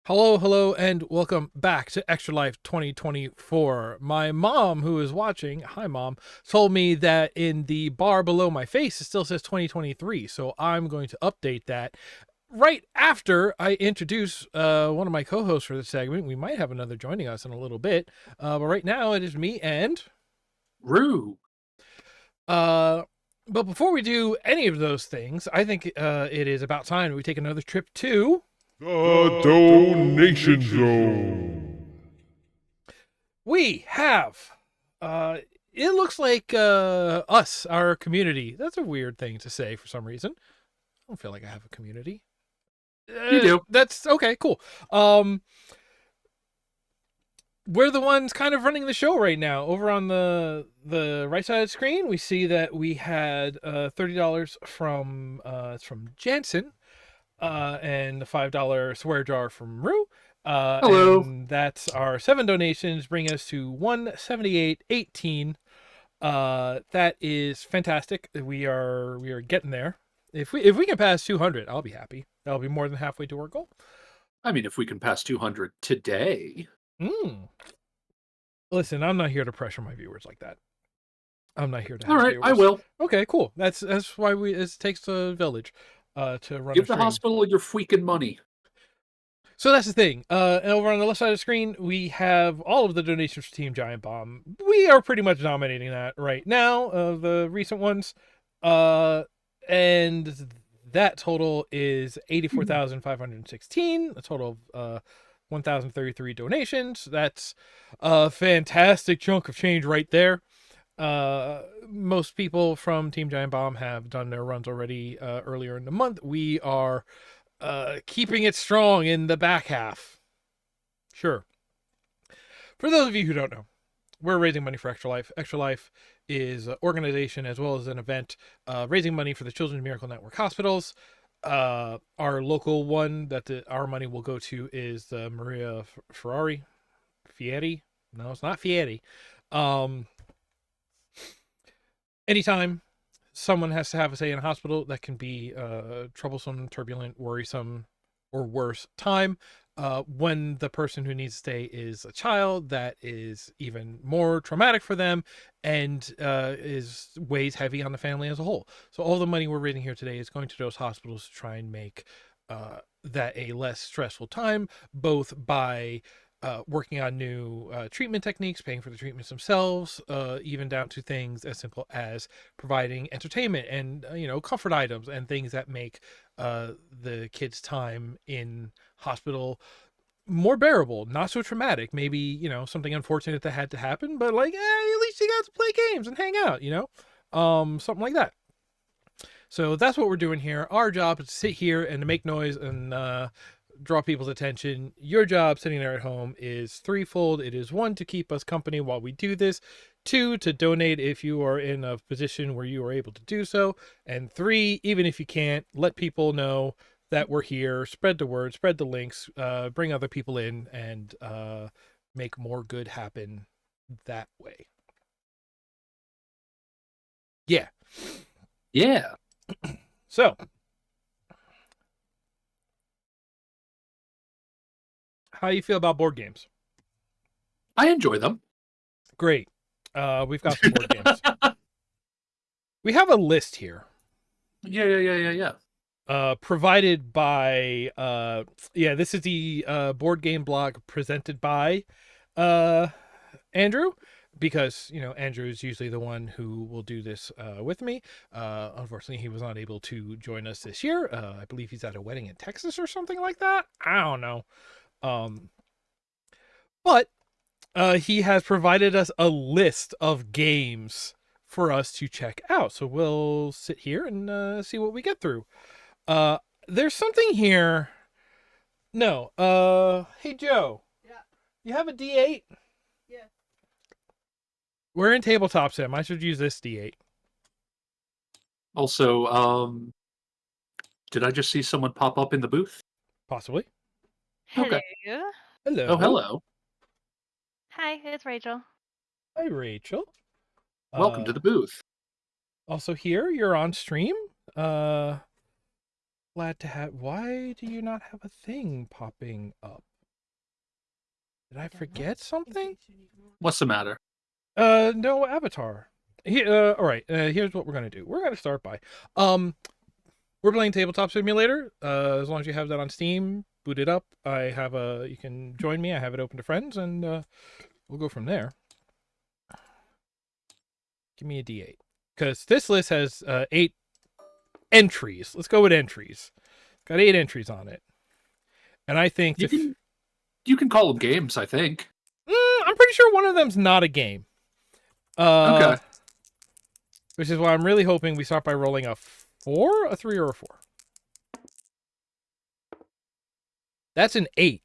Hello, and welcome back to Extra Life 2024. My mom, who is watching, hi mom, told me that in the bar below my face it still says 2023, so I'm going to update that right after I introduce one of my co-hosts for this segment. We might have another joining us in a little bit, but right now it is me and Roux. uh. But before we do any of those things, I think it is about time we take another trip to The Donation Zone. we have uh it looks like us, our community. That's a weird thing to say for some reason. I don't feel like I have a community. You do. That's okay, cool. We're the ones kind of running the show right now. Over on the right side of the screen, we see that we had $30 from it's from Jansen, and the $5 swear jar from Rue. Hello. And that's our 7 donations, bring us to 178.18. That is fantastic. We are getting there. If we can pass 200, I'll be happy. That'll be more than halfway to our goal. I mean, if we can pass 200 today. Listen, I'm not here to pressure my viewers like that. I'm not here to have All right, viewers. I will. Okay, cool. That's why it takes a village to run a Give the stream. hospital your freaking money. So that's the thing. And over on the left side of the screen, we have all of the donations for Team Giant Bomb. We are pretty much dominating that right now, the recent ones. And that total is 84,516, a total of 1,033 donations. That's a fantastic chunk of change right there. Most people from Team Giant Bomb have done their runs already earlier in the month. We are keeping it strong in the back half. Sure. For those of you who don't know, we're raising money for Extra Life. Extra Life is an organization as well as an event raising money for the Children's Miracle Network hospitals. Our local one that our money will go to is the Maria Ferrari. Fieri? No, it's not Fieri. Anytime someone has to have a say in a hospital, that can be troublesome, turbulent, worrisome, or worse time. When the person who needs to stay is a child, that is even more traumatic for them and is weighs heavy on the family as a whole. So all the money we're raising here today is going to those hospitals to try and make that a less stressful time, both by working on new treatment techniques, paying for the treatments themselves, even down to things as simple as providing entertainment and comfort items and things that make the kids' time in hospital more bearable, not so traumatic. Maybe something unfortunate that had to happen, but like at least you got to play games and hang out, something like that. So that's what we're doing here. Our job is to sit here and to make noise and draw people's attention. Your job sitting there at home is threefold. It is one, to keep us company while we do this; two, to donate if you are in a position where you are able to do so; and three, even if you can't, let people know that we're here. Spread the word, spread the links, bring other people in, and make more good happen that way. Yeah. Yeah. So how you feel about board games? I enjoy them. Great. We've got some board games. We have a list here. Yeah. Provided by this is the board game blog presented by Andrew, because Andrew is usually the one who will do this with me. Unfortunately, he was not able to join us this year. I believe he's at a wedding in Texas or something like that. I don't know. But he has provided us a list of games for us to check out. So we'll sit here and see what we get through. There's something here. No. Hey Joe. Yeah. You have a D8? Yeah. We're in tabletop sim. I should use this D8. Also, did I just see someone pop up in the booth? Possibly. Hello. Okay. Hello. Oh, hello. Hi, it's Rachel. Hi, Rachel. Welcome to the booth. Also here, you're on stream. Glad to have. Why do you not have a thing popping up? Did I forget something? What's the matter? No avatar. All right. Here's what we're gonna do. We're gonna start by, we're playing Tabletop Simulator. As long as you have that on Steam, boot it up. I have a. You can join me. I have it open to friends, and we'll go from there. Give me a D8, because this list has 8 entries. Let's go with entries. Got 8 entries on it, and I think You can call them games, I think. I'm pretty sure one of them's not a game. Okay. Which is why I'm really hoping we start by rolling a 4, a 3, or a 4. That's an 8.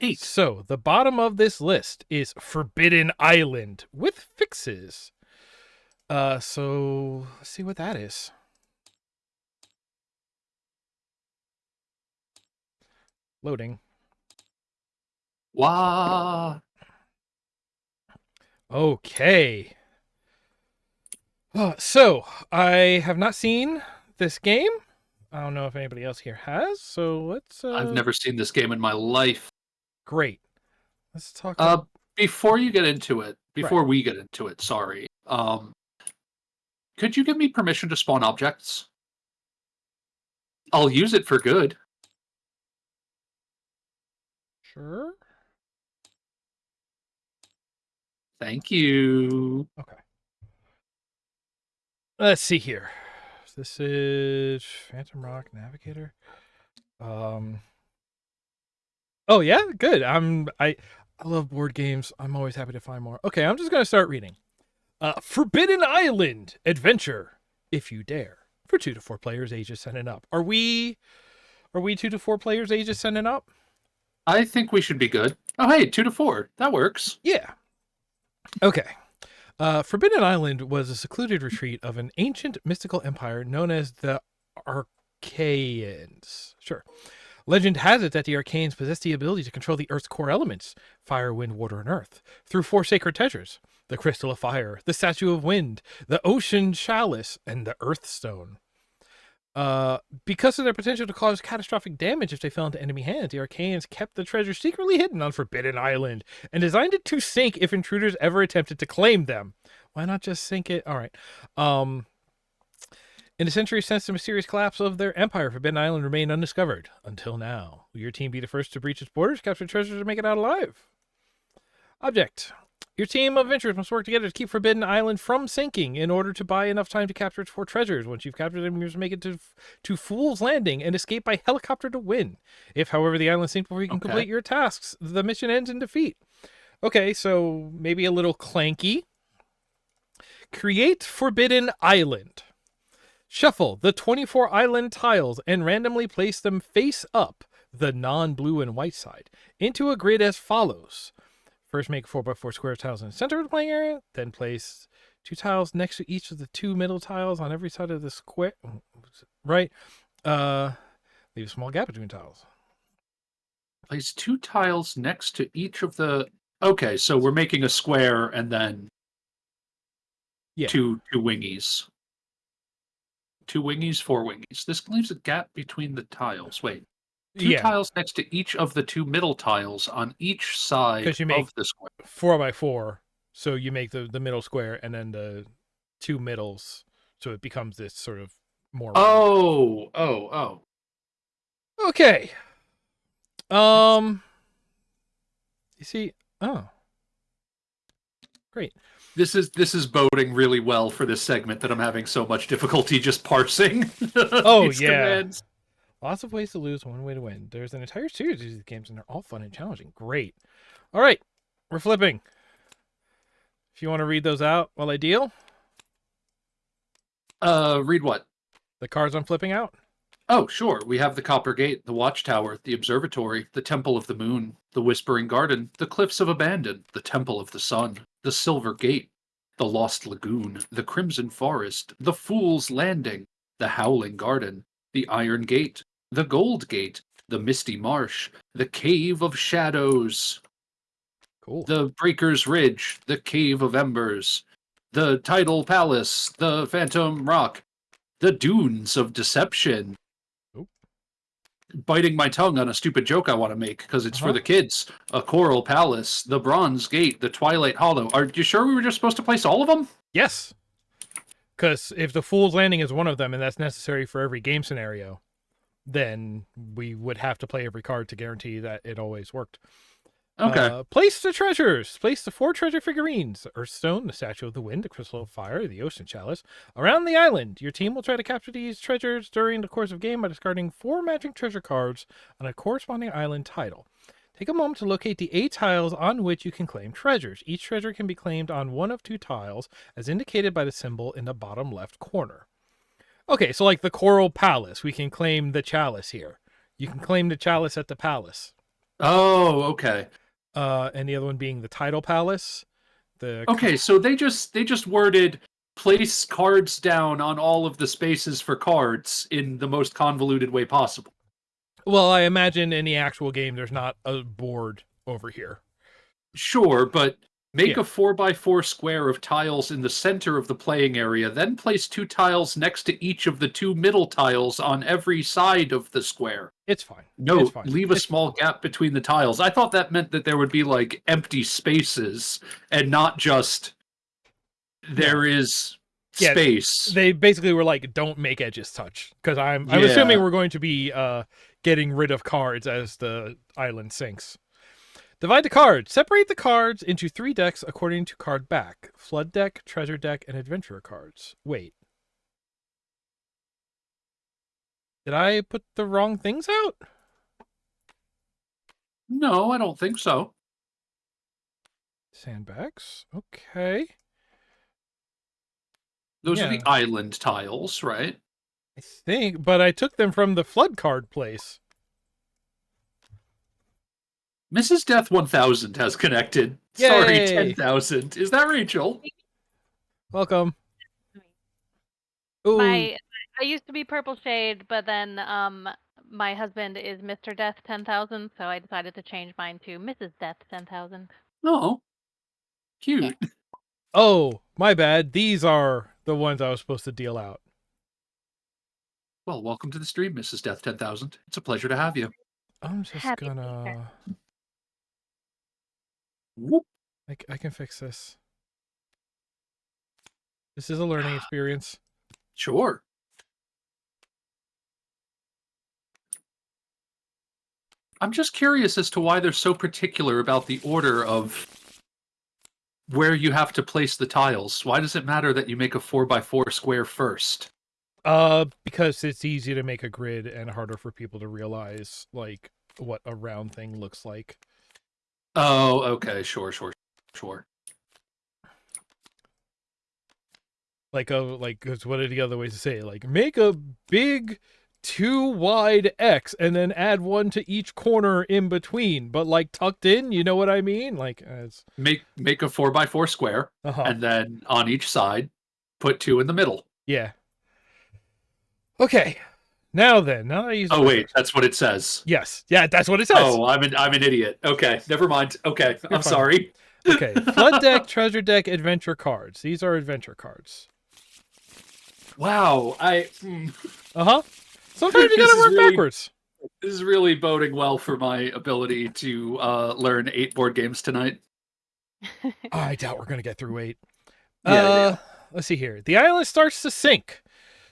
8. So the bottom of this list is Forbidden Island with fixes. So let's see what that is. Loading. Wow. Okay. So I have not seen this game. I don't know if anybody else here has. So let's. I've never seen this game in my life. Great. Let's talk. Before you get into it, before Right. we get into it, sorry. Could you give me permission to spawn objects? I'll use it for good. Sure. Thank you. Okay. Let's see here. This is Phantom Rock Navigator. Oh yeah, good. I love board games. I'm always happy to find more. Okay, I'm just gonna start reading. Forbidden Island Adventure, if you dare, for 2 to 4 players, ages 10 and up. Are we 2 to 4 players, ages 10 and up? I think we should be good. Oh, hey, 2 to 4. That works. Yeah. Okay. Forbidden Island was a secluded retreat of an ancient mystical empire known as the Archaeans. Sure. Legend has it that the Archaeans possess the ability to control the Earth's core elements, fire, wind, water, and earth, through 4 sacred treasures: the Crystal of Fire, the Statue of Wind, the Ocean Chalice, and the Earth Stone. Because of their potential to cause catastrophic damage if they fell into enemy hands, the Archaeans kept the treasure secretly hidden on Forbidden Island and designed it to sink if intruders ever attempted to claim them. Why not just sink it? All right. In the century since the mysterious collapse of their empire, Forbidden Island remained undiscovered until now. Will your team be the first to breach its borders, capture treasures, and make it out alive? Object. Your team of adventurers must work together to keep Forbidden Island from sinking in order to buy enough time to capture its 4 treasures. Once you've captured them, you must make it to Fool's Landing and escape by helicopter to win. If, however, the island sinks before you can complete your tasks, the mission ends in defeat. Okay, so maybe a little clanky. Create Forbidden Island. Shuffle the 24 island tiles and randomly place them face up, the non-blue and white side, into a grid as follows. First, make 4x4 square tiles in the center of the playing area. Then place 2 tiles next to each of the 2 middle tiles on every side of the square. Right. Leave a small gap between tiles. Place 2 tiles next to each of the... Okay, so we're making a square and then two wingies. 2 wingies, 4 wingies. This leaves a gap between the tiles. Wait. 2 tiles next to each of the 2 middle tiles on each side of the square. 4x4, so you make the middle square and then the 2 middles, so it becomes this sort of more. Oh. Okay. You see, great. This is boding really well for this segment that I'm having so much difficulty just parsing. Oh yeah. Commands. Lots of ways to lose, one way to win. There's an entire series of these games, and they're all fun and challenging. Great. All right, we're flipping. If you want to read those out while I deal. Read what? The cards I'm flipping out? Oh, sure. We have the Copper Gate, the Watchtower, the Observatory, the Temple of the Moon, the Whispering Garden, the Cliffs of Abandon, the Temple of the Sun, the Silver Gate, the Lost Lagoon, the Crimson Forest, the Fool's Landing, the Howling Garden, the Iron Gate, the Gold Gate, the Misty Marsh, the Cave of Shadows, cool, the Breaker's Ridge, the Cave of Embers, the Tidal Palace, the Phantom Rock, the Dunes of Deception, biting my tongue on a stupid joke I want to make because it's for Uh-huh. the kids. A Coral Palace, the Bronze Gate, the Twilight Hollow. Are you sure we were just supposed to place all of them? Yes. Because if the Fool's Landing is one of them and that's necessary for every game scenario, then we would have to play every card to guarantee that it always worked. Okay. Place the treasures. Place the 4 treasure figurines: the Earthstone, the Statue of the Wind, the Crystal of Fire, the Ocean Chalice, around the island. Your team will try to capture these treasures during the course of game by discarding 4 matching treasure cards on a corresponding island title. Take a moment to locate the 8 tiles on which you can claim treasures. Each treasure can be claimed on one of 2 tiles, as indicated by the symbol in the bottom left corner. Okay, so like the Coral Palace, we can claim the chalice here. You can claim the chalice at the palace. Oh, okay. And the other one being the Tidal Palace. Okay, so they just worded place cards down on all of the spaces for cards in the most convoluted way possible. Well, I imagine in the actual game there's not a board over here. Sure, but make Yeah. a 4x4 square of tiles in the center of the playing area, then place 2 tiles next to each of the 2 middle tiles on every side of the square. It's fine. No, It's fine. leave a small gap between the tiles. I thought that meant that there would be like empty spaces and not just there is Yeah, space. They basically were like, don't make edges touch. Because I'm assuming we're going to be getting rid of cards as the island sinks. Divide the cards. Separate the cards into 3 decks according to card back. Flood deck, treasure deck, and adventurer cards. Wait. Did I put the wrong things out? No, I don't think so. Sandbags. Okay. Those are Yeah. the island tiles, right? I think, but I took them from the flood card place. Mrs. Death 1000 has connected. Sorry, Yay! 10,000. Is that Rachel? Welcome. Ooh, I used to be Purple Shade, but then my husband is Mr. Death 10,000, so I decided to change mine to Mrs. Death 10,000. Oh, cute. oh, my bad. These are the ones I was supposed to deal out. Well, welcome to the stream, Mrs. Death 10,000. It's a pleasure to have you. I'm just Happy to be gonna... Whoop. I can fix this. This is a learning experience. Sure. I'm just curious as to why they're so particular about the order of where you have to place the tiles. Why does it matter that you make a 4x4 square first? Because it's easy to make a grid and harder for people to realize, like, what a round thing looks like. Oh, okay. Sure. Like, cause what are the other ways to say it? Like, make a big 2 wide X and then add 1 to each corner in between, but like tucked in, you know what I mean? Like, it's... Make a 4x4 square, and then on each side, put 2 in the middle. Yeah. Okay. Now then, now I use... Oh, wait, that's what it says. Yes. Yeah, that's what it says. Oh, I'm an idiot. Okay, never mind. Okay, I'm fine. sorry. Okay, flood deck, treasure deck, adventure cards. These are adventure cards. Wow, Uh-huh. Sometimes you This gotta is work really- backwards. This is really boding well for my ability to learn 8 board games tonight. I doubt we're gonna get through 8. Yeah. Let's see here. The island starts to sink.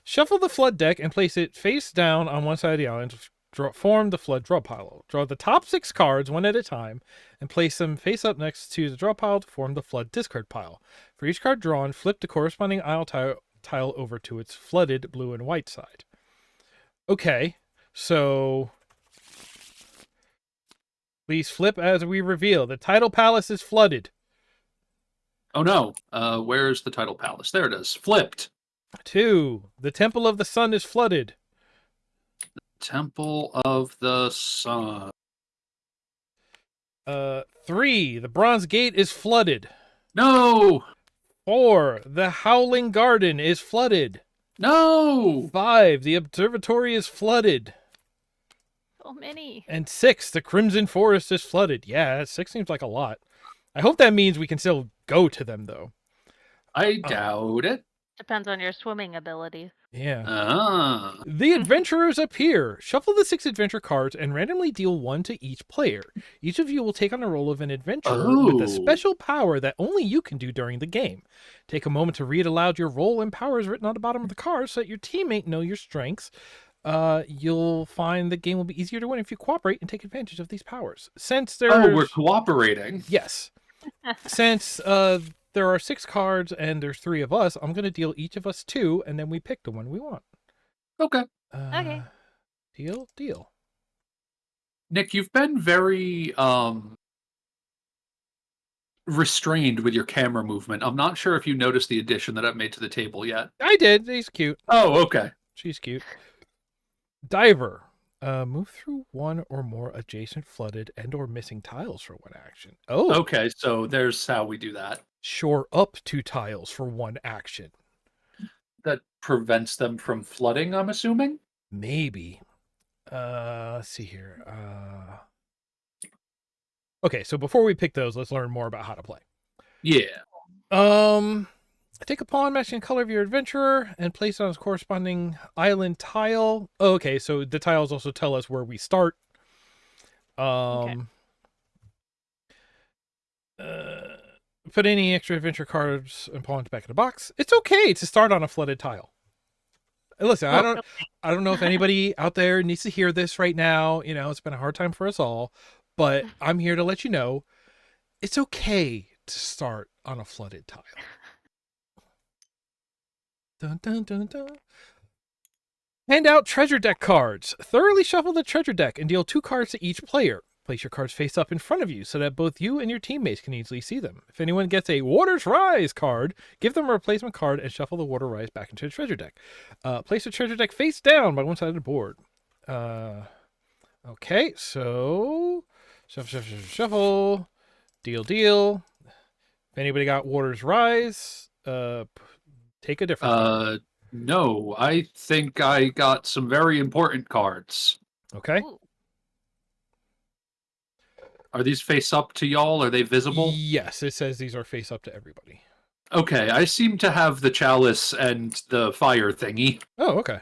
Shuffle the flood deck and place it face down on one side of the island to form the flood draw pile. Draw the top 6 cards one at a time and place them face up next to the draw pile to form the flood discard pile. For each card drawn, flip the corresponding isle tile over to its flooded blue and white side. Okay, so please flip as we reveal. The Tidal Palace is flooded. Oh no, where's the Tidal Palace? There it is. Flipped. 2. The Temple of the Sun is flooded. Temple of the Sun. 3. The Bronze Gate is flooded. No! 4. The Howling Garden is flooded. No! 5. The Observatory is flooded. So many. And 6. The Crimson Forest is flooded. Yeah, 6 seems like a lot. I hope that means we can still go to them, though. I doubt it. Depends on your swimming abilities. Yeah. Ah. The adventurers appear. Shuffle the 6 adventure cards and randomly deal 1 to each player. Each of you will take on the role of an adventurer with a Oh. special power that only you can do during the game. Take a moment to read aloud your role and powers written on the bottom of the card so that your teammate know your strengths. You'll find the game will be easier to win if you cooperate and take advantage of these powers. Since Oh, we're there's cooperating. yes, since there are 6 cards and there's 3 of us, I'm gonna deal each of us 2, and then we pick the one we want. Okay. Okay. Deal. Nick, you've been very restrained with your camera movement. I'm not sure if you noticed the addition that I've made to the table yet. I did. He's cute. Oh, okay. She's cute. Diver. Move through one or more adjacent flooded and or missing tiles for 1 action. Oh. Okay, so there's how we do that. Shore up 2 tiles for 1 action. That prevents them from flooding, I'm assuming? Maybe. Let's see here. Okay, so before we pick those, let's learn more about how to play. Yeah. Take a pawn matching the color of your adventurer and place it on its corresponding island tile. Oh, okay, so the tiles also tell us where we start. Put any extra adventure cards and pawns back in the box. It's okay to start on a flooded tile. Listen, I don't know if anybody out there needs to hear this right now. You know, it's been a hard time for us all, but I'm here to let you know it's okay to start on a flooded tile. Dun, dun, dun, dun. Hand out treasure deck cards. Thoroughly shuffle the treasure deck and deal 2 cards to each player. Place your cards face up in front of you so that both you and your teammates can easily see them. If anyone gets a Water's Rise card, give them a replacement card and shuffle the Water Rise back into the treasure deck. Place the treasure deck face down by one side of the board. Okay, so shuffle. Deal. If anybody got Water's Rise, take a different card. No, I think I got some very important cards. Okay. Ooh. Are these face up to y'all? Are they visible? Yes, it says these are face up to everybody. Okay, I seem to have the chalice and the fire thingy. Oh, okay.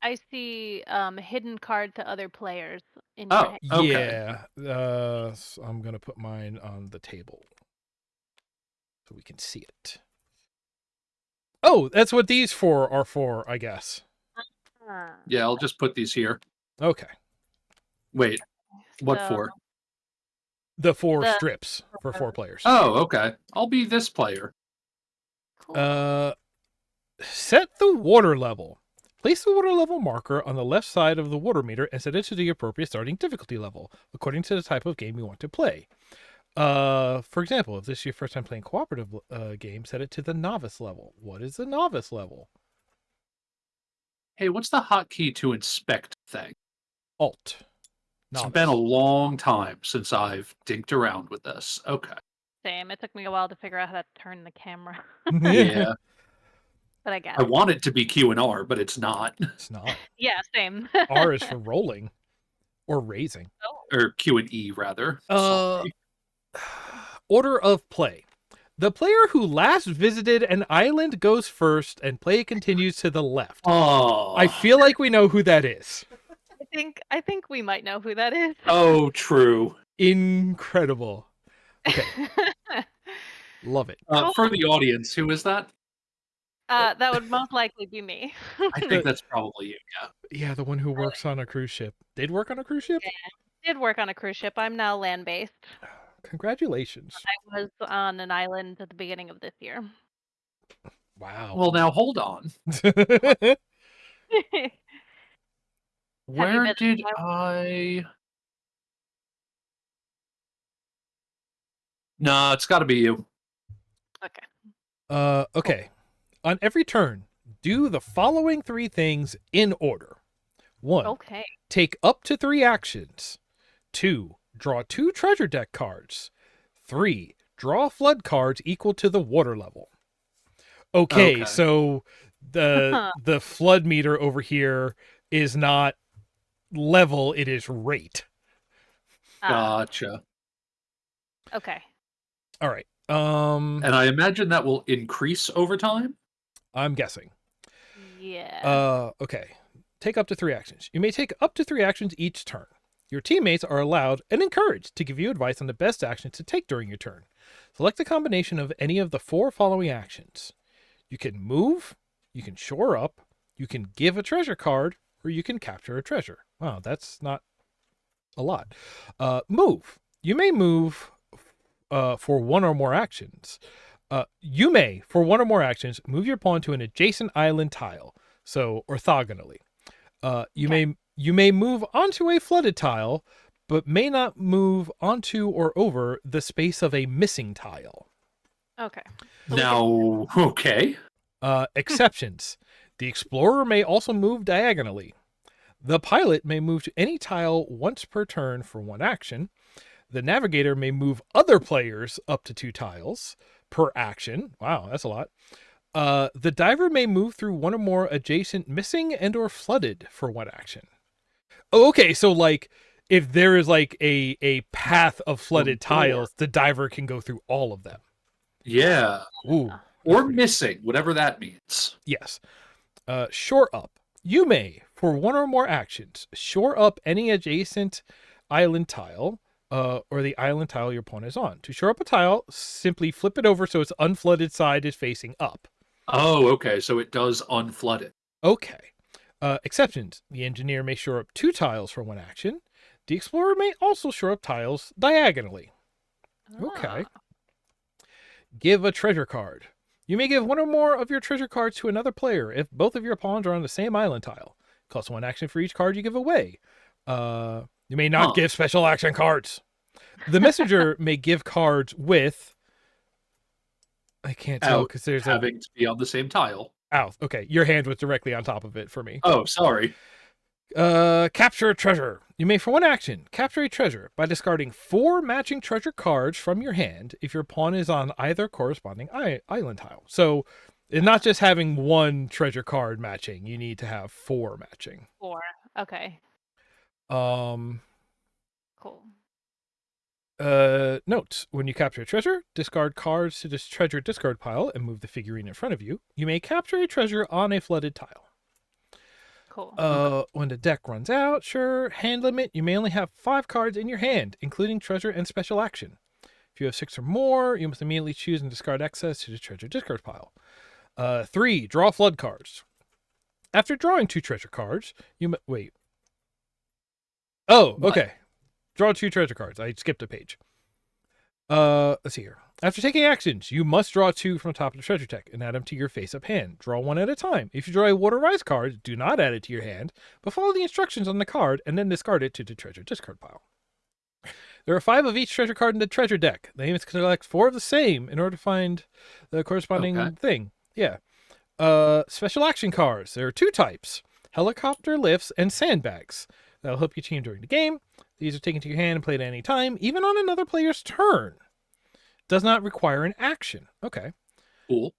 I see hidden card to other players in your Oh, hand. okay. Yeah. So I'm gonna put mine on the table so we can see it. Oh, that's what these are for, I guess. Yeah, I'll just put these here. Okay. Wait, what So- for? The 4 The- strips for 4 players. Oh, okay. I'll be this player. Cool. Set the water level. Place the water level marker on the left side of the water meter and set it to the appropriate starting difficulty level, according to the type of game you want to play. For example, if this is your first time playing cooperative game, set it to the novice level. What is the novice level? Hey, what's the hotkey to inspect thing? Alt. It's Novice. been a long time since I've dinked around with this. Okay. Same. It took me a while to figure out how to turn the camera, Yeah. but I got I it. want it to be Q and R, but it's not. It's not. Yeah, same. R is for rolling or raising. Or Q and E, rather. Uh, Sorry. Order of play. The player who last visited an island goes first, and play continues to the left. Oh. I feel like we know who that is. I think we might know who that is. Oh, true. Incredible. Okay, love it. For the audience, who is that? That would most likely be me. I think that's probably you, yeah. Yeah, the one who works on a cruise ship. Did work on a cruise ship? Did work on a cruise ship. I'm now land-based. Congratulations. I was on an island at the beginning of this year. Wow. Well, now hold on. Where been did on I... Nah, it's got to be you. Okay. Okay. On every turn, do the following 3 things in order. 1. Okay. Take up to 3 actions. 2. Draw 2 treasure deck cards. 3. Draw flood cards equal to the water level. Okay. So the flood meter over here is not level, it is rate. Gotcha. Okay. All right. And I imagine that will increase over time? I'm guessing. Yeah. Okay. Take up to 3 actions. You may take up to 3 actions each turn. Your teammates are allowed and encouraged to give you advice on the best actions to take during your turn. Select a combination of any of the 4 following actions. You can move, you can shore up, you can give a treasure card, or you can capture a treasure. Wow, that's not a lot. Move. You may move for 1 or more actions. You may, for 1 or more actions, move your pawn to an adjacent island tile, so orthogonally. You may move onto a flooded tile, but may not move onto or over the space of a missing tile. Okay. Now, okay. Exceptions. The explorer may also move diagonally. The pilot may move to any tile once per turn for 1 action. The navigator may move other players up to 2 tiles per action. Wow, that's a lot. The diver may move through 1 or more adjacent missing and or flooded for 1 action. Oh, okay, so like if there is like a path of flooded tiles, the diver can go through all of them. Yeah. Ooh. Or missing, whatever that means. Yes. Shore up. You may, for 1 or more actions, shore up any adjacent island tile or the island tile your opponent is on. To shore up a tile, simply flip it over so its unflooded side is facing up. Oh, okay, so it does unflood it. Okay. Exceptions. The engineer may shore up 2 tiles for 1 action. The explorer may also shore up tiles diagonally. Okay. Give a treasure card. You may give 1 or more of your treasure cards to another player if both of your pawns are on the same island tile. Costs 1 action for each card you give away. You may not give special action cards. The messenger may give cards with... I can't tell because there's having to be on the same tile. Ow. Okay, your hand was directly on top of it for me. Oh, sorry. Capture a treasure. You may, for 1 action, capture a treasure by discarding 4 matching treasure cards from your hand if your pawn is on either corresponding island tile. So, it's not just having 1 treasure card matching. You need to have 4 matching. 4. Okay. Cool. Notes. When you capture a treasure, discard cards to this treasure discard pile and move the figurine in front of you. You may capture a treasure on a flooded tile. Cool. When the deck runs out, sure, hand limit, you may only have 5 cards in your hand, including treasure and special action. If you have 6 or more, you must immediately choose and discard excess to the treasure discard pile. 3, draw flood cards. After drawing 2 treasure cards, wait. Oh, okay. Draw 2 treasure cards. I skipped a page. Let's see here. After taking actions, you must draw 2 from the top of the treasure deck and add them to your face-up hand. Draw 1 at a time. If you draw a water rise card, do not add it to your hand, but follow the instructions on the card and then discard it to the treasure discard pile. There are 5 of each treasure card in the treasure deck. The aim is to collect 4 of the same in order to find the corresponding thing. Yeah. Special action cards. There are 2 types. Helicopter lifts and sandbags. That'll help your team during the game. These are taken to your hand and played at any time, even on another player's turn. Does not require an action. Okay. Cool.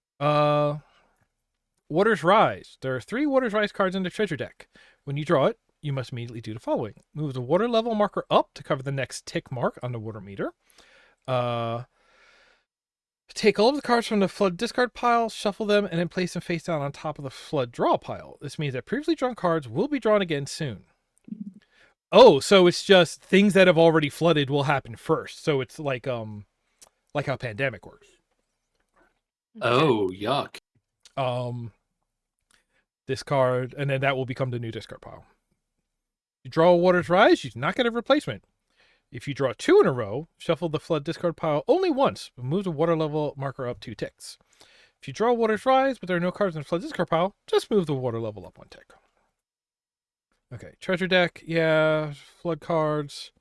Waters Rise. There are 3 Waters Rise cards in the treasure deck. When you draw it, you must immediately do the following. Move the water level marker up to cover the next tick mark on the water meter. Take all of the cards from the flood discard pile, shuffle them, and then place them face down on top of the flood draw pile. This means that previously drawn cards will be drawn again soon. Oh, so it's just things that have already flooded will happen first. So it's like how Pandemic works. Oh, yuck. Discard, and then that will become the new discard pile. You draw a Water's Rise, you do not get a replacement. If you draw 2 in a row, shuffle the flood discard pile only once, but move the water level marker up 2 ticks. If you draw Water's Rise, but there are no cards in the flood discard pile, just move the water level up 1 tick. Okay, treasure deck, yeah, flood cards.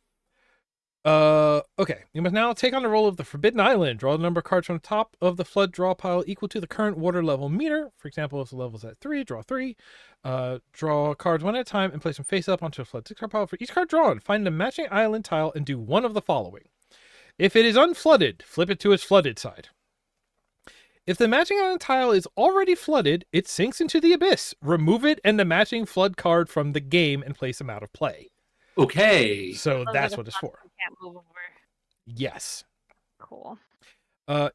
Okay, you must now take on the role of the Forbidden Island. Draw the number of cards from the top of the flood draw pile equal to the current water level meter. For example, if the level is at 3, draw 3. Draw cards 1 at a time and place them face up onto the flood discard pile. For each card drawn, find the matching island tile and do one of the following. If it is unflooded, flip it to its flooded side. If the matching island tile is already flooded, it sinks into the abyss. Remove it and the matching flood card from the game and place them out of play. Okay. So that's what it's for. Can't move over. Yes. Cool.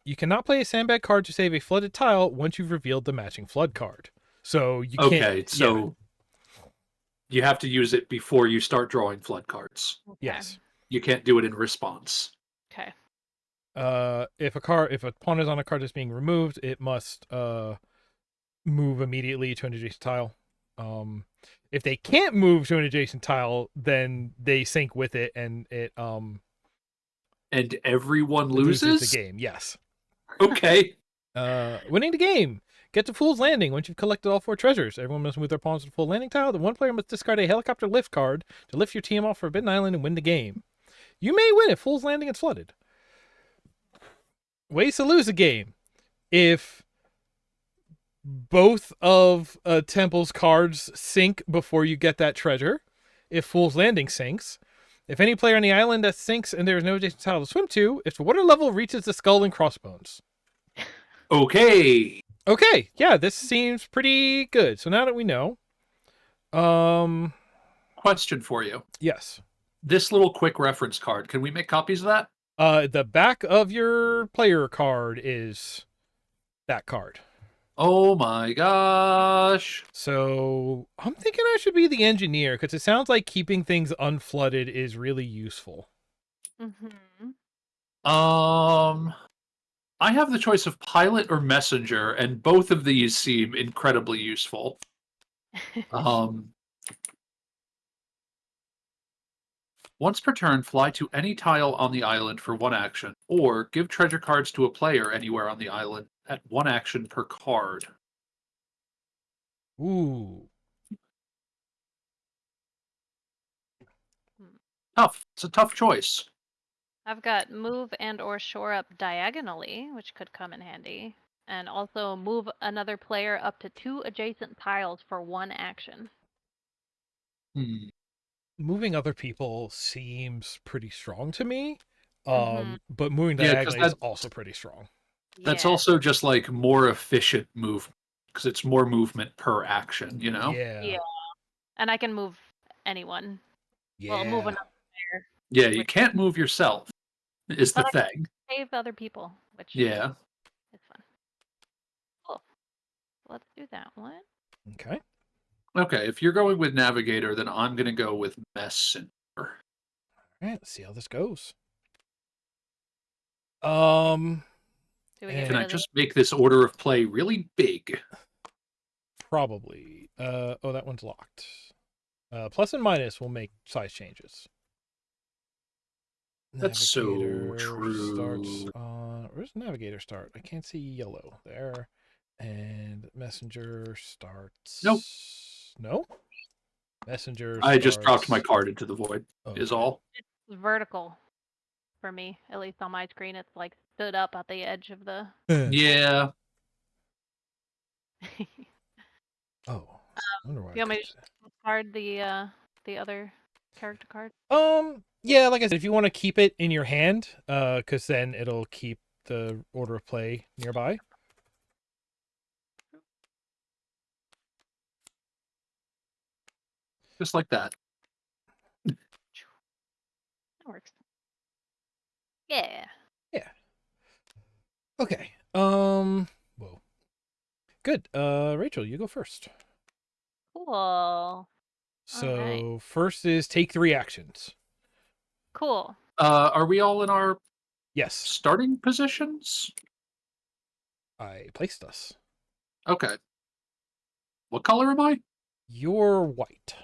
You cannot play a sandbag card to save a flooded tile once you've revealed the matching flood card. So you can't. Okay, Yeah. so you have to use it before you start drawing flood cards. Okay. Yes. You can't do it in response. Okay. If a pawn is on a card that's being removed, it must move immediately to an adjacent tile. If they can't move to an adjacent tile, then they sync with it, and it And everyone loses the loses? game. Yes. Okay. Winning the game. Get to Fool's Landing. Once you've collected all 4 treasures, everyone must move their pawns to the full landing tile. The one player must discard a helicopter lift card to lift your team off Forbidden Island and win the game. You may win if Fool's Landing is flooded. Ways to lose a game. If both of Temple's cards sink before you get that treasure, if Fool's Landing sinks, if any player on the island that sinks and there is no adjacent tile to swim to, if the water level reaches the skull and crossbones. Okay. Okay, yeah, this seems pretty good. So now that we know, Question for you. yes. This little quick reference card, can we make copies of that? The back of your player card is that card. Oh my gosh. So I'm thinking I should be the engineer because it sounds like keeping things unflooded is really useful. Mm-hmm. I have the choice of pilot or messenger, and both of these seem incredibly useful. Once per turn, fly to any tile on the island for 1 action, or give treasure cards to a player anywhere on the island at 1 action per card. Ooh. Tough. It's a tough choice. I've got move and or shore up diagonally, which could come in handy. And also move another player up to 2 adjacent tiles for 1 action. Hmm. Moving other people seems pretty strong to me. Mhm. But moving Yeah, 'cause diagonally is that- also pretty strong. That's Yeah. also just like more efficient move because it's more movement per action, you know? Yeah. And I can move anyone. Yeah. Well, move another player. Yeah, you can't move yourself, is the But I thing. Save other people, which Yeah. is fun. Cool. Let's do that one. Okay. Okay, if you're going with Navigator, then I'm going to go with Messenger. All right, let's see how this goes. Do we get Can rid I of just make this order of play really big? Probably. Oh, that one's locked. Plus and minus will make size changes. That's so Navigator true. starts on. Where's Navigator start? I can't see yellow there. And Messenger starts. Nope. No. Messenger. I just dropped my starts- card into the void, is Okay. all. It's vertical for me, at least on my screen. It's like stood up at the edge of the. Yeah. Oh. I wonder why. You want me to discard the other character card? Yeah, like I said, if you want to keep it in your hand, because then it'll keep the order of play nearby. Just like that. That works. Yeah. Okay. Whoa. Good. Rachel, you go first. Cool. So first is take 3 actions. Cool. Are we all in our Yes, starting positions? I placed us. Okay. What color am I? You're white.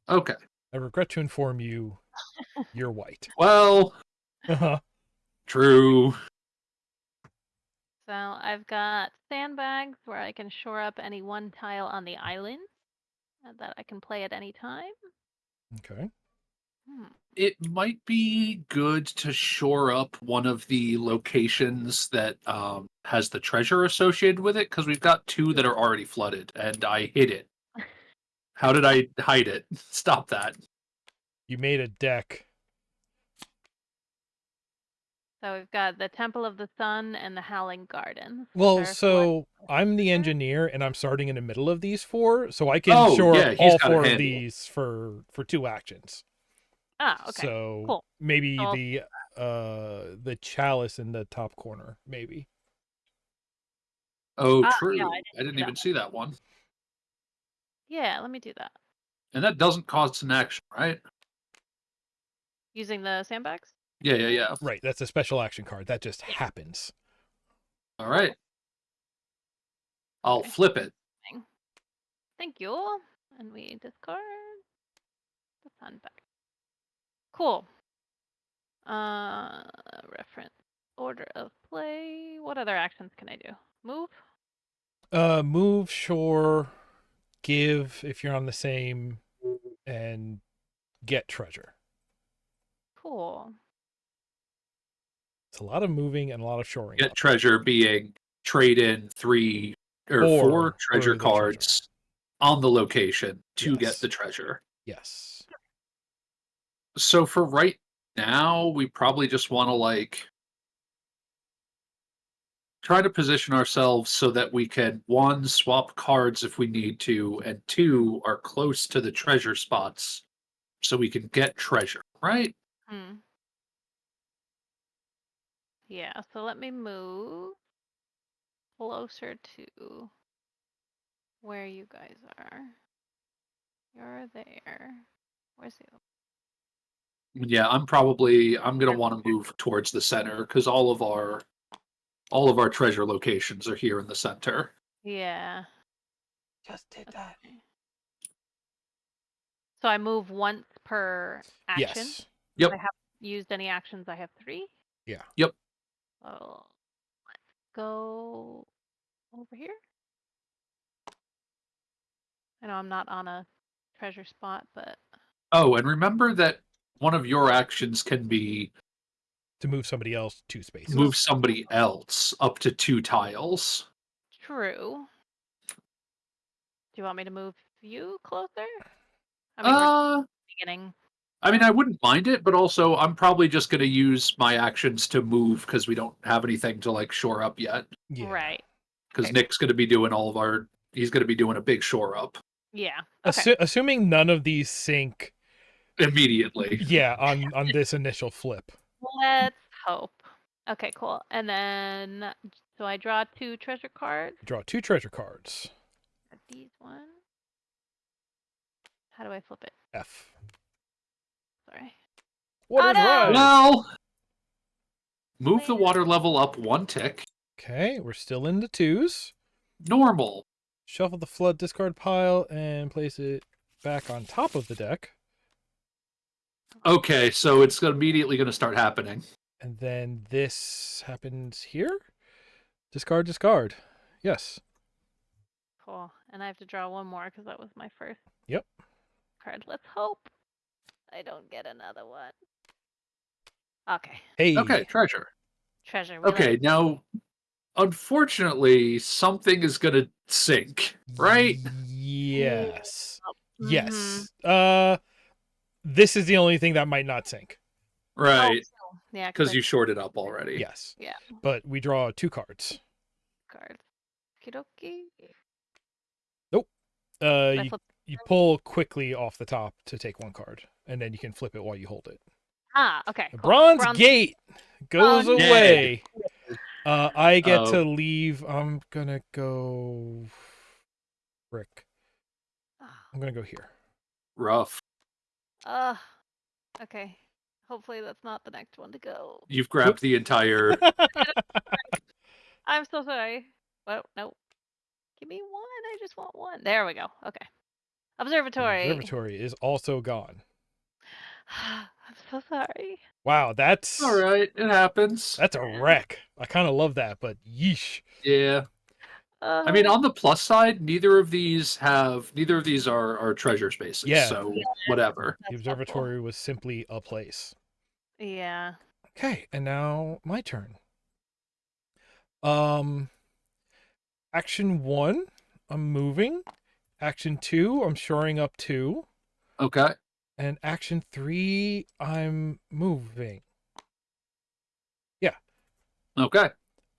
Okay. I regret to inform you, you're white. Well, Uh-huh. true. So I've got sandbags where I can shore up any one tile on the island that I can play at any time. Okay. It might be good to shore up one of the locations that has the treasure associated with it, because we've got 2 that are already flooded, and I hid it. How did I hide it? Stop that. You made a deck. So we've got the Temple of the Sun and the Howling Gardens. Well, Are so I'm the Sure. engineer, and I'm starting in the middle of these 4, so I can Oh, shore yeah, up he's all got a 4 of handle. these for 2 actions. Ah, okay. So Cool. maybe So I'll- the chalice in the top corner, maybe. Oh, Ah, true. yeah, I didn't see that even see that one. Yeah, let me do that. And that doesn't cost an action, right? Using the sandbags? Yeah. Right, that's a special action card. That just happens. All right. I'll Okay. flip it. Thank you. And we discard the sandbag. Cool. Reference order of play. What other actions can I do? Move? Move, sure. Give if you're on the same, and get treasure. Cool. It's a lot of moving and a lot of shoring Get up. treasure being trade in 3 or 4 treasure the treasure. cards on the location to Yes. get the treasure. Yes. So for right now, we probably just want to like try to position ourselves so that we can, 1, swap cards if we need to, and 2, are close to the treasure spots so we can get treasure, right? Yeah, so let me move closer to where you guys are. You're there. Where's the other? Yeah, I'm gonna want to move towards the center because all of our treasure locations are here in the center. Yeah. Just did that. Okay. So I move once per action. Yes. Yep. I haven't used any actions. I have 3. Yeah. Yep. So let's go over here. I know I'm not on a treasure spot, but Oh, and remember that one of your actions can be To move somebody else 2 spaces. move somebody else up to 2 tiles. true. Do you want me to move you closer? I mean, we're Uh, beginning. I mean, I wouldn't mind it, but also I'm probably just going to use my actions to move because we don't have anything to like shore up yet. Yeah. Right. Because Okay. Nick's going to be doing he's going to be doing a big shore up Yeah. Okay. Assuming none of these sync, immediately. yeah, on this initial flip. Let's hope. Okay, cool. And then, so I draw 2 treasure cards. Draw 2 treasure cards. These one. How do I flip it? F. Sorry. Water's no! rise. Well, move the water level up 1 tick. Okay, we're still in the 2s. Normal. Shuffle the flood discard pile and place it back on top of the deck. Okay, so it's immediately going to start happening. And then this happens here. Discard, discard. Yes. Cool. And I have to draw 1 more because that was my first Yep. card. Let's hope I don't get another one. Okay. Hey. Okay, treasure. Treasure. Okay, now, unfortunately, something is going to sink, right? Yes. Mhm. Yes. This is the only thing that might not sink. Right, Oh, yeah, because you shored it up already. Yes. Yeah. But we draw 2 cards. Cards. Kidoki. You pull quickly off the top to take 1 card, and then you can flip it while you hold it. Okay. The Cool. bronze gate goes Oh, away. I get Oh. to leave. I'm gonna go. Rick. I'm gonna go here. Rough. Okay. Hopefully that's not the next one to go. You've grabbed the entire... I'm so sorry. Well, no. Give me 1. I just want 1. There we go. Okay. The Observatory. observatory is also gone. I'm so sorry. Wow, that's All right, it happens. That's a wreck. I kind of love that, but yeesh. Yeah. I mean, on the plus side, neither of these are treasure spaces. Yeah. So whatever. The observatory was simply a place. Yeah. Okay, and now my turn. Action 1, I'm moving. Action 2, I'm shoring up 2. Okay. And action 3, I'm moving. Yeah. Okay.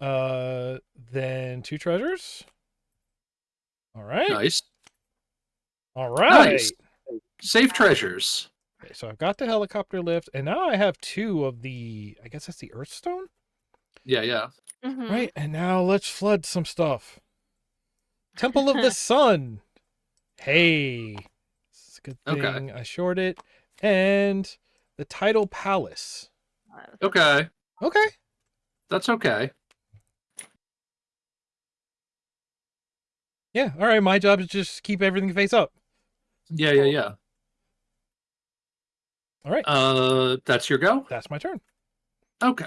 Then 2 treasures. All right. Nice. All right. Nice. Save treasures. Okay, so I've got the helicopter lift, and now I have 2 of the, I guess that's the Earthstone? Yeah. Mhm. Right, and now let's flood some stuff. Temple of the Sun. Hey, it's a good Okay. thing I shored it. And the title palace. Okay. Okay. That's okay. Yeah. All right. My job is just keep everything face up. Yeah. All right. That's your go? That's my turn. Okay.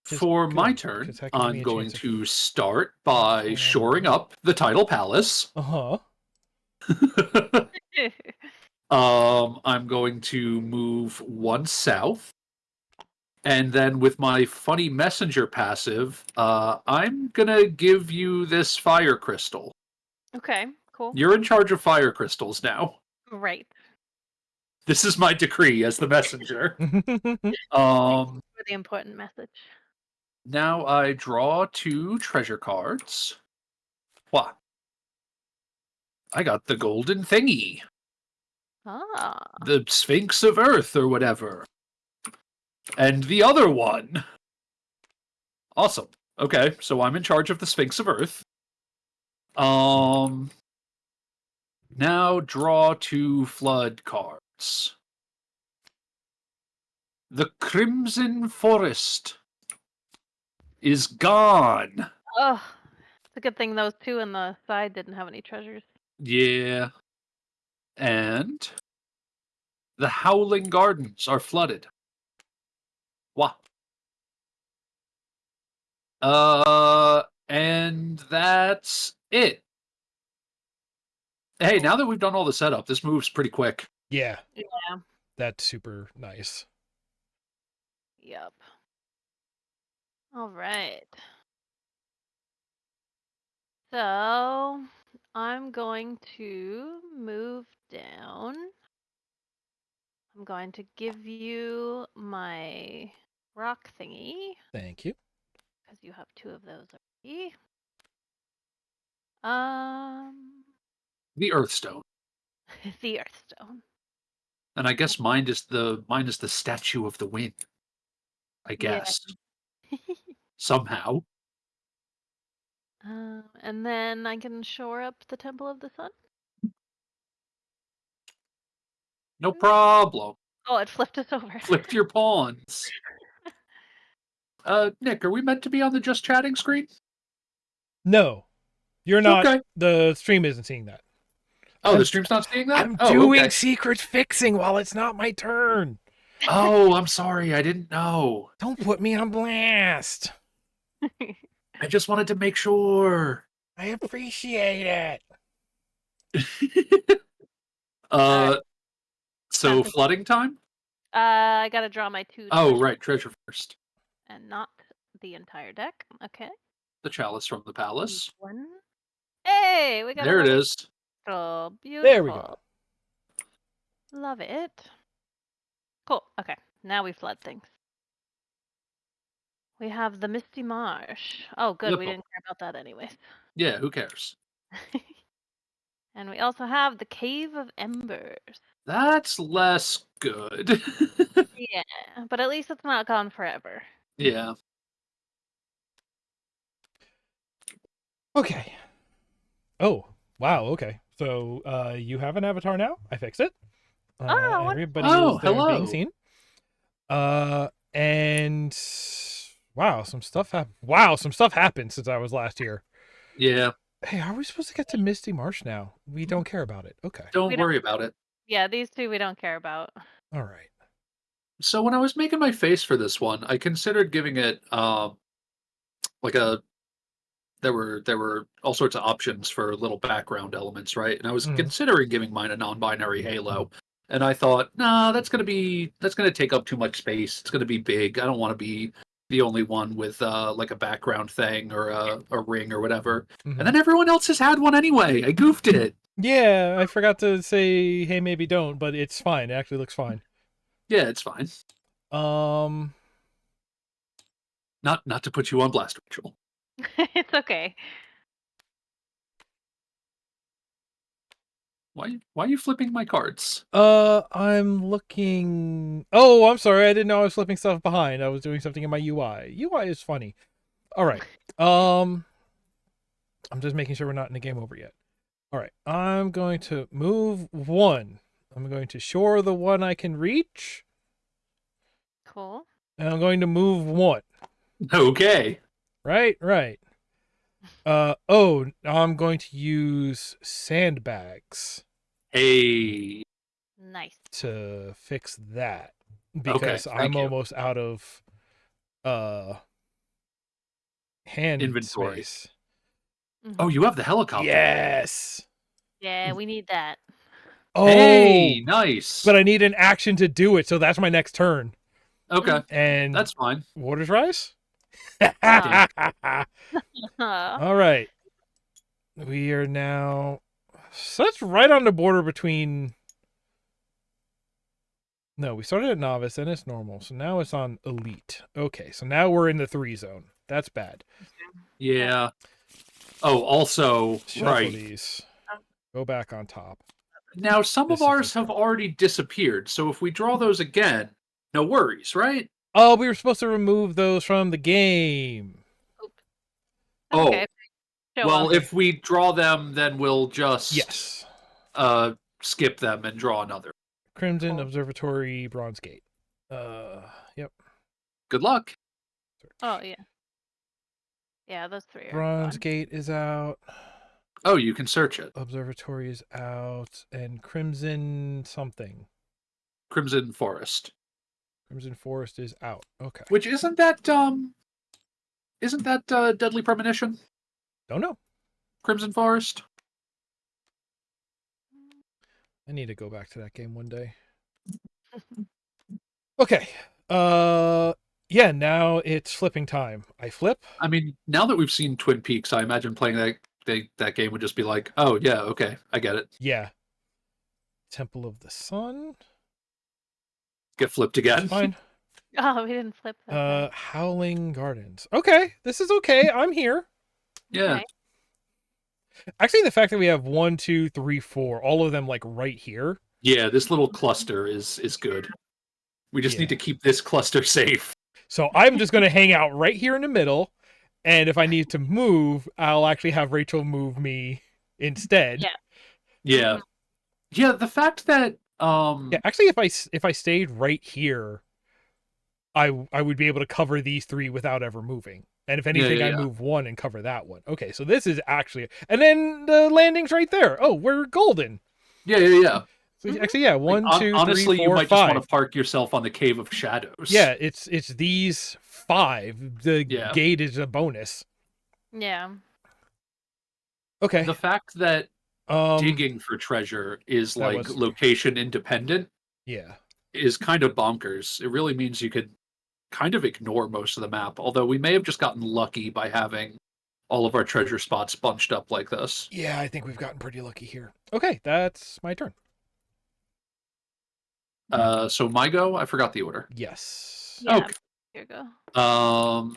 Which is For my good, turn, 'cause that gives me I'm a going chance of to start by shoring up the title palace. Uh-huh. I'm going to move one south. And then with my funny messenger passive, I'm gonna give you this fire crystal. Okay, cool. You're in charge of fire crystals now. Right. This is my decree as the messenger. For the important message. Now I draw 2 treasure cards. What? I got the golden thingy. Ah. The Sphinx of Earth or whatever. And the other one. Awesome. Okay, so I'm in charge of the Sphinx of Earth. Now draw 2 flood cards. The Crimson Forest is gone. Oh, it's a good thing those two on the side didn't have any treasures. Yeah. And the Howling Gardens are flooded. Wah. And that's it. Hey, now that we've done all the setup, this moves pretty quick. Yeah. Yeah. That's super nice. Yep. All right. So I'm going to move down. I'm going to give you my rock thingy Thank you. because you have 2 of those already. Um, The Earthstone. the Earthstone. And I guess mine is the Statue of the Wind. I Yeah. guess. Somehow. And then I can shore up the Temple of the Sun. No problem. Oh, it flipped us over. Flipped your pawns. Nick, are we meant to be on the just chatting screen? No, you're not. Okay. The stream isn't seeing that. Oh, the stream's not seeing that? I'm Oh, doing okay. secret fixing while it's not my turn. Oh, I'm sorry. I didn't know. Don't put me on blast. I just wanted to make sure. I appreciate it. So Time for- flooding time? I gotta draw my 2 Oh, treasures right. Treasure first. and not the entire deck. Okay. The chalice from the palace. 1. Hey, we got There it another is. crystal. Beautiful. There we go. Love it. Cool. Okay. Now we flood things. We have the Misty Marsh. Oh, good. We Yep. didn't care about that anyways. Yeah, who cares? And we also have the Cave of Embers. That's less good. Yeah, but at least it's not gone forever. Yeah. Okay. Oh, wow. Okay. So you have an avatar now. I fixed it. Oh, Everybody Oh, is there hello. being seen. And wow, some stuff happened since I was last here. Yeah. Hey, how are we supposed to get to Misty Marsh now? We don't care about it. Okay. Don't worry about it. Yeah, these 2 we don't care about. All right. So when I was making my face for this one, I considered giving it like a there were all sorts of options for little background elements, right? And I was considering giving mine a non-binary halo. And I thought, nah, that's gonna take up too much space. It's gonna be big. I don't want to be the only one with like a background thing or a ring or whatever. And then everyone else has had one anyway. I goofed it. Yeah, I forgot to say, hey, maybe don't, but it's fine. It actually looks fine. Yeah, it's fine. Not to put you on blast, Rachel. It's okay. Why are you flipping my cards? I'm looking. Oh, I'm sorry. I didn't know I was flipping stuff behind. I was doing something in my UI. UI is funny. All right. I'm just making sure we're not in the game over yet. All right, I'm going to move 1. I'm going to shore the one I can reach, Cool. and I'm going to move 1. Okay. Right. Oh, I'm going to use sandbags Hey. Nice. to fix that Okay. because I'm Thank you. almost out of uh hand Inventory. space. Oh, Mhm. you have the helicopter gate. Yes. Yeah, we need that. Oh, Hey, nice. but I need an action to do it, so that's my next turn. Okay, And that's fine. waters rise. Damn. All right, we are now. So that's right on the border between. No, we started at novice, then it's normal, so now it's on elite. Okay, so now we're in the 3 zone. That's bad. Yeah. Oh, also, Shuffle right. these. Go back on top. Now, some This of is ours just have wrong. already disappeared, so if we draw those again, no worries, right? Oh, we were supposed to remove those from the game. Oop. Oh, Okay. Show well, 'em. if we draw them, then we'll just Yes. skip them and draw another. Crimson Cool. Observatory Bronze Gate. Yep. Good luck. Oh yeah. Yeah, those 3 are Bronze gone. Gate is out. Oh, you can search it. Observatory is out. And Crimson something. Crimson Forest. Crimson Forest is out. Okay. Which isn't that Deadly Premonition? Don't know. Crimson Forest? I need to go back to that game one day. Okay. Yeah, now it's flipping time. I flip. I mean, now that we've seen Twin Peaks, I imagine playing that game would just be like, oh yeah, okay, I get it. Yeah. Temple of the Sun. Get flipped again. Fine. Oh, we didn't flip that. Right. Howling Gardens. Okay, this is okay. I'm here. Yeah. Okay. Actually, the fact that we have 1, 2, 3, 4, all of them like right here. Yeah, this little cluster is good. We just need to Yeah. keep this cluster safe. So I'm just gonna hang out right here in the middle, and if I need to move, I'll actually have Rachel move me instead. Yeah. Yeah. Yeah, the fact that Yeah, actually, if I stayed right here, I would be able to cover these 3 without ever moving. And if anything, I yeah. move 1 and cover that one. Okay, so this is actually, and then the landing's right there. Oh, we're golden. Yeah. So actually, yeah, Like, 1, 2, 3, honestly, you 4, might just want 5. to park yourself on the Cave of Shadows. Yeah, it's these 5. The Yeah. gate is a bonus. Yeah. Okay. The fact that Um. digging for treasure is That like was- location independent Yeah. is kind of bonkers. It really means you could kind of ignore most of the map, although we may have just gotten lucky by having all of our treasure spots bunched up like this. Yeah, I think we've gotten pretty lucky here. Okay, that's my turn. So my go, I forgot the order. Yes. Yeah. Okay. Here you go.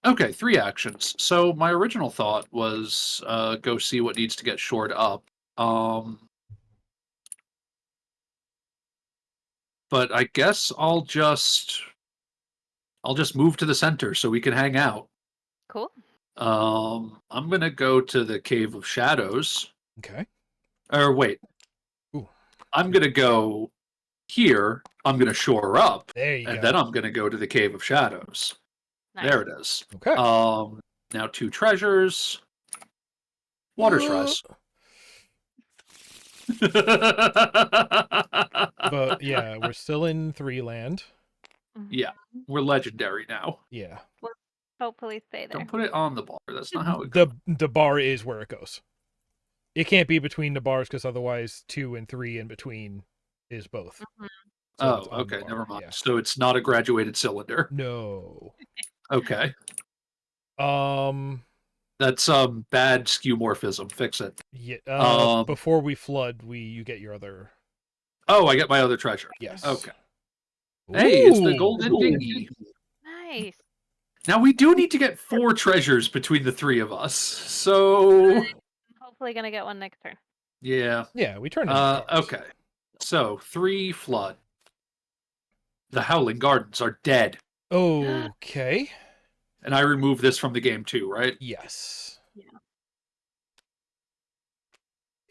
Okay, 3 actions. So my original thought was go see what needs to get shored up. But I guess I'll just move to the center so we can hang out. Cool. I'm gonna go to the Cave of Shadows. Okay. Or wait. Ooh. I'm gonna go here. I'm gonna shore up, There you and go. then I'm gonna go to the Cave of Shadows. Nice. There it is. Okay. Now 2 treasures. Waters rise. But yeah, we're still in 3 land. Mhm. Yeah, we're legendary now. Yeah. Hopefully stay there. Don't put it on the bar. That's not how it goes. The bar is where it goes. It can't be between the bars because otherwise 2 and 3 in between is both. Mhm. So it's Oh, on the okay, bar, never mind. yeah. So it's not a graduated cylinder. No. Okay. That's Bad skeuomorphism. Fix it. Yeah. Before we flood, you get your other. Oh, I get my other treasure. Yes. Okay. Hey, it's the Ooh. golden dinghy. Nice. Now we do need to get 4 treasures between the 3 of us. So I'm hopefully gonna get one next turn. yeah. Yeah, we turned into cards. Okay. So 3 flood. The Howling Gardens are dead. Okay. And I remove this from the game too, right? Yes. Yeah.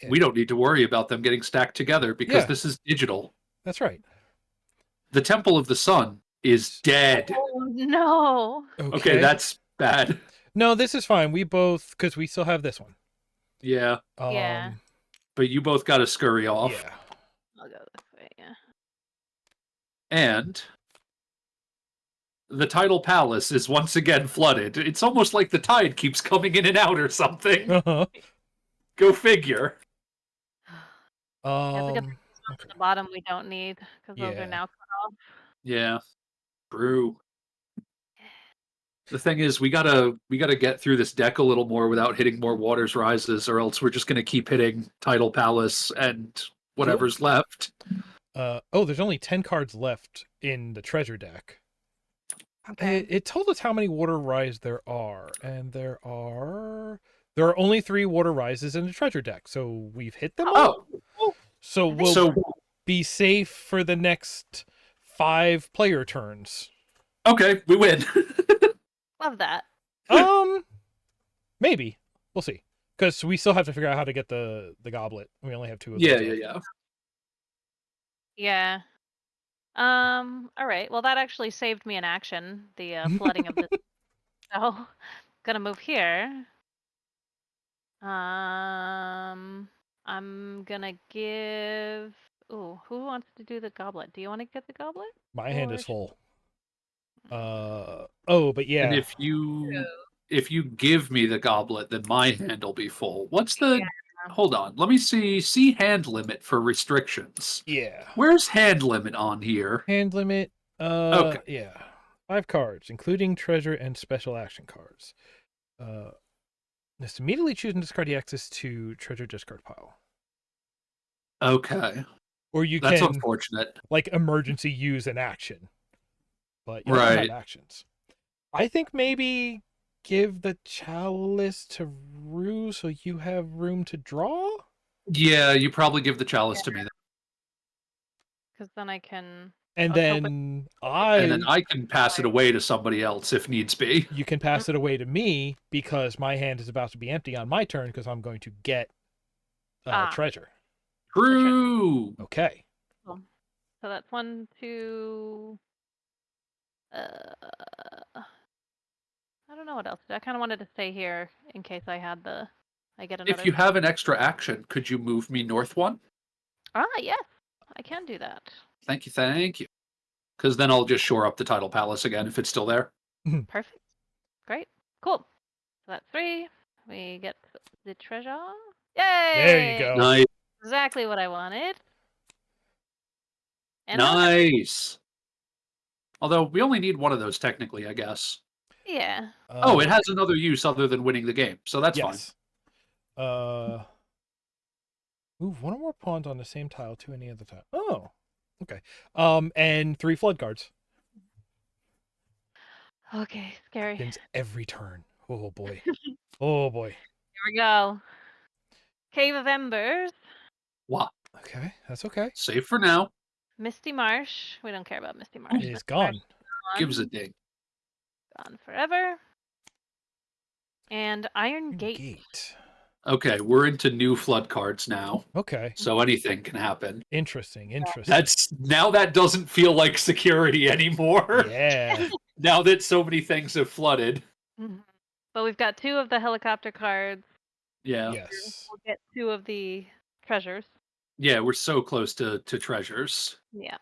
We don't need to worry about them getting stacked together because Yeah. this is digital. That's right. The Temple of the Sun is dead. Oh no. Okay, that's bad. No, this is fine. We both, because we still have this one. Yeah, Yeah. but you both got to scurry off. Yeah. I'll go this way. Yeah. And the Tidal Palace is once again flooded. It's almost like the tide keeps coming in and out or something. Uh-huh. Go figure. Yeah, it's a good thing these ones Okay. at the bottom we don't need because those Yeah. are now cut off. Yeah, true. The thing is, we gotta get through this deck a little more without hitting more Waters Rises, or else we're just gonna keep hitting Tidal Palace and whatever's left. There's only 10 cards left in the treasure deck. Okay. It told us how many Water Rise there are, and there are only 3 Water Rises in the treasure deck, so we've hit them all. So we'll So be safe for the next 5 player turns. okay, we win. Love that. Maybe we'll see, because we still have to figure out how to get the goblet. We only have 2 of Yeah, those yeah, left. Yeah. All right. Well, that actually saved me an action. The flooding of this. So, gonna move here. I'm gonna give. Ooh, who wants to do the goblet? Do you want to get the goblet? My hand is Or- full. But yeah. And if you give me the goblet, then my hand will be full. What's the? Yeah. Hold on. Let me see. See hand limit for restrictions. Yeah. Where's hand limit on here? Hand limit. Okay. Yeah. 5 cards, including treasure and special action cards. Just immediately choose and discard the access to treasure discard pile. Okay. Or you That's can unfortunate. like emergency use an action. But you don't Right. have actions. I think maybe give the chalice to Roux so you have room to draw? Yeah, you probably give the chalice to me, then. Because then I can. And I was then And then I can pass it away to somebody else if needs be. you can pass it away to me because my hand is about to be empty on my turn because I'm going to get treasure. True. Okay. So that's 1, 2. I don't know what else. I kind of wanted to stay here in case I had I get another. If you have an extra action, could you move me north one? Yes, I can do that. Thank you, thank you. Because then I'll just shore up the Tidal Palace again if it's still there. Perfect. Great. Cool. So that's 3. We get the treasure. Yay! There you go. Nice. Exactly what I wanted. And Nice. Although we only need one of those technically, I guess. Yeah. It has another use other than winning the game, so that's fine. Move 1 or more pawns on the same tile to any other tile. Oh, okay. And 3 flood cards. Okay, scary. Wins every turn. Oh boy. Oh boy. Here we go. Cave of Embers. What? Okay, that's okay. Safe for now. Misty Marsh. We don't care about Misty Marsh. It is Misty Marsh gone. Gives a ding. Gone forever. And Iron Gate. Okay, we're into new flood cards now. Okay. So anything can happen. Interesting. That doesn't feel like security anymore. Yeah. Now that so many things have flooded. Mhm. But we've got 2 of the helicopter cards. Yeah. Yes. We'll get 2 of the treasures. Yeah, we're so close to treasures. Yeah.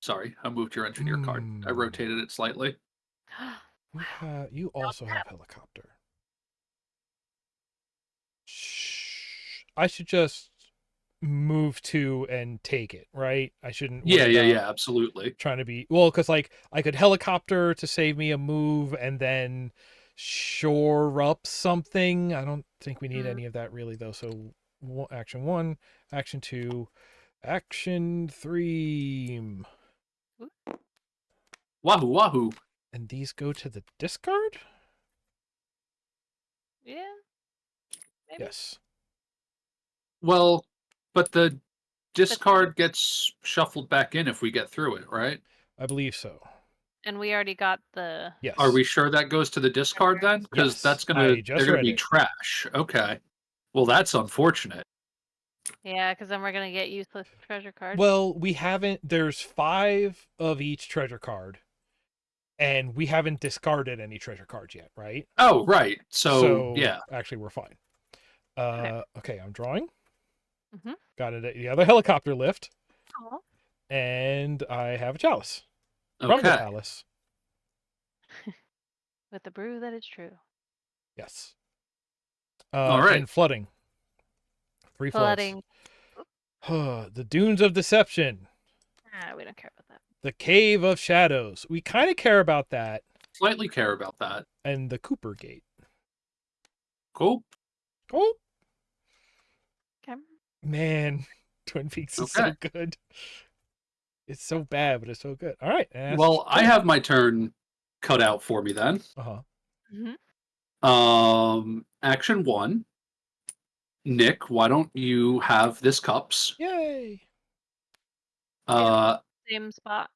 Sorry, I moved your engineer card. I rotated it slightly. You also have helicopter. Shh. I should just move 2 and take it, right? I shouldn't. Yeah, absolutely. Trying to be because like I could helicopter to save me a move and then shore up something. I don't think we need any of that really though. So action 1, action 2, action 3. Wahoo wahoo. And these go to the discard? Yeah. Maybe. Yes. Well, but the discard gets shuffled back in if we get through it, right? I believe so. And we already got the. Yes. Are we sure that goes to the discard then? Because Yes, they're I gonna just be read it. trash. Okay. Well, that's unfortunate. Yeah, because then we're gonna get useless treasure cards. Well, we haven't. There's 5 of each treasure card, and we haven't discarded any treasure cards yet, right? Oh, right. So, So yeah. actually, we're fine. Okay. Okay, I'm drawing. Mhm. Got it at the other helicopter lift, Aw. and I have a chalice from the Okay. palace. With the brew that is true. Yes. All right. And flooding. 3 floods. Flooding. The Dunes of Deception. We don't care about that. The Cave of Shadows. We kind of care about that. Slightly care about that. And the Cooper Gate. Cool. Oh, Okay. man. Twin Peaks is Okay. so good. It's so bad, but it's so good. All right. Well, I have my turn cut out for me then. Uh-huh. Action 1. Nick, why don't you have this cups? Yay. Same spot.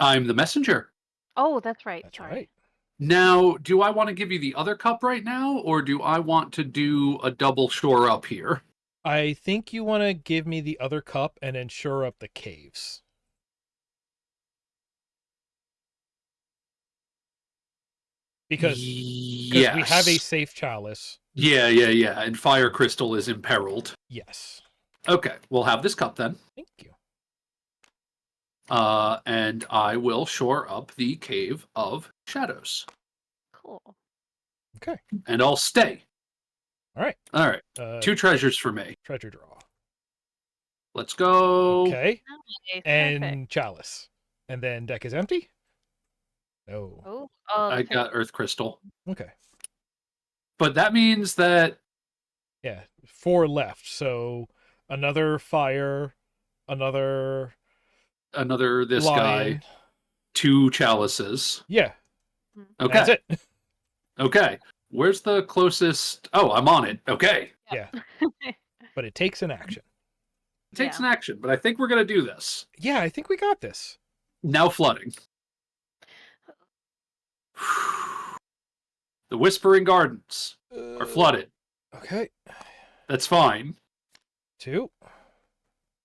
I'm the messenger. Oh, that's right. That's Sorry. right. Now, do I want to give you the other cup right now, or do I want to do a double shore up here? I think you want to give me the other cup and then shore up the caves. Because yes. we have a safe chalice. Yeah. And Fire Crystal is imperiled. Yes. Okay, we'll have this cup then. Thank you. And I will shore up the Cave of Shadows. Cool. Okay. And I'll stay. All right. 2 treasures for me. Treasure draw. Let's go. Okay. Nice. And Perfect. chalice. And then deck is empty? No. Oh. I got Earth Crystal. Okay. But that means that Yeah. 4 left. So another fire, another this lion. guy, 2 chalices. Yeah. Okay. That's it. Okay. Where's the closest? Oh, I'm on it. Okay. Yeah. But it takes an action. It takes an action, but I think we're going to do this. Yeah, I think we got this. Now flooding. The Whispering Gardens are flooded. Okay. That's fine. 2.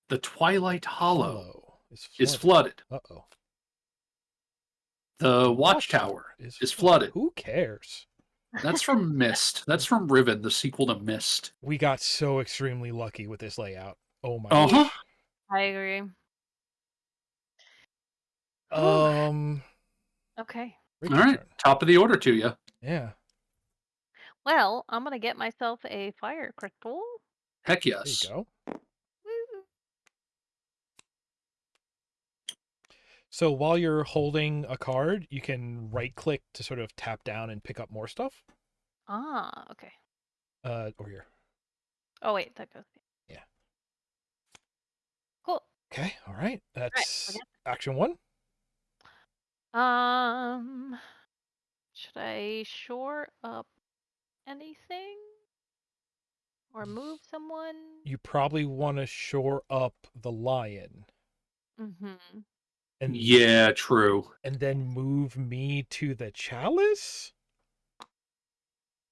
The Twilight Hollow is flooded. Uh-oh. The Watchtower is flooded. Who cares? That's from Mist. That's from Riven, the sequel to Mist. We got so extremely lucky with this layout. Oh my Uh-huh. gosh. I agree. Okay. All right. Turn. Top of the order to you. Yeah. Well, I'm gonna get myself a fire crystal. Heck There you yes. go. Woo. So while you're holding a card, you can right click to sort of tap down and pick up more stuff. Ah, okay. Or here. Oh wait, that goes. Yeah. Cool. Okay. All right. That's okay. action 1. Should I shore up anything or move someone? You probably want to shore up the lion. Mm-hmm. And yeah, true. And then move me to the chalice?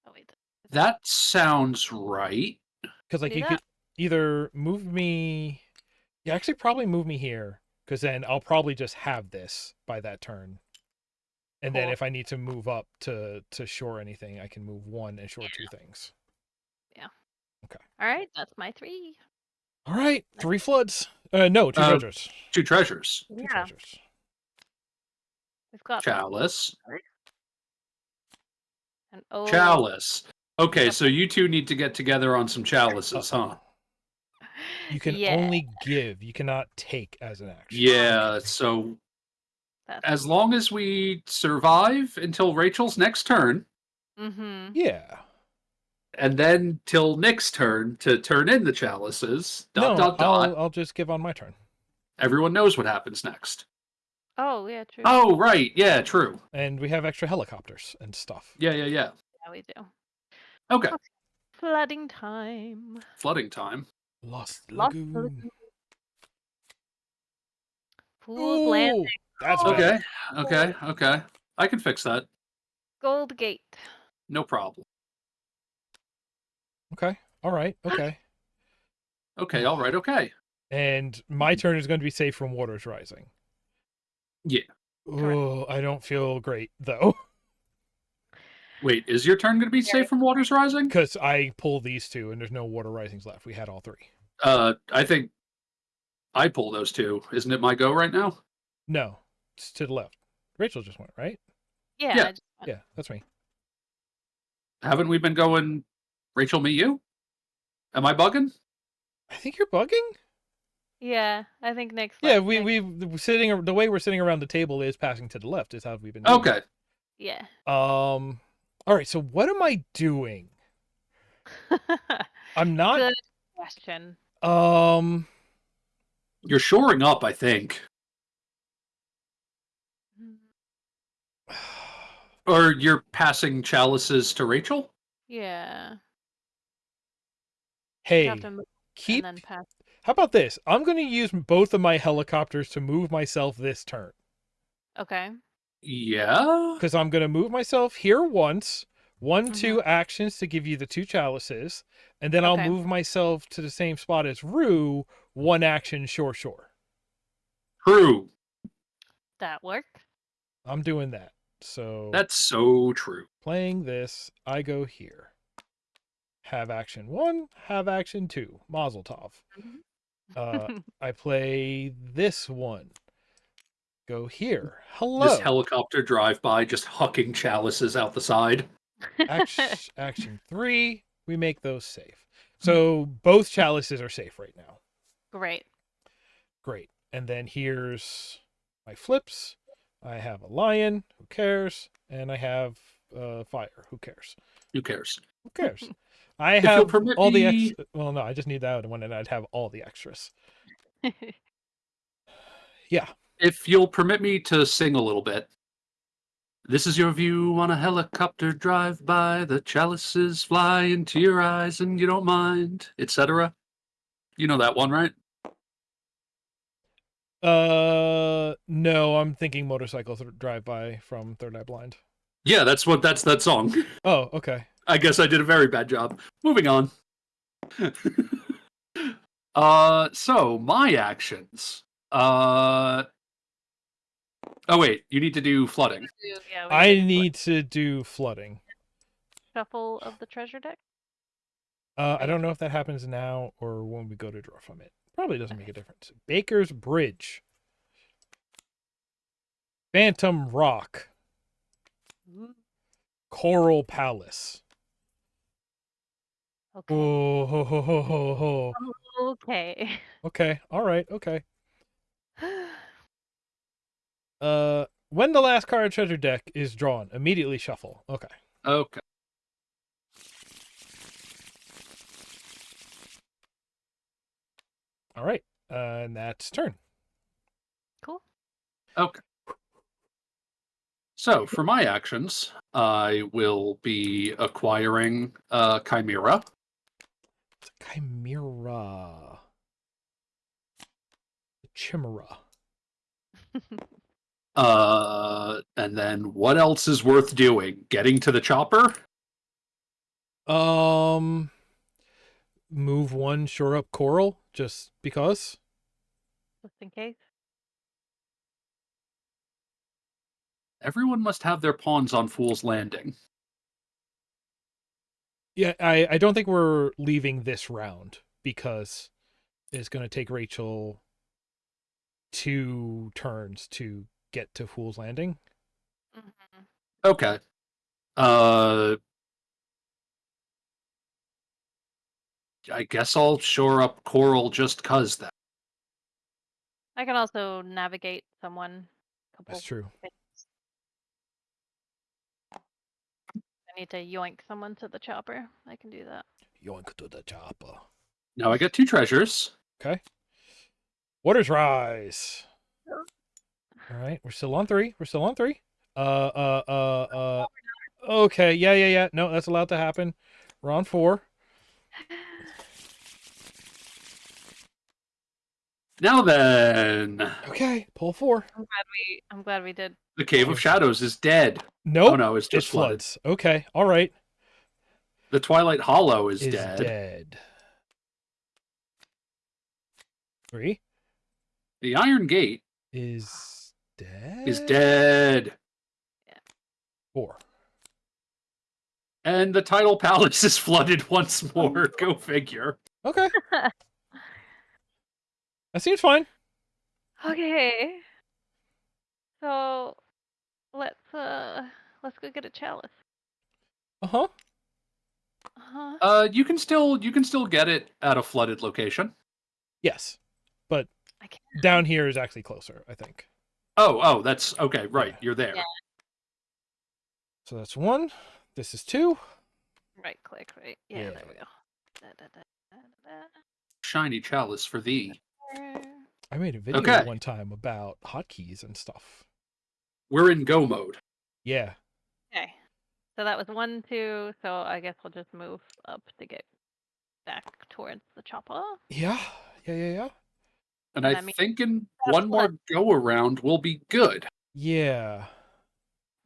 Oh wait. That sounds right. Because like you could either move me. You actually probably move me here, because then I'll probably just have this by that turn. And then if I need to move up to shore anything, I can move 1 and shore 2 things. Yeah. Okay. All right, that's my 3. All right, 3 floods. No, 2 treasures. 2 treasures. 2 treasures. We've got chalice. And chalice. Okay, so you 2 need to get together on some chalices, huh? You can only give. You cannot take as an action. Yeah, so as long as we survive until Rachel's next turn. Mm-hmm. Yeah. And then till Nick's turn to turn in the chalices. I'll just give on my turn. Everyone knows what happens next. Oh, yeah, true. Oh, right. Yeah, true. And we have extra helicopters and stuff. Yeah. Yeah, we do. Okay. Flooding time. Flooding time. Lost Lagoon. Fool's Landing. That's okay. Okay. I can fix that. Gold Gate. No problem. Okay. All right. Okay. Okay, all right, okay. And my turn is going to be safe from waters rising. Yeah. Oh, I don't feel great though, Wait, is your turn going to be safe from waters rising? because I pull these two and there's no water risings left. We had all three. I think I pull those two. Isn't it my go right now? No, it's to the left. Rachel just went, right? Yeah. Yeah. I just went. Yeah, that's me. Haven't we been going Rachel, me, you? Am I bugging? I think you're bugging. Yeah, I think Nick's Yeah, like, we sitting the way we're sitting around the table is passing to the left. Is how we've been doing. Okay. yeah. All right. So what am I doing? I'm not. Good question. You're shoring up, I think. Or you're passing chalices to Rachel? Yeah. You Hey, have to move keep. and then pass. How about this? I'm going to use both of my helicopters to move myself this turn. Okay. Yeah. Because I'm going to move myself here once, Mm-hmm. 2 actions to give you the 2 chalices, and then I'll Okay. move myself to the same spot as Rue, 1 action shore. True. That worked. I'm doing that. So That's so true. playing this, I go here. Have action 1, have action 2. Mazel tov. I play this one. Go here. Hello. This helicopter drive by just hucking chalices out the side. Action 3, we make those safe. So both chalices are safe right now. Great. Great. And then here's my flips. I have a lion. Who cares? And I have fire. Who cares? Who cares? Who cares? I If you'll have permit all the me- extras. Well, no, I just need that one, and I'd have all the extras. Yeah. If you'll permit me to sing a little bit. This is your view on a helicopter drive by. The chalices fly into your eyes and you don't mind, etc. You know that one, right? No, I'm thinking motorcycle drive by from Third Eye Blind. Yeah, that's that song. Oh, okay. I guess I did a very bad job. Moving on. So my actions. Oh wait, you need to do flooding. Yeah, we I did need to do flooding. shuffle of the treasure deck. I don't know if that happens now or when we go to draw from it. Probably doesn't make a difference. Baker's Bridge. Phantom Rock. Coral Palace. Okay. Oh, ho, ho, ho, ho, ho. Okay. Okay. All right. Okay. When the last card treasure deck is drawn, immediately shuffle. Okay. Okay. All right. And that's turn. Cool. Okay. So for my actions, I will be acquiring Chimera. Chimera. Chimera. And then what else is worth doing? Getting to the chopper? Move 1, shore up coral, just because. Just in case. Everyone must have their pawns on Fool's Landing. Yeah, I don't think we're leaving this round because it's going to take Rachel 2 turns to get to Fool's Landing. Mm-hmm. Okay. I guess I'll shore up coral just cause that. I can also navigate someone. That's true. Things. I need to yoink someone to the chopper. I can do that. Yoink to the chopper. Now I get 2 treasures. Okay. Waters rise. All right, we're still on 3. Okay, yeah. No, that's allowed to happen. We're on 4. Now then, Okay, pull 4. I'm glad we did. the Cave of Shadows is dead. Nope. Oh no, it's It just flooded. floods. Okay, all right. The Twilight Hollow is Is dead. dead. 3 The Iron Gate is dead. is dead. 4. And the Tidal Palace is flooded once more. Go figure. Okay. That seems fine. Okay. So let's go get a chalice. Uh-huh. Uh-huh. You can still get it at a flooded location. Yes. But I can't. down here is actually closer, I think. Oh, that's okay. Right, Yeah. you're there. Yeah. So that's 1. This is 2. Right click, right? Yeah, Yeah. there we go. Da, da, da, da, Shiny chalice for thee. da. I made a video Okay. one time about hotkeys and stuff. We're in go mode. Yeah. Okay. So that was 1, 2. So I guess we'll just move up to get back towards the chopper. Yeah. Yeah. And And I I mean, think in that's one more go around we'll be good. Yeah.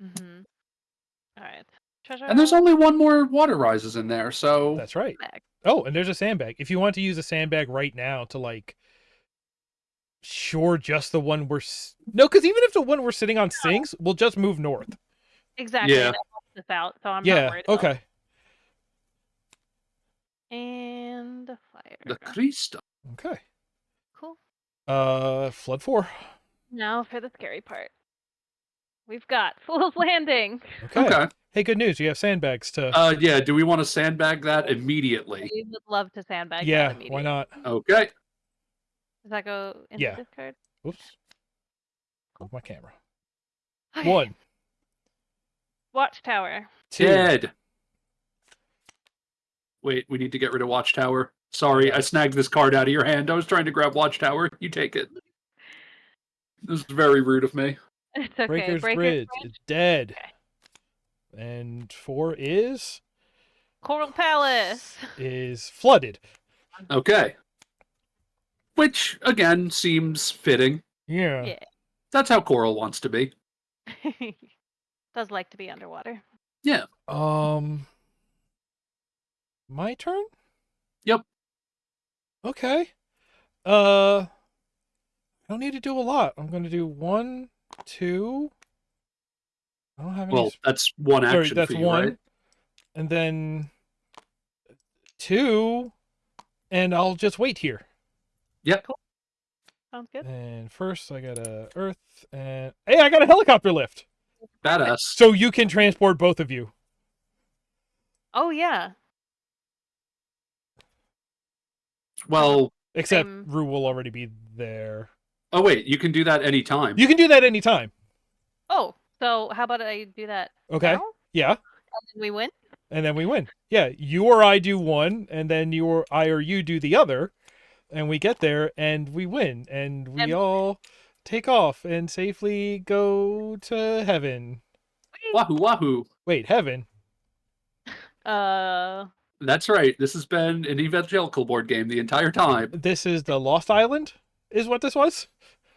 Mm-hmm. All right. Treasure. And there's only one more water rises in there, so That's right. bag. Oh, and there's a sandbag. If you want to use a sandbag right now to like just the one we're no, because even if the one we're sitting on sinks, we'll just move north. Exactly. Yeah. That helps us out, so I'm not Yeah. worried. about Okay. it. And fire. the Cristo. Okay. Cool. Flood 4. Now for the scary part. We've got Fool's Landing. Okay. Okay. Hey, good news. You have sandbags to. Yeah, do we want to sandbag that immediately? We would love to sandbag that Yeah. immediately. Why not? Okay. Does that go into Yeah. discard? Oops. Move my camera. Okay. 1. Watchtower. 2. Dead. Wait, we need to get rid of Watchtower. Sorry, I snagged this card out of your hand. I was trying to grab Watchtower. You take it. This is very rude of me. It's okay. Breaker's Bridge is dead. And 4 is Coral Palace. flooded. Okay. Which, again, seems fitting. Yeah. Yeah. That's how Coral wants to be. Does like to be underwater. Yeah. My turn? Yep. Okay. I don't need to do a lot. I'm going to do 1, 2. I don't have any. Well, that's one Sorry, action that's for you, 1. right? And then 2. And I'll just wait here. Yep. Sounds good. And first, I got a Earth. And hey, I got a helicopter lift. Badass. So you can transport both of you. Oh yeah. Well, Except Same. Rue will already be there. oh wait, you can do that anytime. You can do that anytime. Oh, so how about I do that Okay. now? Yeah. And then we win? And then we win. Yeah. You or I do one, and then you or I or you do the other. And we get there and we win. And we all take off and safely go to heaven. Wahoo wahoo. Wait, heaven? That's right. This has been an evangelical board game the entire time. This is the Lost Island, is what this was?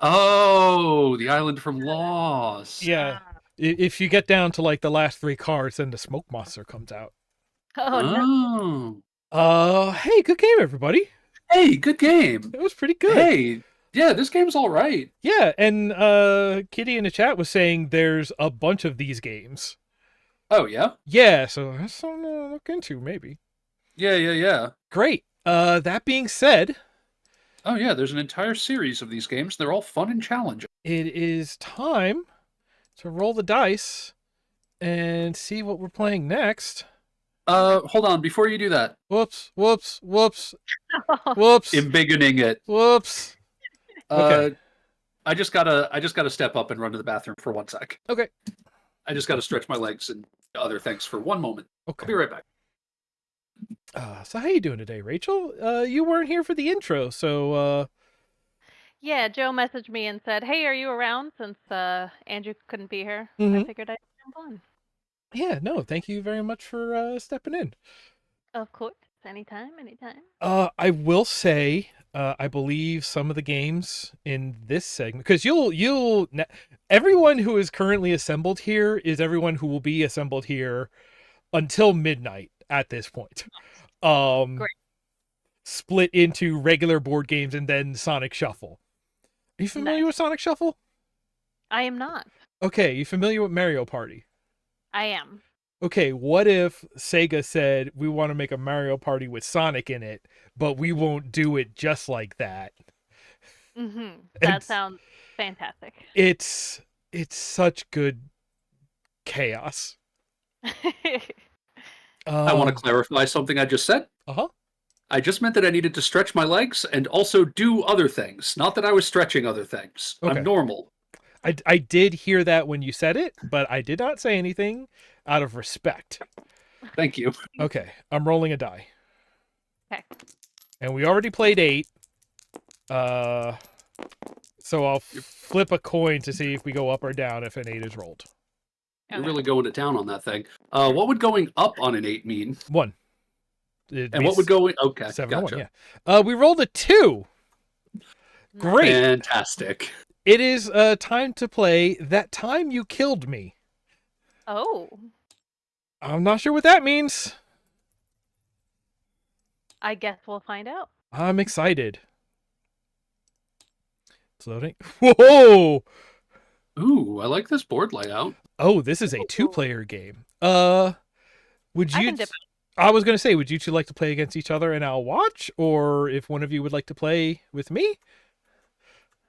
Oh, the island from Lost. Yeah. If you get down to like the last 3 cards, then the smoke monster comes out. Oh no. Oh. Hey, good game, everybody. Hey, good game. It was pretty good. Hey, yeah, this game's all right. Yeah, and Kitty in the chat was saying there's a bunch of these games. Oh, yeah? Yeah, so that's something to look into, maybe. Yeah. Great. That being said, Oh, yeah, there's an entire series of these games. They're all fun and challenging. it is time to roll the dice and see what we're playing next. Hold on, before you do that. Whoops. Whoops. Embiggening it. Whoops. Okay. I just gotta step up and run to the bathroom for 1 sec. Okay. I just gotta stretch my legs and other things for 1 moment. Okay. I'll be right back. So how you doing today, Rachel? You weren't here for the intro, so Yeah, Joe messaged me and said, "Hey, are you around?" Since Andrew couldn't be here, I Mhm. figured I'd jump on. yeah, no, thank you very much for stepping in. Of course, anytime. I will say, I believe some of the games in this segment, because everyone who is currently assembled here is everyone who will be assembled here until midnight at this point. Great. split into regular board games and then Sonic Shuffle. Are you familiar Nice. with Sonic Shuffle? I am not. Okay, you familiar with Mario Party? I am. Okay, what if Sega said we want to make a Mario Party with Sonic in it, but we won't do it just like that? Mm-hmm. And That sounds fantastic. it's such good chaos. I want to clarify something I just said. Uh-huh. I just meant that I needed to stretch my legs and also do other things. Not that I was stretching other things. Okay. I'm normal. I did hear that when you said it, but I did not say anything out of respect. Thank you. Okay, I'm rolling a die. Okay. And we already played 8. So I'll flip a coin to see if we go up or down if an 8 is rolled. You're Okay. really going to town on that thing. What would going up on an 8 mean? 1. And what would going... Okay, 7 gotcha. to 1, yeah. We rolled a 2. Great. Fantastic. It is time to play That Time You Killed Me. Oh, I'm not sure what that means. I guess we'll find out. I'm excited. It's loading. Whoa! Ooh, I like this board layout. Oh, this is a Ooh. 2-player game. Would I you... can dip I was going to say, would you two like to play against each other and I'll watch? Or if one of you would like to play with me?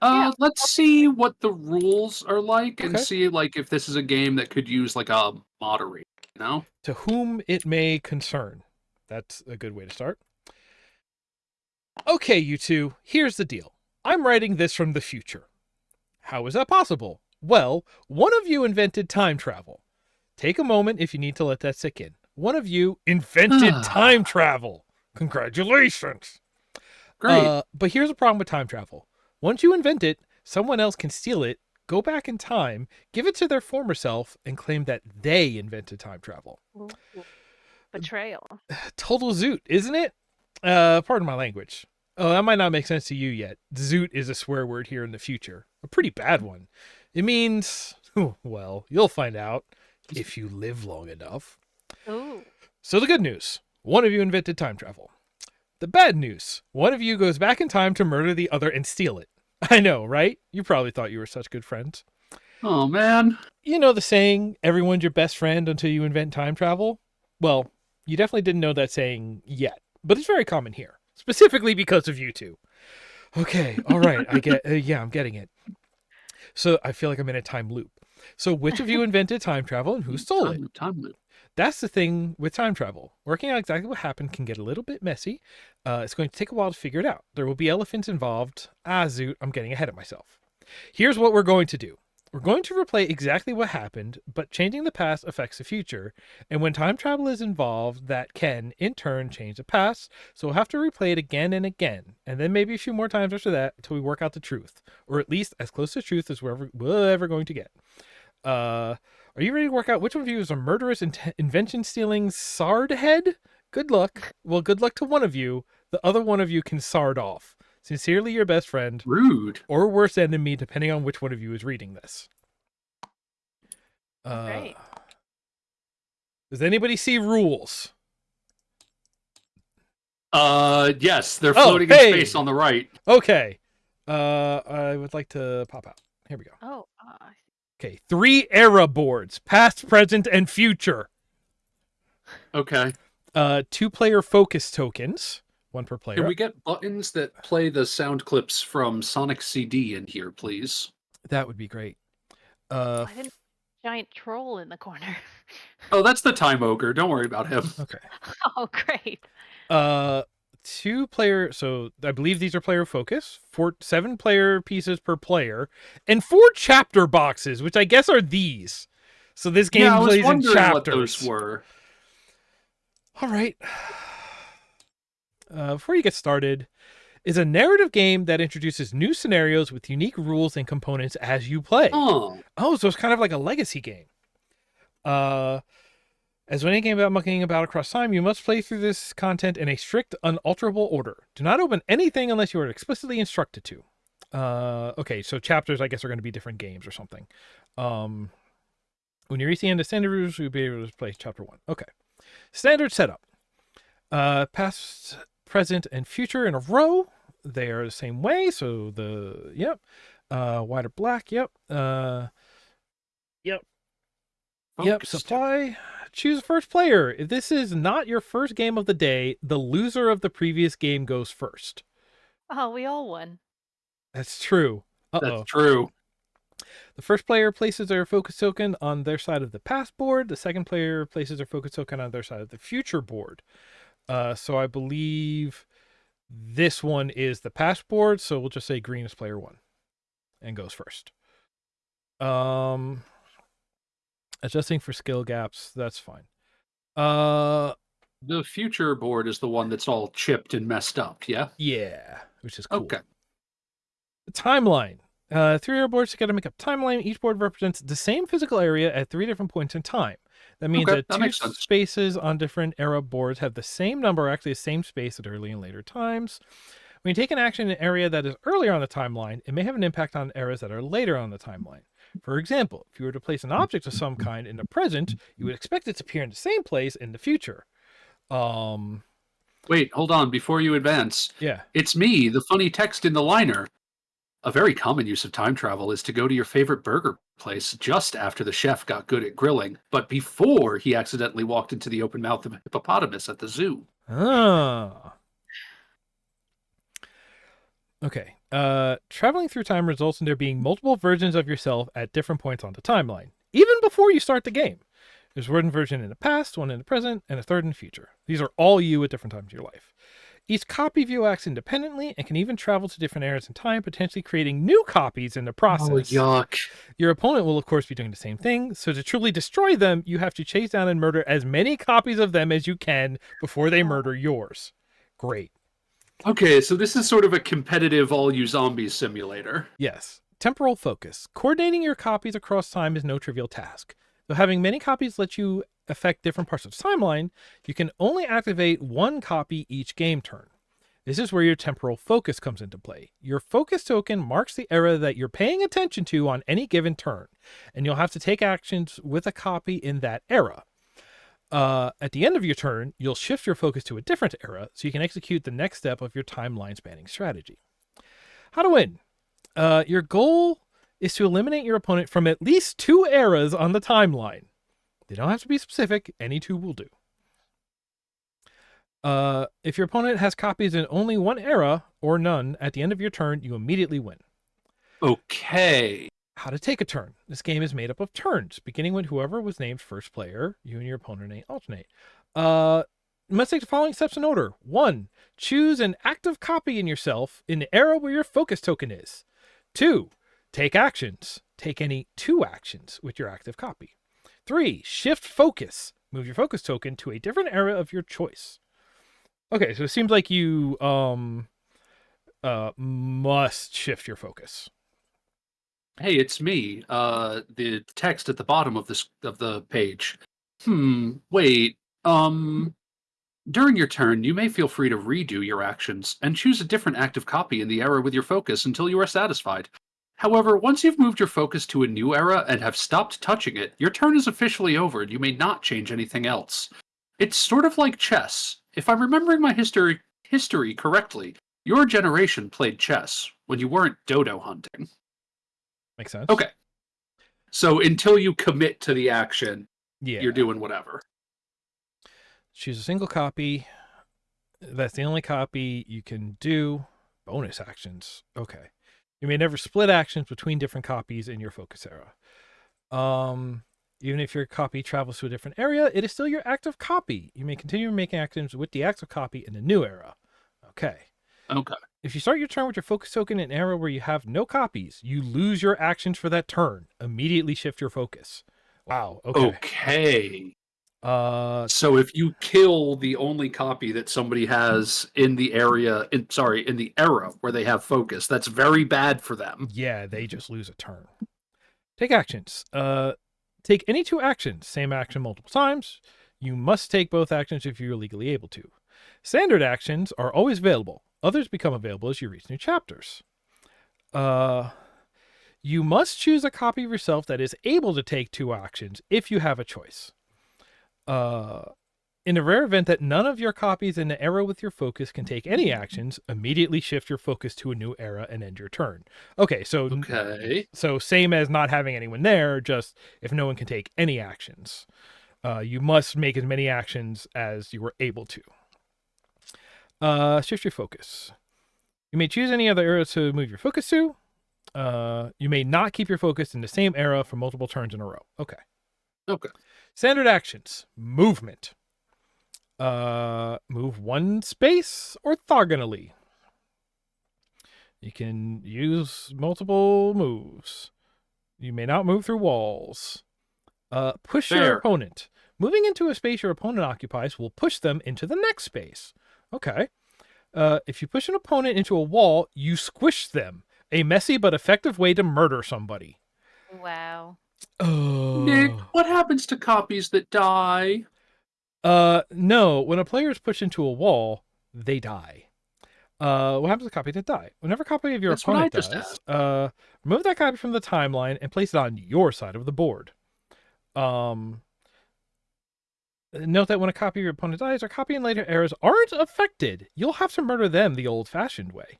Yeah. Let's see what the rules are like and Okay. see like if this is a game that could use like a moderator, you know? To whom it may concern. That's a good way to start. Okay, you two, here's the deal. I'm writing this from the future. How is that possible? Well, one of you invented time travel. Take a moment if you need to let that sink in. One of you invented time travel. Congratulations. Great. But here's a problem with time travel. Once you invent it, someone else can steal it, go back in time, give it to their former self, and claim that they invented time travel. Ooh. Betrayal. Total zoot, isn't it? Pardon my language. Oh, that might not make sense to you yet. Zoot is a swear word here in the future. A pretty bad one. It means, well, you'll find out if you live long enough. Ooh. So the good news, one of you invented time travel. The bad news, one of you goes back in time to murder the other and steal it. I know, right? You probably thought you were such good friends. Oh, man. You know the saying, everyone's your best friend until you invent time travel? Well, you definitely didn't know that saying yet, but it's very common here, specifically because of you two. Okay, all right, I get, I'm getting it. So I feel like I'm in a time loop. So which of you invented time travel and who stole it? Time loop. That's the thing with time travel. Working out exactly what happened can get a little bit messy. It's going to take a while to figure it out. There will be elephants involved. Zoot, I'm getting ahead of myself. Here's what we're going to do. We're going to replay exactly what happened, but changing the past affects the future. And when time travel is involved, that can, in turn, change the past. So we'll have to replay it again and again. And then maybe a few more times after that until we work out the truth. Or at least as close to truth as we're ever going to get. Are you ready to work out which one of you is a murderous invention-stealing sard head? Good luck. Well, good luck to one of you. The other one of you can sard off. Sincerely, your best friend. Rude. Or worst enemy, depending on which one of you is reading this. Great. Does anybody see rules? Yes, they're floating in space on the right. Okay. I would like to pop out. Here we go. Oh. Okay, 3 era boards, past, present, and future. Okay. 2-player focus tokens, 1 per player. Can we get buttons that play the sound clips from Sonic CD in here, please? That would be great. I didn't. Giant troll in the corner. Oh, that's the Time Ogre. Don't worry about him. Okay. Oh, great. 2-player, so I believe these are player focus, 7-player pieces per player, and 4 chapter boxes, which I guess are these. So this game I was plays in wondering chapters. what those were. All right. Before you get started, is a narrative game that introduces new scenarios with unique rules and components as you play. Oh, So it's kind of like a legacy game. As with any game about mucking about across time, you must play through this content in a strict, unalterable order. Do not open anything unless you are explicitly instructed to. Okay, so chapters, I guess, are going to be different games or something. When you reach the end of standard rules, you'll be able to play chapter 1. Okay. Standard setup. Past present, and future in a row. They are the same way. So white or black. Yep. Yep. Focus Supply. Choose first player. If this is not your first game of the day, the loser of the previous game goes first. Oh, we all won. That's true. That's true. The first player places their focus token on their side of the past board. The second player places their focus token on their side of the future board. So I believe this one is the past board. So we'll just say green is player 1 and goes first. Adjusting for skill gaps. That's fine. The future board is the one that's all chipped and messed up, yeah? Yeah, which is cool. Okay. The timeline. 3 boards together make up timeline. Each board represents the same physical area at 3 different points in time. That means that that 2 makes sense. spaces on different era boards have the same number, actually the same space at early and later times. When you take an action in an area that is earlier on the timeline, it may have an impact on eras that are later on the timeline. For example, if you were to place an object of some kind in the present, you would expect it to appear in the same place in the future. Wait, hold on. Before you advance, Yeah. it's me, the funny text in the liner. A very common use of time travel is to go to your favorite burger place just after the chef got good at grilling, but before he accidentally walked into the open mouth of a hippopotamus at the zoo. Okay. Traveling through time results in there being multiple versions of yourself at different points on the timeline, even before you start the game. There's one version in the past, one in the present, and a third in the future. These are all you at different times of your life. Each copy of you acts independently and can even travel to different eras in time, potentially creating new copies in the process. Oh, yuck. Your opponent will, of course, be doing the same thing, so to truly destroy them, you have to chase down and murder as many copies of them as you can before they murder yours. Great. Okay, so this is sort of a competitive all-you-zombies simulator. Yes. Temporal focus. Coordinating your copies across time is no trivial task. Though having many copies lets you affect different parts of the timeline, you can only activate one copy each game turn. This is where your temporal focus comes into play. Your focus token marks the era that you're paying attention to on any given turn, and you'll have to take actions with a copy in that era. At the end of your turn, you'll shift your focus to a different era so you can execute the next step of your timeline spanning strategy. How to win? Your goal is to eliminate your opponent from at least 2 eras on the timeline. They don't have to be specific. Any 2 will do. If your opponent has copies in only one era or none at the end of your turn, you immediately win. Okay. How to take a turn. This game is made up of turns, beginning with whoever was named first player. You and your opponent alternate. You must take the following steps in order. 1. Choose an active copy in yourself in the era where your focus token is. 2. Take actions. Take any 2 actions with your active copy. 3. Shift focus. Move your focus token to a different era of your choice. Okay, so it seems like you must shift your focus. Hey, it's me. The text at the bottom of the page. Wait. During your turn, you may feel free to redo your actions and choose a different active copy in the era with your focus until you are satisfied. However, once you've moved your focus to a new era and have stopped touching it, your turn is officially over and you may not change anything else. It's sort of like chess. If I'm remembering my history correctly, your generation played chess when you weren't dodo hunting. Makes sense. Okay. So until you commit to the action, Yeah. you're doing whatever. Choose a single copy. That's the only copy you can do. Bonus actions. Okay. You may never split actions between different copies in your focus era. Even if your copy travels to a different area, it is still your active copy. You may continue making actions with the active copy in the new era. Okay. Okay. If you start your turn with your focus token in an era where you have no copies, you lose your actions for that turn. Immediately shift your focus. Wow. Okay. So if you kill the only copy that somebody has in the in the era where they have focus, that's very bad for them. Yeah, they just lose a turn. Take actions. Take any 2 actions. Same action multiple times. You must take both actions if you're legally able to. Standard actions are always available. Others become available as you reach new chapters. You must choose a copy of yourself that is able to take 2 actions if you have a choice. In the rare event that none of your copies in the era with your focus can take any actions, immediately shift your focus to a new era and end your turn. Okay, so same as not having anyone there, just if no one can take any actions. You must make as many actions as you were able to. Shift your focus. You may choose any other era to move your focus to. You may not keep your focus in the same era for multiple turns in a row. Okay. Standard actions. Movement. Move one space orthogonally. You can use multiple moves. You may not move through walls. Push your opponent. Moving into a space your opponent occupies will push them into the next space. Okay. If you push an opponent into a wall, you squish them. A messy but effective way to murder somebody. Wow. Nick, what happens to copies that die? No. When a player is pushed into a wall, they die. What happens to copies that die? Whenever a copy of your opponent dies, remove that copy from the timeline and place it on your side of the board. Note that when a copy of your opponent dies, a copy in later eras aren't affected. You'll have to murder them the old-fashioned way.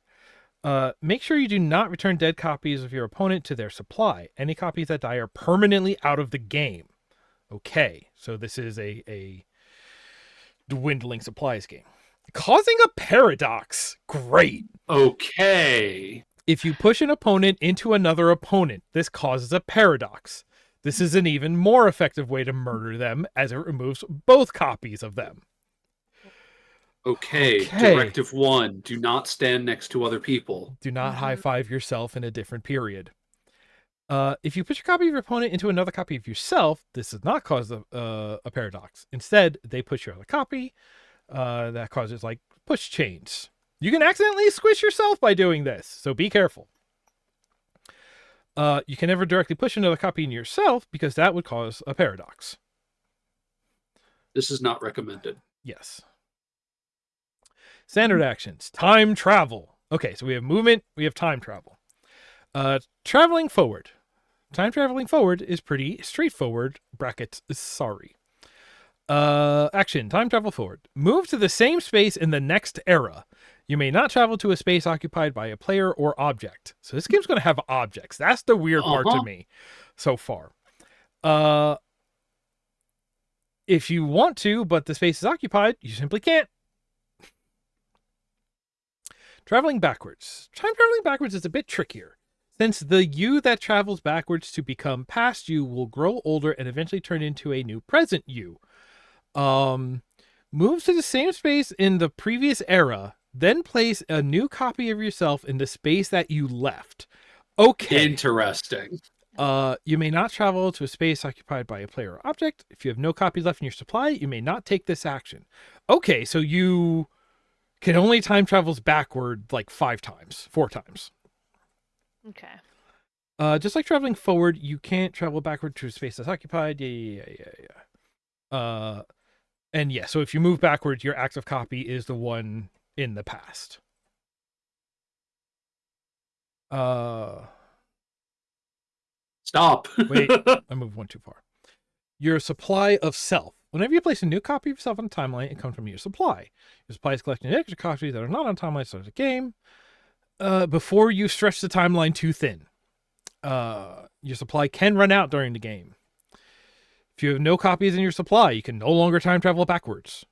Make sure you do not return dead copies of your opponent to their supply. Any copies that die are permanently out of the game. Okay, so this is a dwindling supplies game. Causing a paradox. Great. Okay. If you push an opponent into another opponent, this causes a paradox. This is an even more effective way to murder them, as it removes both copies of them. Okay. Directive 1. Do not stand next to other people. Do not high-five yourself in a different period. If you push a copy of your opponent into another copy of yourself, this does not cause a paradox. Instead, they push your other copy. That causes, like, push chains. You can accidentally squish yourself by doing this, so be careful. You can never directly push another copy in yourself, because that would cause a paradox. This is not recommended. Yes. Standard actions. Time travel. Okay, so we have movement, we have time travel. Traveling forward. Time traveling forward is pretty straightforward. Brackets, sorry. Action. Time travel forward. Move to the same space in the next era. You may not travel to a space occupied by a player or object. So this game's going to have objects. That's the weird part to me so far. If you want to, but the space is occupied, you simply can't. Traveling backwards. Time traveling backwards is a bit trickier, since the you that travels backwards to become past you will grow older and eventually turn into a new present you. Moves to the same space in the previous era, then place a new copy of yourself in the space that you left. Okay. Interesting. You may not travel to a space occupied by a player or object. If you have no copies left in your supply, you may not take this action. Okay, so you can only time travels backward like 4 times. Okay. Just like traveling forward, you can't travel backward to a space that's occupied. Yeah. And yeah, so if you move backwards, your active copy is the one in the past. Stop. Wait, I moved one too far. Your supply of self. Whenever you place a new copy of yourself on the timeline, it comes from your supply. Your supply is collecting extra copies that are not on timeline start the game. Before you stretch the timeline too thin. Your supply can run out during the game. If you have no copies in your supply, you can no longer time travel backwards.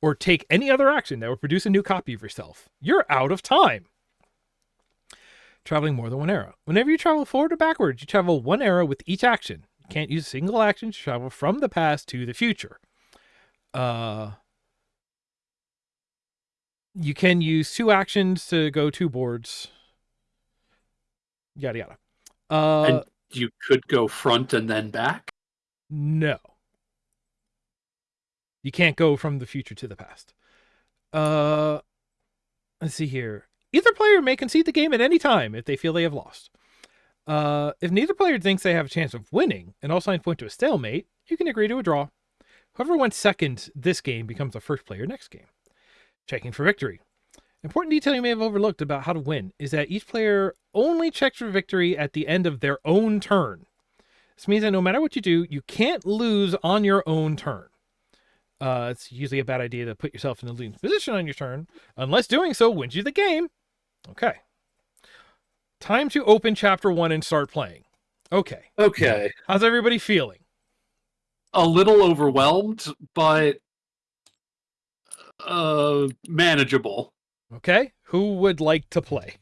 Or take any other action that will produce a new copy of yourself. You're out of time. Traveling more than one era. Whenever you travel forward or backwards, you travel one era with each action. You can't use a single action to travel from the past to the future. You can use 2 actions to go 2 boards. Yada yada. And you could go front and then back? No. You can't go from the future to the past. Let's see here. Either player may concede the game at any time if they feel they have lost. If neither player thinks they have a chance of winning, and all signs point to a stalemate, you can agree to a draw. Whoever went second this game becomes the first player next game. Checking for victory. Important detail you may have overlooked about how to win is that each player only checks for victory at the end of their own turn. This means that no matter what you do, you can't lose on your own turn. It's usually a bad idea to put yourself in a losing position on your turn, unless doing so wins you the game. Okay. Time to open chapter 1 and start playing. Okay. Okay. How's everybody feeling? A little overwhelmed, but manageable. Okay. Who would like to play?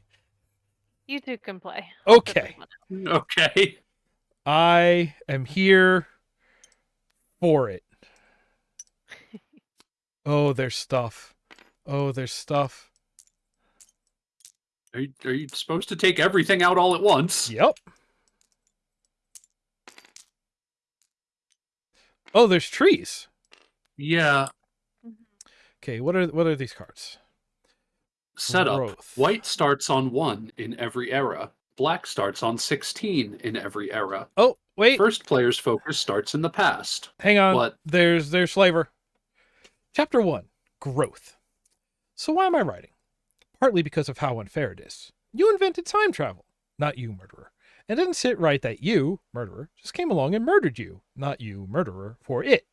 You two can play. I'll sit Okay. this one. Okay. I am here for it. Oh, there's stuff. Oh, there's stuff. Are you supposed to take everything out all at once? Yep. Oh, there's trees. Yeah. Okay, what are these cards? Setup. Growth. White starts on 1 in every era. Black starts on 16 in every era. Oh, wait. First player's focus starts in the past. Hang on. What? There's flavor. Chapter 1. Growth. So why am I writing? Partly because of how unfair it is. You invented time travel, not you, murderer. It doesn't sit right that you, murderer, just came along and murdered you, not you, murderer, for it.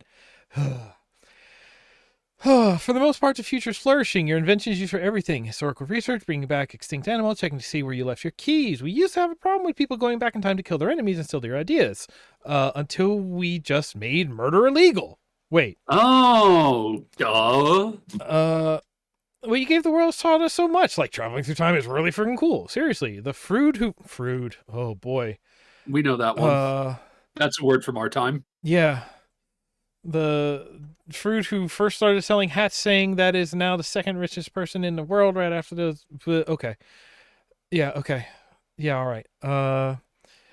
For the most part, the future's flourishing. Your inventions used for everything. Historical research, bringing back extinct animals, checking to see where you left your keys. We used to have a problem with people going back in time to kill their enemies and steal their ideas. Until we just made murder illegal. Wait. Oh, duh. What you gave the world taught us so much. Like, traveling through time is really freaking cool. Seriously. The Frood. Oh, boy. We know that one. That's a word from our time. Yeah. The Frood who first started selling hats, saying that is now the second richest person in the world right after those. Okay. Yeah, okay. Yeah, all right.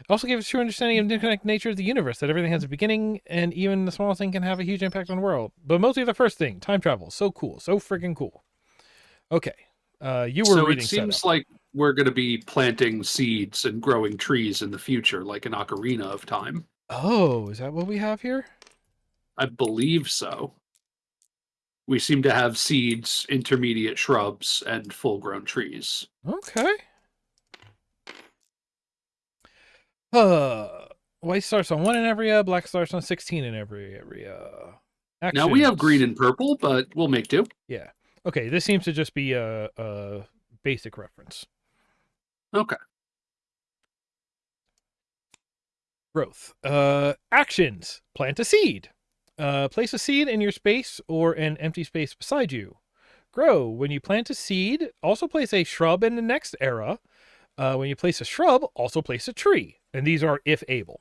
Also gave us a true understanding of the interconnected nature of the universe, that everything has a beginning, and even the smallest thing can have a huge impact on the world. But mostly the first thing, time travel. So cool. So freaking cool. Okay. You were so reading it seems setup. like we're going to be planting seeds and growing trees in the future, like an ocarina of time. Oh, is that what we have here? I believe so. We seem to have seeds, intermediate shrubs, and full-grown trees. Okay. White starts on 1 in every area, black starts on 16 in every area. Now we have Actions. green and purple, but we'll make do. Yeah. Okay, this seems to just be a basic reference. Okay. Growth. Actions. Plant a seed. Place a seed in your space or an empty space beside you. Grow. When you plant a seed, also place a shrub in the next era. When you place a shrub, also place a tree. And these are if able.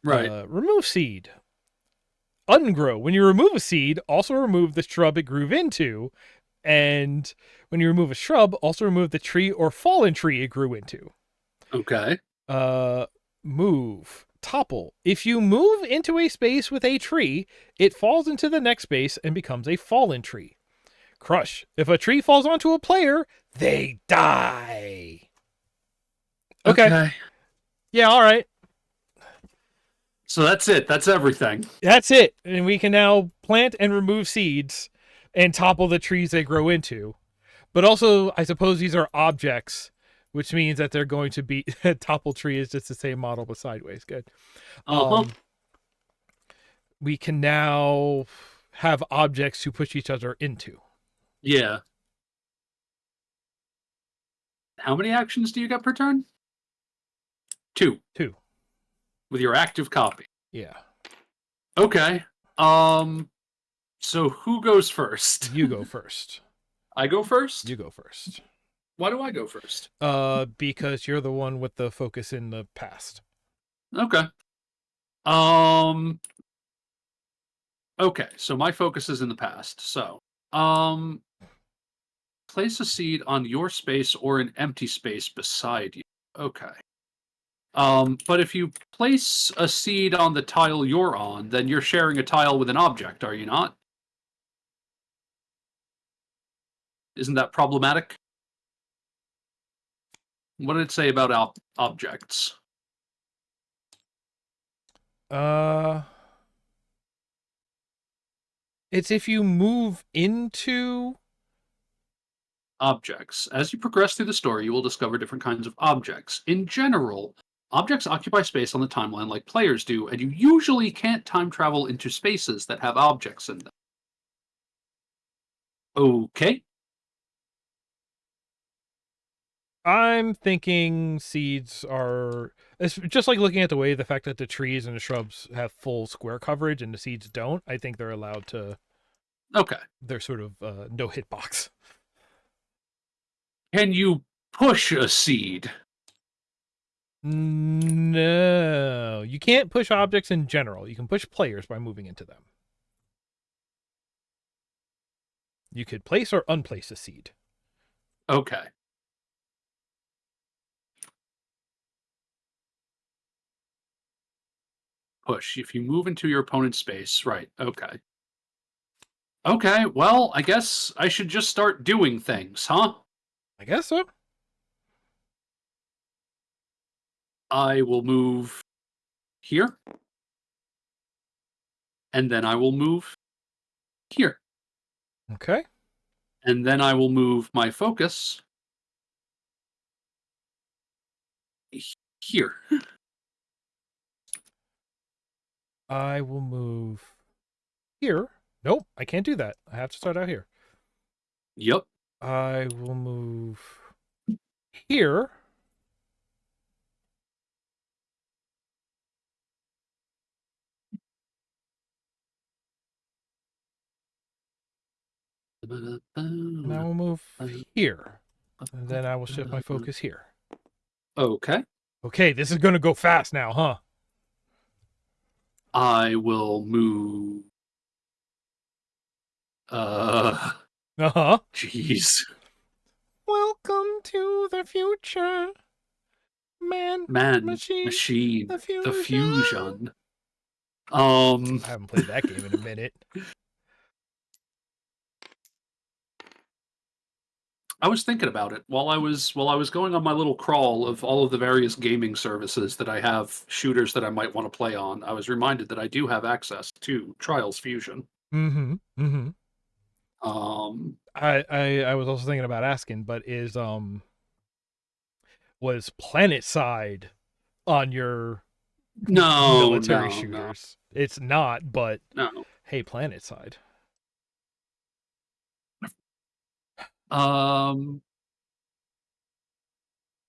Right. Remove seed. Ungrow. When you remove a seed, also remove the shrub it grew into. And when you remove a shrub, also remove the tree or fallen tree it grew into. Okay. Move. Topple. If you move into a space with a tree, it falls into the next space and becomes a fallen tree. Crush. If a tree falls onto a player, they die. Okay. Yeah, all right. So that's it. That's everything. That's it. And we can now plant and remove seeds and topple the trees they grow into. But also, I suppose these are objects, which means that they're going to be... topple tree is just the same model, but sideways. Good. We can now have objects to push each other into. Yeah. How many actions do you get per turn? 2. 2. With your active copy. Yeah. Okay. So who goes first? You go first. I go first? You go first. Why do I go first? Because you're the one with the focus in the past. Okay. Okay, so my focus is in the past. So, place a seed on your space or an empty space beside you. Okay. But if you place a seed on the tile you're on, then you're sharing a tile with an object, are you not? Isn't that problematic? What did it say about objects? It's if you move into Objects. As you progress through the story, you will discover different kinds of objects. In general, objects occupy space on the timeline like players do, and you usually can't time travel into spaces that have objects in them. Okay. I'm thinking seeds are. It's just like looking at the way the fact that the trees and the shrubs have full square coverage and the seeds don't. I think they're allowed to. Okay. They're sort of no hitbox. Can you push a seed? No, you can't push objects in general. You can push players by moving into them. You could place or unplace a seed. Okay. Push. If you move into your opponent's space. Right. Okay. Okay, well, I guess I should just start doing things, huh? I guess so. I will move here, and then I will move here, Okay. and then I will move my focus here. I will move here. Nope, I can't do that. I have to start out here. Yep. I will move here. And I will move here. And then I will shift my focus here. Okay. Okay, this is going to go fast now, huh? I will move. Uh-huh. Jeez. Welcome to the future. Man, Machine, the the fusion. fusion. I haven't played that game in a minute. I was thinking about it while I was going on my little crawl of all of the various gaming services that I have shooters that I might want to play on. I was reminded that I do have access to Trials Fusion. Mm-hmm. Mm-hmm. Um, I was also thinking about asking, but was PlanetSide on your no, military no, no, shooters? It's not, but no. hey, PlanetSide. Um,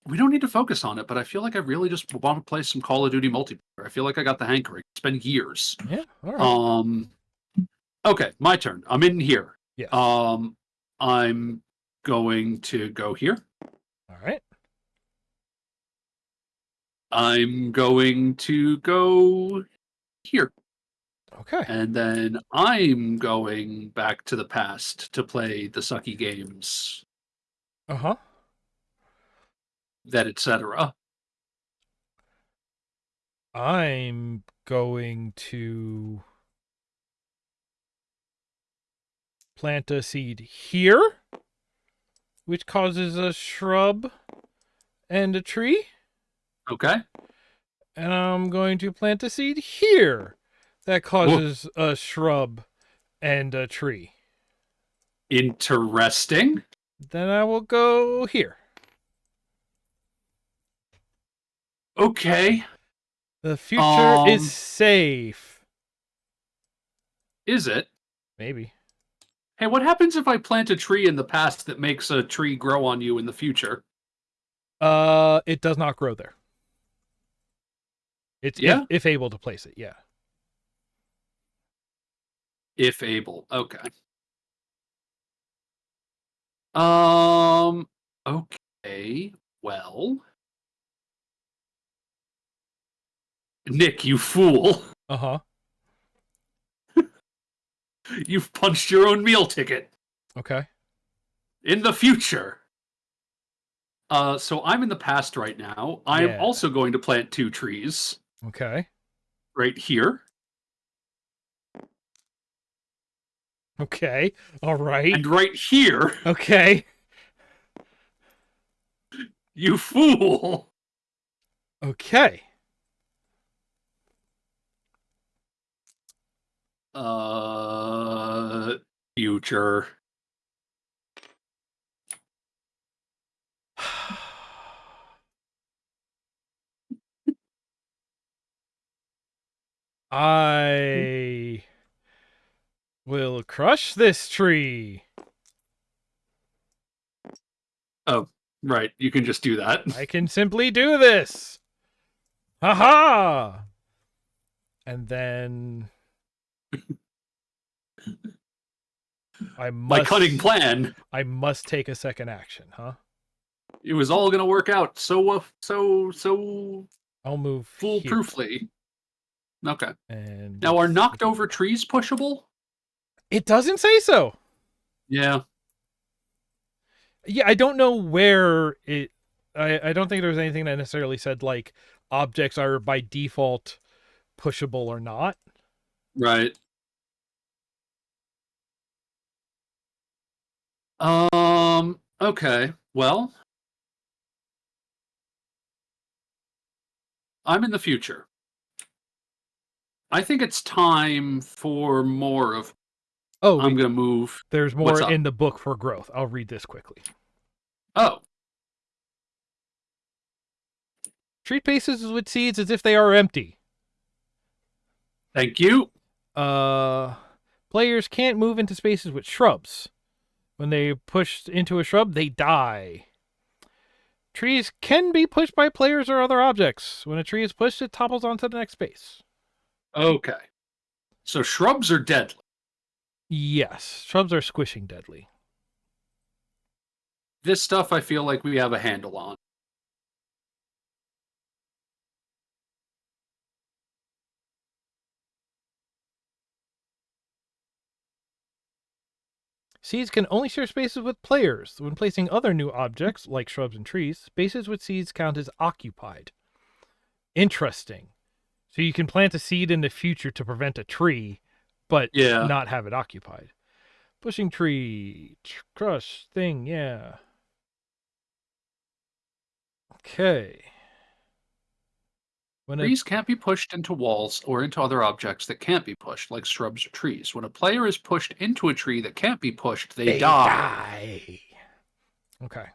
we don't need to focus on it, but I feel like I really just want to play some Call of Duty multiplayer. I feel like I got the hankering. It's been years. Yeah, all right. Okay, my turn. I'm in here. Yes. I'm going to go here. All right. I'm going to go here. Okay. And then I'm going back to the past to play the sucky games, Uh-huh. that etc. I'm going to plant a seed here, which causes a shrub and a tree. Okay. And I'm going to plant a seed here that causes a shrub and a tree. Interesting. Then I will go here. Okay. The future is safe. Is it? Maybe. Hey, what happens if I plant a tree in the past that makes a tree grow on you in the future? It does not grow there. It's Yeah? if able to place it, yeah. If able. Okay. Okay. Well. Nick, you fool. Uh-huh. You've punched your own meal ticket. Okay. In the future. So I'm in the past right now. I'm Yeah. also going to plant 2 trees Okay. right here Okay. All right. and right here. Okay. You fool. Okay. Future. I will crush this tree. Oh, right. You can just do that. I can simply do this. Ha! And then My cunning plan. I must take a second action, huh? It was all going to work out so I'll move here. foolproofly. Okay. And Now, are let's knocked see. over trees pushable? It doesn't say so. Yeah. Yeah, I don't know where it. I don't think there was anything that necessarily said like objects are by default pushable or not. Right. Okay. Well, I'm in the future. I think it's time for more of. Oh, I'm wait, going to move. there's What's more up? in the book for growth. I'll read this quickly. Oh, Treat spaces with seeds as if they are empty. thank you. Players can't move into spaces with shrubs. When they push into a shrub, they die. Trees can be pushed by players or other objects. When a tree is pushed, it topples onto the next space. Okay. So shrubs are deadly. Yes, shrubs are squishing deadly. This stuff I feel like we have a handle on. Seeds can only share spaces with players. When placing other new objects, like shrubs and trees, spaces with seeds count as occupied. Interesting. So you can plant a seed in the future to prevent a tree, but Yeah. not have it occupied. Pushing tree, crush, thing, yeah. Okay. Trees can't be pushed into walls or into other objects that can't be pushed, like shrubs or trees. When a player is pushed into a tree that can't be pushed, they die. Okay.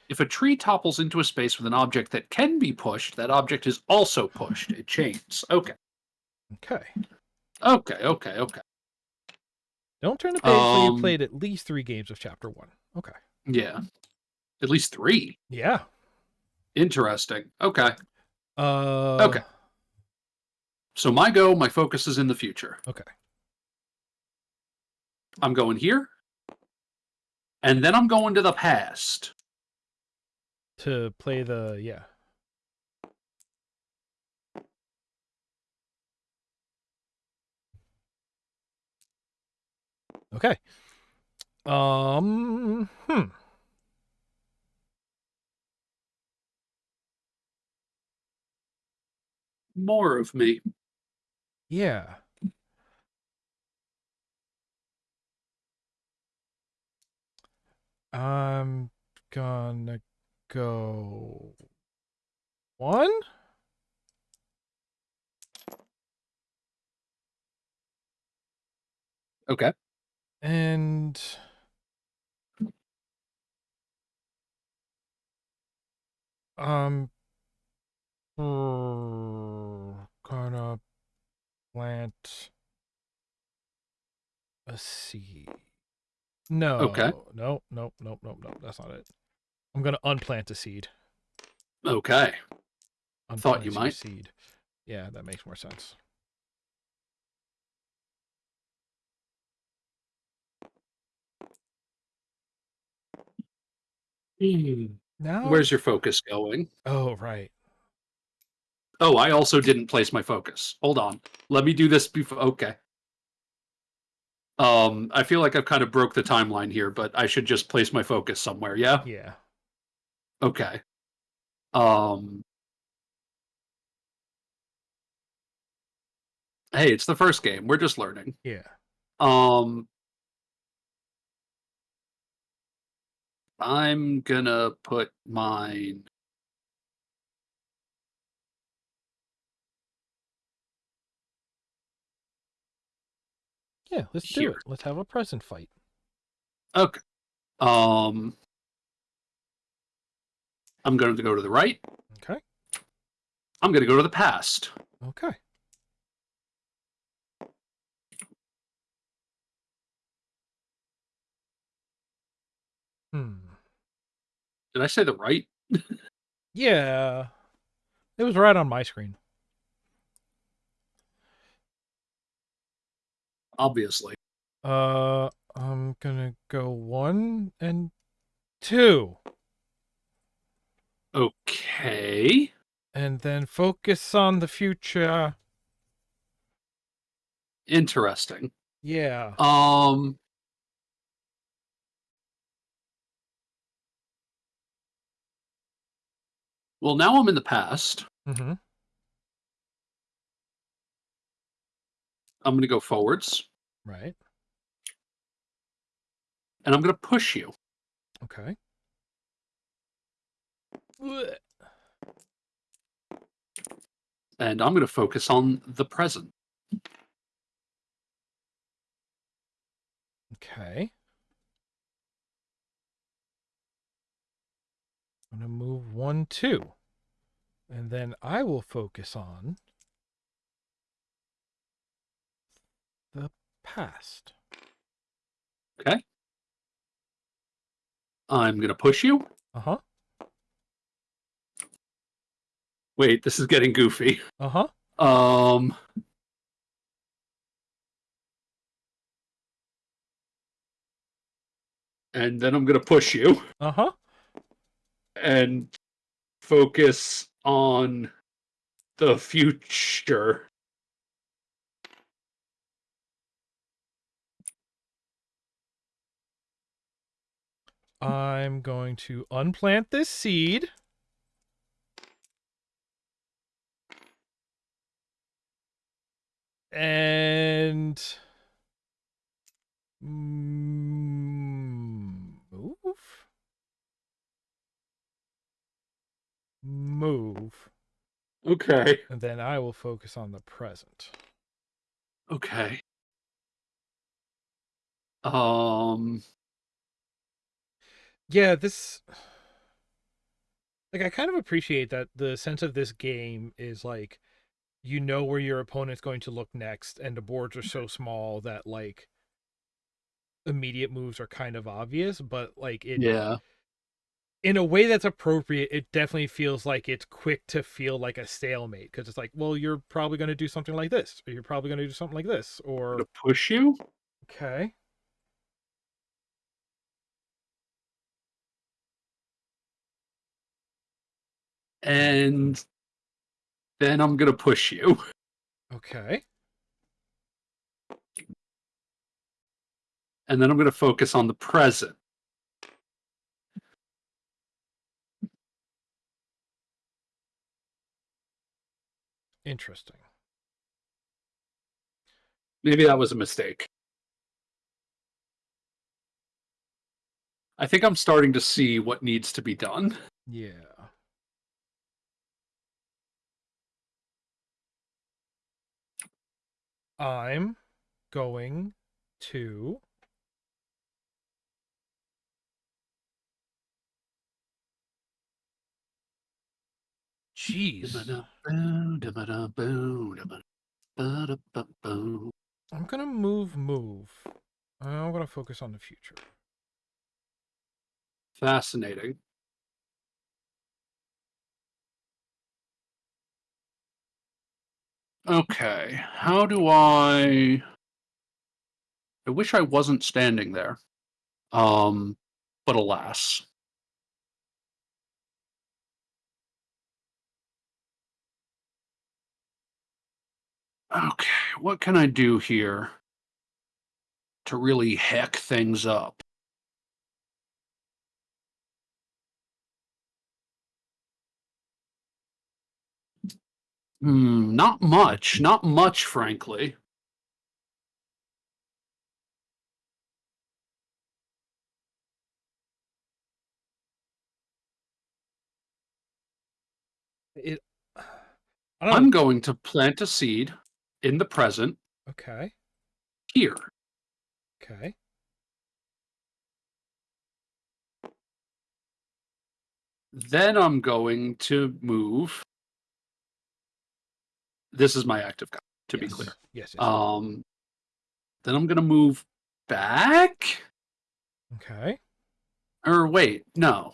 If a tree topples into a space with an object that can be pushed, that object is also pushed. It chains. Okay. Okay. Okay. Don't turn the page till you've Um, played at least 3 games of Chapter 1. Okay. yeah. At least 3. Yeah. Interesting. Okay. Uh. Okay. So my focus is in the future. Okay. I'm going here, and then I'm going to the past. To play the yeah. Okay. Hmm. More of me. Yeah. I'm gonna go 1 Okay. and I'm gonna plant a seed. Okay. No. That's not it. I'm gonna unplant a seed. Okay. Thought you Unplant your might. seed. Yeah, that makes more sense. Now, Where's your focus going? oh right. Oh, I also didn't place my focus. Hold on. Let me do this before. Okay. I feel like I've kind of broke the timeline here, but I should just place my focus somewhere. Yeah. Yeah. Okay. Um. Hey, it's the first game. We're just learning. Yeah. Um. I'm gonna put mine. Yeah, let's do it. Here. Let's have a present fight. Okay. Um. I'm going to go to the right. Okay. I'm going to go to the past. Okay. Hmm. Did I say the right? Yeah. It was right on my screen. Obviously. I'm gonna go 1 and 2. Okay. And then focus on the future. Interesting. Yeah. Well, now I'm in the past. Mm-hmm. I'm going to go forwards, Right. and I'm going to push you. Okay. Blech. And I'm going to focus on the present. Okay. I'm gonna move 1, 2. And then I will focus on the past. Okay. I'm going to push you. Uh-huh. Wait, this is getting goofy. Uh-huh. Um, and then I'm going to push you Uh-huh. and focus on the future. I'm going to unplant this seed. And move. Move. Okay. And then I will focus on the present. Okay. Um, Yeah, this, like, I kind of appreciate that the sense of this game is like, you know where your opponent's going to look next, and the boards are so small that, like, immediate moves are kind of obvious, but, like, it, yeah. in a way that's appropriate, it definitely feels like it's quick to feel like a stalemate, because it's like, well, you're probably going to do something like this, or you're probably going to do something like this, I'm or going to push you. okay. And then I'm going to push you. Okay. And then I'm going to focus on the present. Interesting. Maybe that was a mistake. I think I'm starting to see what needs to be done. Yeah. I'm going to jeez. I'm gonna move. I'm gonna focus on the future. Fascinating. Okay, how do I wish I wasn't standing there. But alas. Okay, what can I do here to really heck things up? Not much. Not much, frankly. It I don't I'm know. going to plant a seed in the present Okay. here. Okay. Then I'm going to move. This is my active copy, to be clear. Yes. Um, then I'm going to move back. Okay. Or wait, no.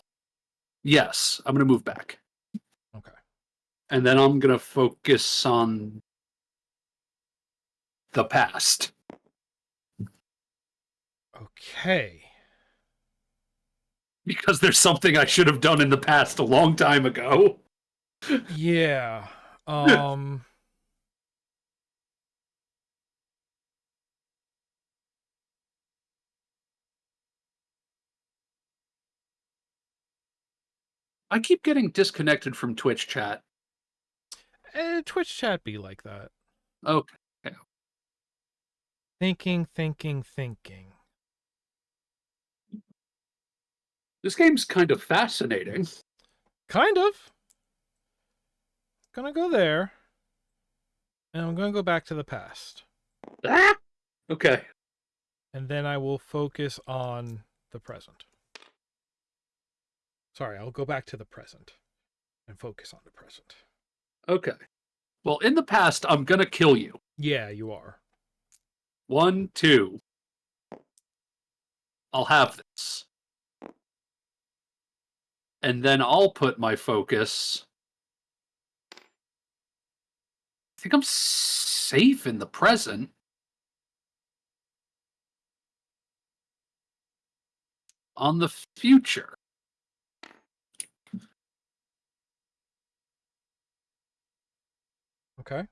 Yes, I'm going to move back. Okay. And then I'm going to focus on the past. Okay. Because there's something I should have done in the past a long time ago. Yeah. I keep getting disconnected from Twitch chat. Twitch chat be like that. Okay. Thinking. This game's kind of fascinating. Kind of. Gonna go there. And I'm gonna go back to the past. Ah! Okay. And then I will focus on the present. Sorry, I'll go back to the present and focus on the present. Okay. Well, in the past, I'm going to kill you. Yeah, you are. 1, 2. I'll have this. And then I'll put my focus. I think I'm safe in the present. On the future. Okay.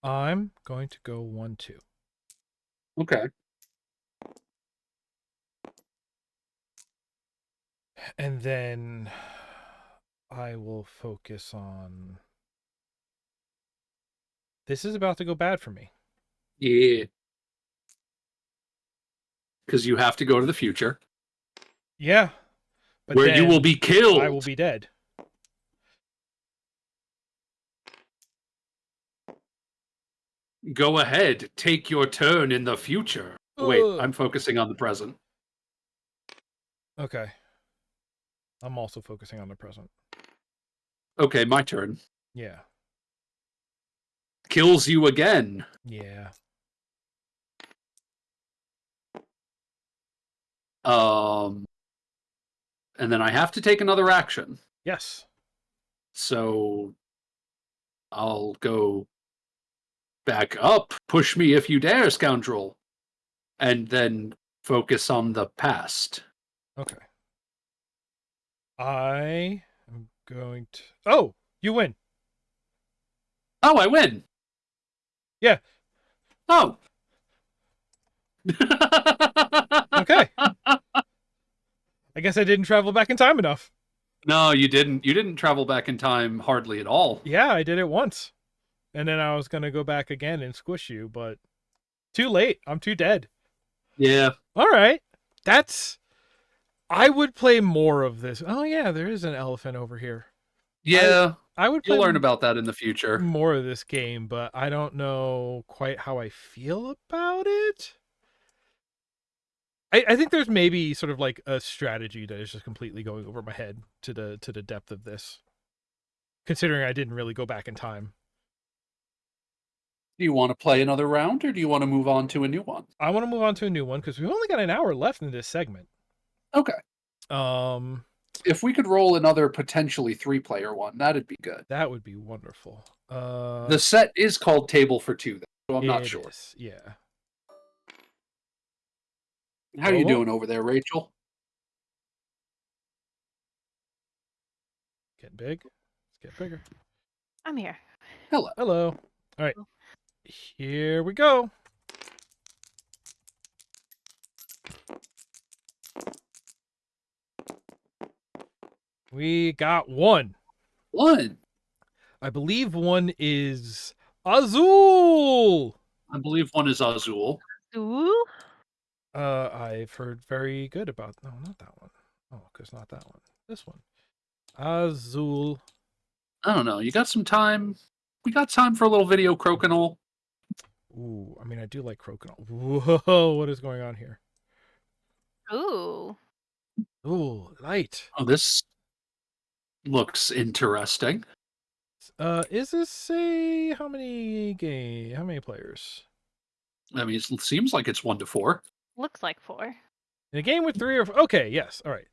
I'm going to go 1, 2. Okay. And then I will focus on... This is about to go bad for me. Yeah. Because you have to go to the future. Yeah. But where you will be killed. I will be dead. Go ahead. Take your turn in the future. Wait, I'm focusing on the present. Okay. I'm also focusing on the present. Okay, my turn. Yeah. Kills you again. Yeah. And then I have to take another action. Yes. So I'll go back up. Push me if you dare, scoundrel. And then focus on the past. Okay. I am going to... Oh! You win! Oh, I win! Yeah. Oh! Okay. I guess I didn't travel back in time enough. No, you didn't. You didn't travel back in time hardly at all. Yeah, I did it once. And then I was going to go back again and squish you, but too late. I'm too dead. Yeah. All right. That's... I would play more of this. Oh, yeah, there is an elephant over here. Yeah. I would play You'll learn about that in the future. more of this game, but I don't know quite how I feel about it. I think there's maybe sort of like a strategy that is just completely going over my head to the depth of this, considering I didn't really go back in time. Do you want to play another round, or do you want to move on to a new one? I want to move on to a new one because we've only got an hour left in this segment. Okay. If we could roll another potentially 3-player one, that'd be good. That would be wonderful. The set is called Table for Two, though, so I'm not sure. Yeah. How are you doing over there, Rachel? Getting big. Let's get bigger. I'm here. Hello. Hello. All right. Here we go. We got one. One. I believe one is Azul. I believe one is Azul. Ooh. I've heard very good about... No, not that one. Oh, because not that one. This one. Azul. I don't know. You got some time? We got time for a little video crokinole. Ooh, I mean, I do like crokinole. Whoa, what is going on here? Ooh. Ooh, light. Oh, this looks interesting. Is this a... How many players? I mean, it seems like it's 1 to 4. Looks like 4. In a game with 3 or... Okay, yes, all right.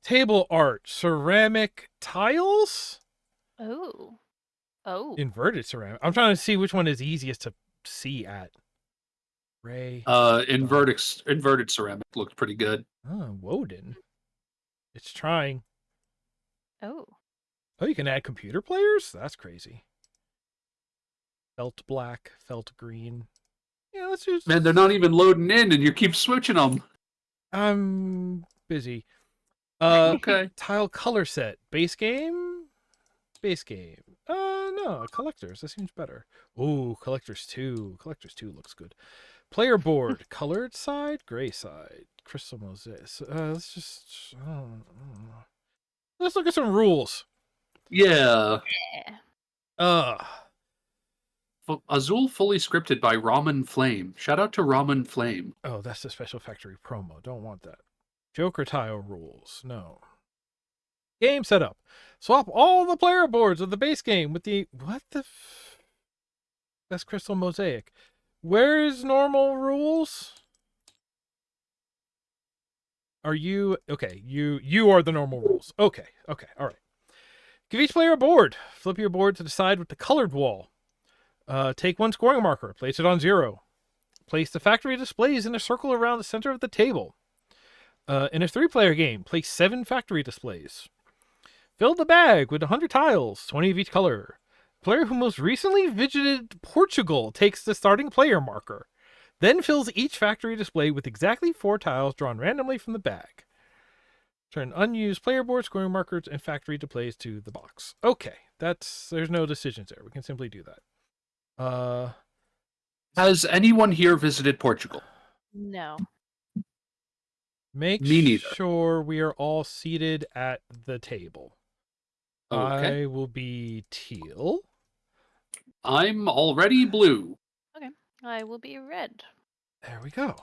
Table art, ceramic tiles, Oh. Oh. inverted ceramic. I'm trying to see which one is easiest to see at. Ray. Inverted ceramic looked pretty good. Oh, Woden. It's trying. Oh. Oh, you can add computer players? That's crazy. Felt black, felt green. Yeah, let's use. Man, they're not even loading in, and you keep switching them. I'm busy. Okay. Tile color set. Base game? Base game. No, collectors. That seems better. Ooh, collectors 2. Collectors 2 looks good. Player board. Colored side, gray side. Crystal mosaic. Let's just. Let's look at some rules. Yeah. Yeah. Azul fully scripted by Ramen Flame. Shout out to Ramen Flame. Oh, that's the special factory promo. Don't want that. Joker tile rules. No. Game setup. Swap all the player boards of the base game with the... What the... That's Crystal Mosaic. Where is normal rules? Are you... Okay, you are the normal rules. Okay, all right. Give each player a board. Flip your board to the side with the colored wall. Take one scoring marker. Place it on 0. Place the factory displays in a circle around the center of the table. In a 3-player game, place 7 factory displays. Fill the bag with 100 tiles, 20 of each color. The player who most recently visited Portugal takes the starting player marker, then fills each factory display with exactly 4 tiles drawn randomly from the bag. Turn unused player board, scoring markers, and factory displays to the box. Okay, there's no decisions there. We can simply do that. Has anyone here visited Portugal? No. Make Me neither. sure we are all seated at the table. Okay. I will be teal. I'm already blue. Okay. I will be red. There we go.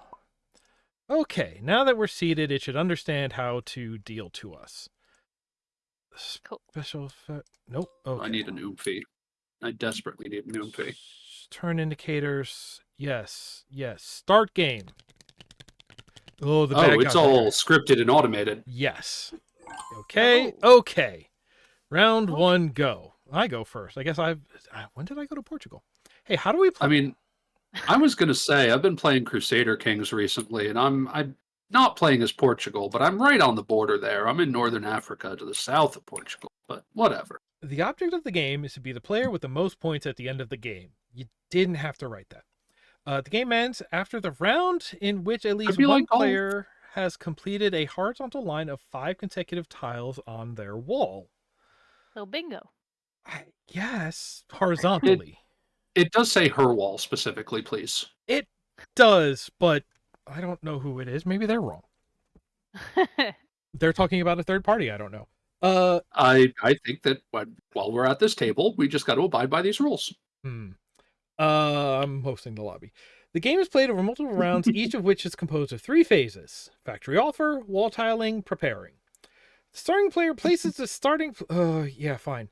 Okay, now that we're seated, it should understand how to deal to us. Cool. Special nope. Okay. I need an oomphy. I desperately need an oomphy. Turn indicators. Yes. Start game. Oh, the bag it's got all bigger. scripted and automated. Yes. Okay. Oh. Okay. Round Okay. 1, go. I go first. I guess when did I go to Portugal? Hey, how do we play? I mean, I was gonna say I've been playing Crusader Kings recently, and I'm not playing as Portugal, but I'm right on the border there. I'm in northern Africa to the south of Portugal, but whatever. The object of the game is to be the player with the most points at the end of the game. You didn't have to write that. The game ends after the round in which at least be one like golf. player has completed a horizontal line of 5 consecutive tiles on their wall. So bingo. Yes, horizontally. It does say her wall specifically, please. It does, but I don't know who it is. Maybe they're wrong. They're talking about a third party. I don't know. I think that while we're at this table, we just got to abide by these rules. I'm hosting the lobby. The game is played over multiple rounds, each of which is composed of 3 phases: factory offer, wall tiling, preparing. The starting player places the starting... yeah, fine.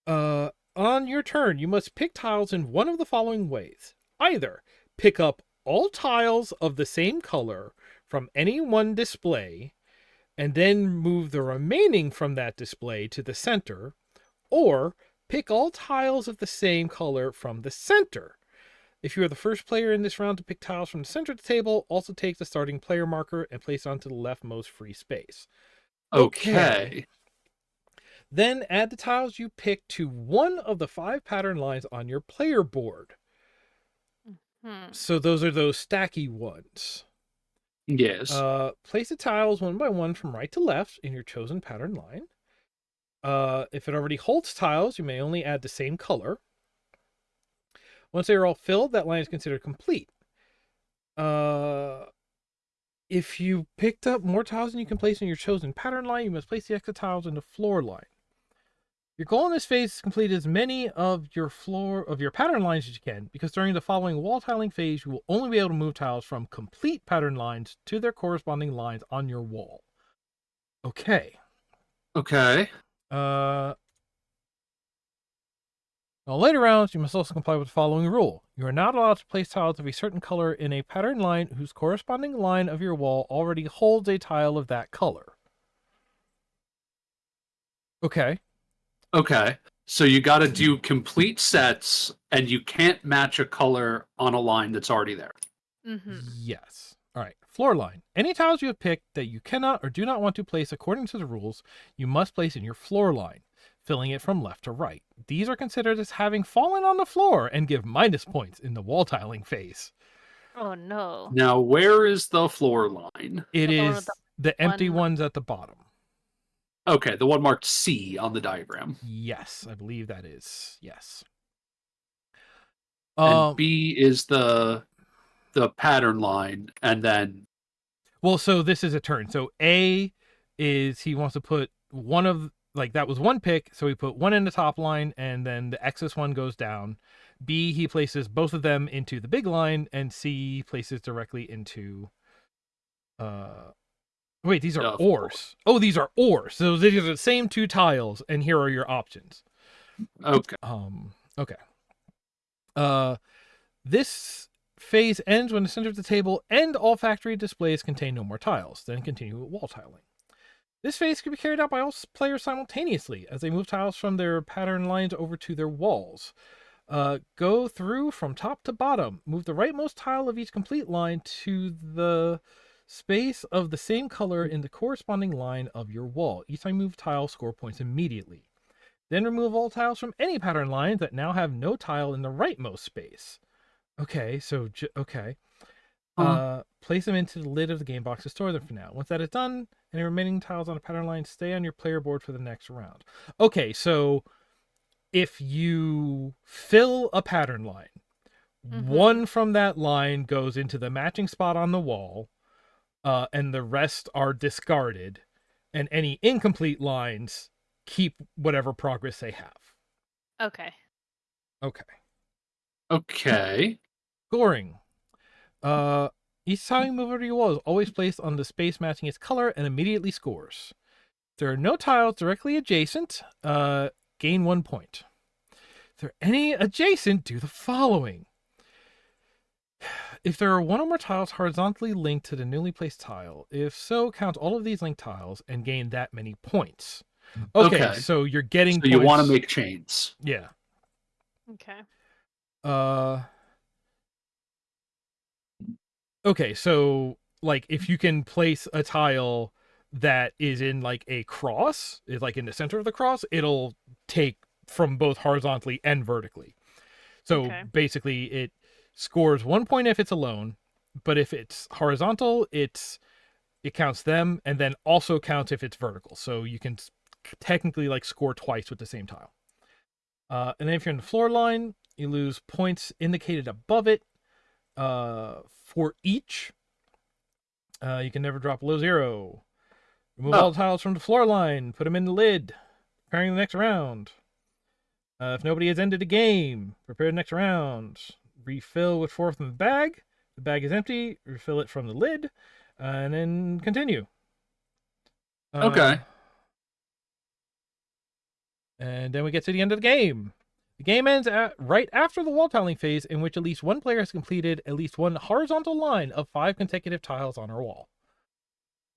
On your turn, you must pick tiles in one of the following ways. Either pick up all tiles of the same color from any one display, and then move the remaining from that display to the center, or pick all tiles of the same color from the center. If you are the first player in this round to pick tiles from the center of the table, also take the starting player marker and place it onto the leftmost free space. Okay. Then add the tiles you picked to one of the 5 pattern lines on your player board. So those are those stacky ones. Yes. Place the tiles one by one from right to left in your chosen pattern line. If it already holds tiles, you may only add the same color. Once they are all filled, that line is considered complete. If you picked up more tiles than you can place in your chosen pattern line, you must place the extra tiles in the floor line. Your goal in this phase is to complete as many of your pattern lines as you can, because during the following wall tiling phase, you will only be able to move tiles from complete pattern lines to their corresponding lines on your wall. Okay. On later rounds, you must also comply with the following rule. You are not allowed to place tiles of a certain color in a pattern line whose corresponding line of your wall already holds a tile of that color. Okay. Okay. So you got to do complete sets, and you can't match a color on a line that's already there. Mm-hmm. Yes. All right. Floor line. Any tiles you have picked that you cannot or do not want to place according to the rules, you must place in your floor line, filling it from left to right. These are considered as having fallen on the floor and give minus points in the wall tiling phase. Oh no. Now, where is the floor line? It The one with is the empty one- ones at the bottom. Okay, the one marked C on the diagram. Yes, I believe that is. Yes. And B is the pattern line, and then Well, so this is a turn. So A is he wants to put one of like that was one pick, so he put one in the top line, and then the excess one goes down. B he places both of them into the big line, and C places directly into. Wait, these are ores. Oh, these are ores. So these are the same two tiles, and here are your options. okay. Okay. This phase ends when the center of the table and all factory displays contain no more tiles. Then continue with wall tiling. This phase can be carried out by all players simultaneously as they move tiles from their pattern lines over to their walls. Go through from top to bottom. Move the rightmost tile of each complete line to the space of the same color in the corresponding line of your wall. Each time you move tile, score points immediately. Then remove all tiles from any pattern lines that now have no tile in the rightmost space. Okay, so okay. Place them into the lid of the game box to store them for now. Once that is done, any remaining tiles on a pattern line stay on your player board for the next round. Okay, so if you fill a pattern line, one from that line goes into the matching spot on the wall, and the rest are discarded, and any incomplete lines keep whatever progress they have. Okay. Okay. Scoring. Each time you move over your wall is always placed on the space matching its color and immediately scores. If there are no tiles directly adjacent, gain 1 point. If there are any adjacent, do the following. If there are one or more tiles horizontally linked to the newly placed tile, if so, count all of these linked tiles and gain that many points. Okay. So you're getting so you points. want to make chains. Yeah. Okay. Okay, so like if you can place a tile that is in like a cross, is like in the center of the cross, it'll take from both horizontally and vertically. So basically it scores 1 point if it's alone, but if it's horizontal, it counts them and then also counts if it's vertical. So you can technically like score twice with the same tile. And then if you're in the floor line, you lose points indicated above it. For each, you can never drop below 0. Remove all the tiles from the floor line, put them in the lid, preparing the next round. If nobody has ended a game, prepare the next round. Refill with 4 from the bag. The bag is empty, refill it from the lid, and then continue. Okay. And then we get to the end of the game. The game ends right after the wall tiling phase, in which at least one player has completed at least one horizontal line of 5 consecutive tiles on our wall.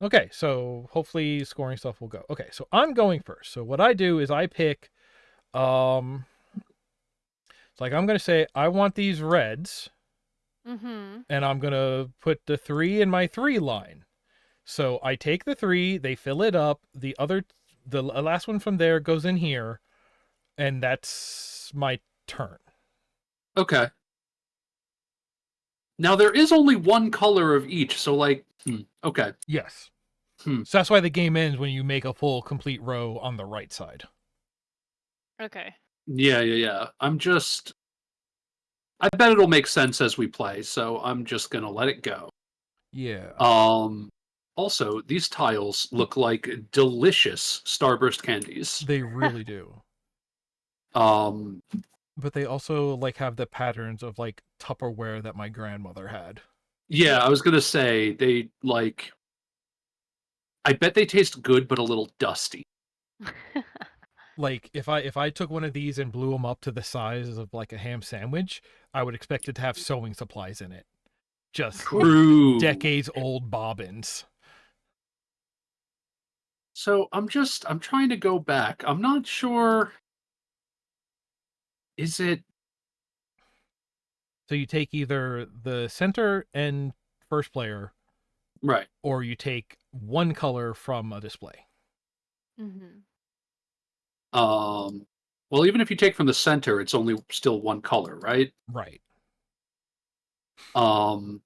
Okay, so hopefully scoring stuff will go. Okay, so I'm going first. So what I do is I pick, it's like I'm going to say I want these reds, and I'm going to put the 3 in my 3 line. So I take the 3, they fill it up, the last one from there goes in here, and that's my turn. Okay. Now there is only one color of each, so like, okay. Yes. So that's why the game ends when you make a full complete row on the right side. Okay. Yeah. I bet it'll make sense as we play, so I'm just gonna let it go. Yeah. Also, these tiles look like delicious Starburst candies. They really do. But they also like have the patterns of like Tupperware that my grandmother had. Yeah, I was gonna say they like. I bet they taste good, but a little dusty. Like if I took one of these and blew them up to the size of like a ham sandwich, I would expect it to have sewing supplies in it. Just True. decades old bobbins. So I'm trying to go back. I'm not sure. Is it So you take either the center and first player, right? or you take one color from a display. Mm-hmm. Well, even if you take from the center, it's only still one color, right? Right. Um,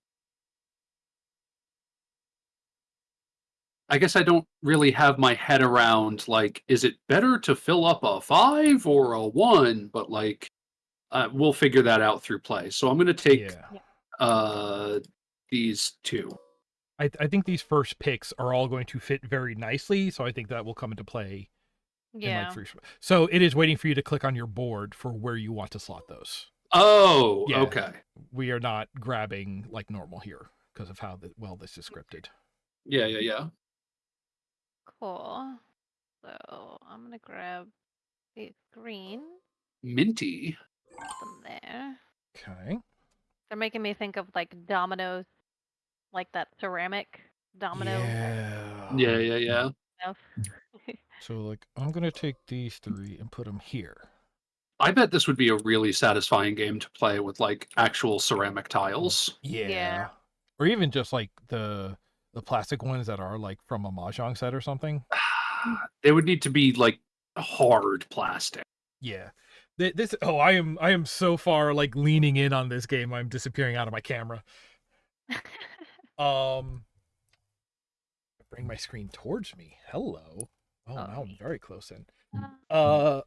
I guess I don't really have my head around like, is it better to fill up a 5 or a 1? But like, we'll figure that out through play. So I'm gonna take Yeah. Yeah. uh these two. I think these first picks are all going to fit very nicely, so I think that will come into play in like Yeah. three. So it is waiting for you to click on your board for where you want to slot those. Oh, Yeah. okay. We are not grabbing like normal here because of how well this is scripted. Yeah, yeah, yeah. Cool. So I'm gonna grab these green, Minty. put them there. Okay. They're making me think of like dominoes, like that ceramic domino Yeah. Yeah, yeah, yeah. stuff. So like I'm gonna take these three and put them here. I bet this would be a really satisfying game to play with like actual ceramic tiles. Yeah. Or even just like the plastic ones that are like from a mahjong set or something. They would need to be like hard plastic. Yeah. This I am so far like leaning in on this game. I'm disappearing out of my camera. Um bring my screen towards me. Hello. Oh, Oh, now I'm neat. very close in. Uh,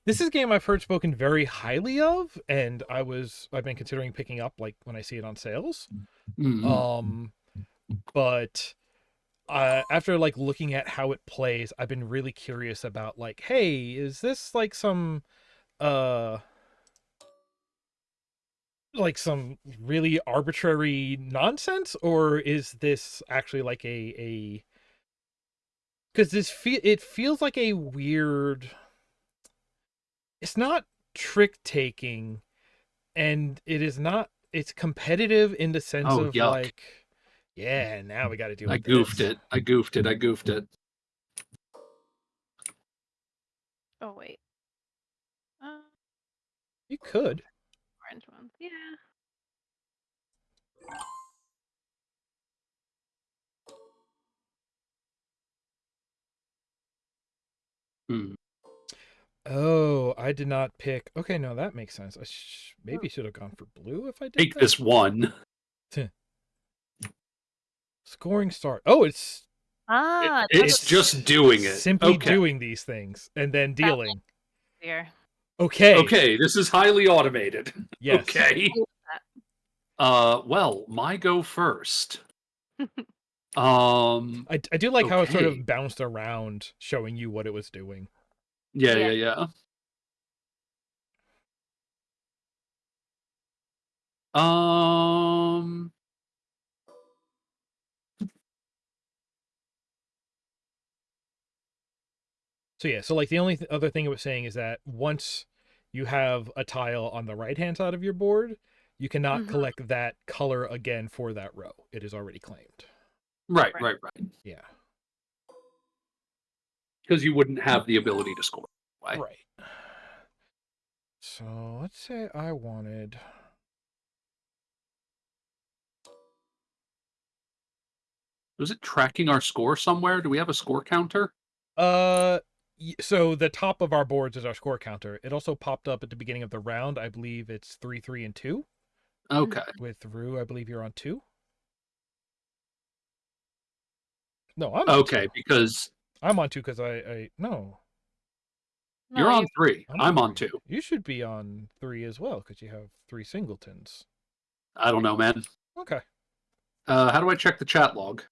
This is a game I've heard spoken very highly of, and I've been considering picking up like when I see it on sales. Mm. But after like looking at how it plays, I've been really curious about like, hey, is this uh some really arbitrary nonsense, or is this actually like a because it feels like a weird. It's not trick taking, and it is not. It's competitive in the sense Oh, of yuck. like, yeah, now we got to deal I with goofed this. it. I goofed it. I goofed it. oh wait. Uh, You could. orange ones. Yeah. Hmm. Oh, I did not pick. Okay, no, that makes sense. I Oh. maybe should have gone for blue if I did Take that. this one. Scoring start. Oh, it's Ah, it It's doesn't just doing it. simply Okay. doing these things and then sound dealing. clear. Okay. Okay, this is highly automated. Yes. Okay. I love Well, my go first. Um, I do like how it sort okay. of bounced around, showing you what it was doing. Yeah, Yeah. yeah, yeah. So yeah, so like the only other thing it was saying is that once you have a tile on the right hand side of your board, you cannot Mhm. collect that color again for that row. It is already claimed. Right, Right. right, right. Yeah. Because you wouldn't have the ability to score. Right. Right. So let's say I wanted. Was it tracking our score somewhere? Do we have a score counter? So the top of our boards is our score counter. It also popped up at the beginning of the round. I believe it's 3, 3, and 2. Okay. With Roux, I believe you're on 2. No, I'm on 2. Okay, because I'm on 2 because I no. No, you're on you 3. I'm on 2. You should be on 3 as well because you have 3 singletons. I don't know, man. Okay. How do I check the chat log?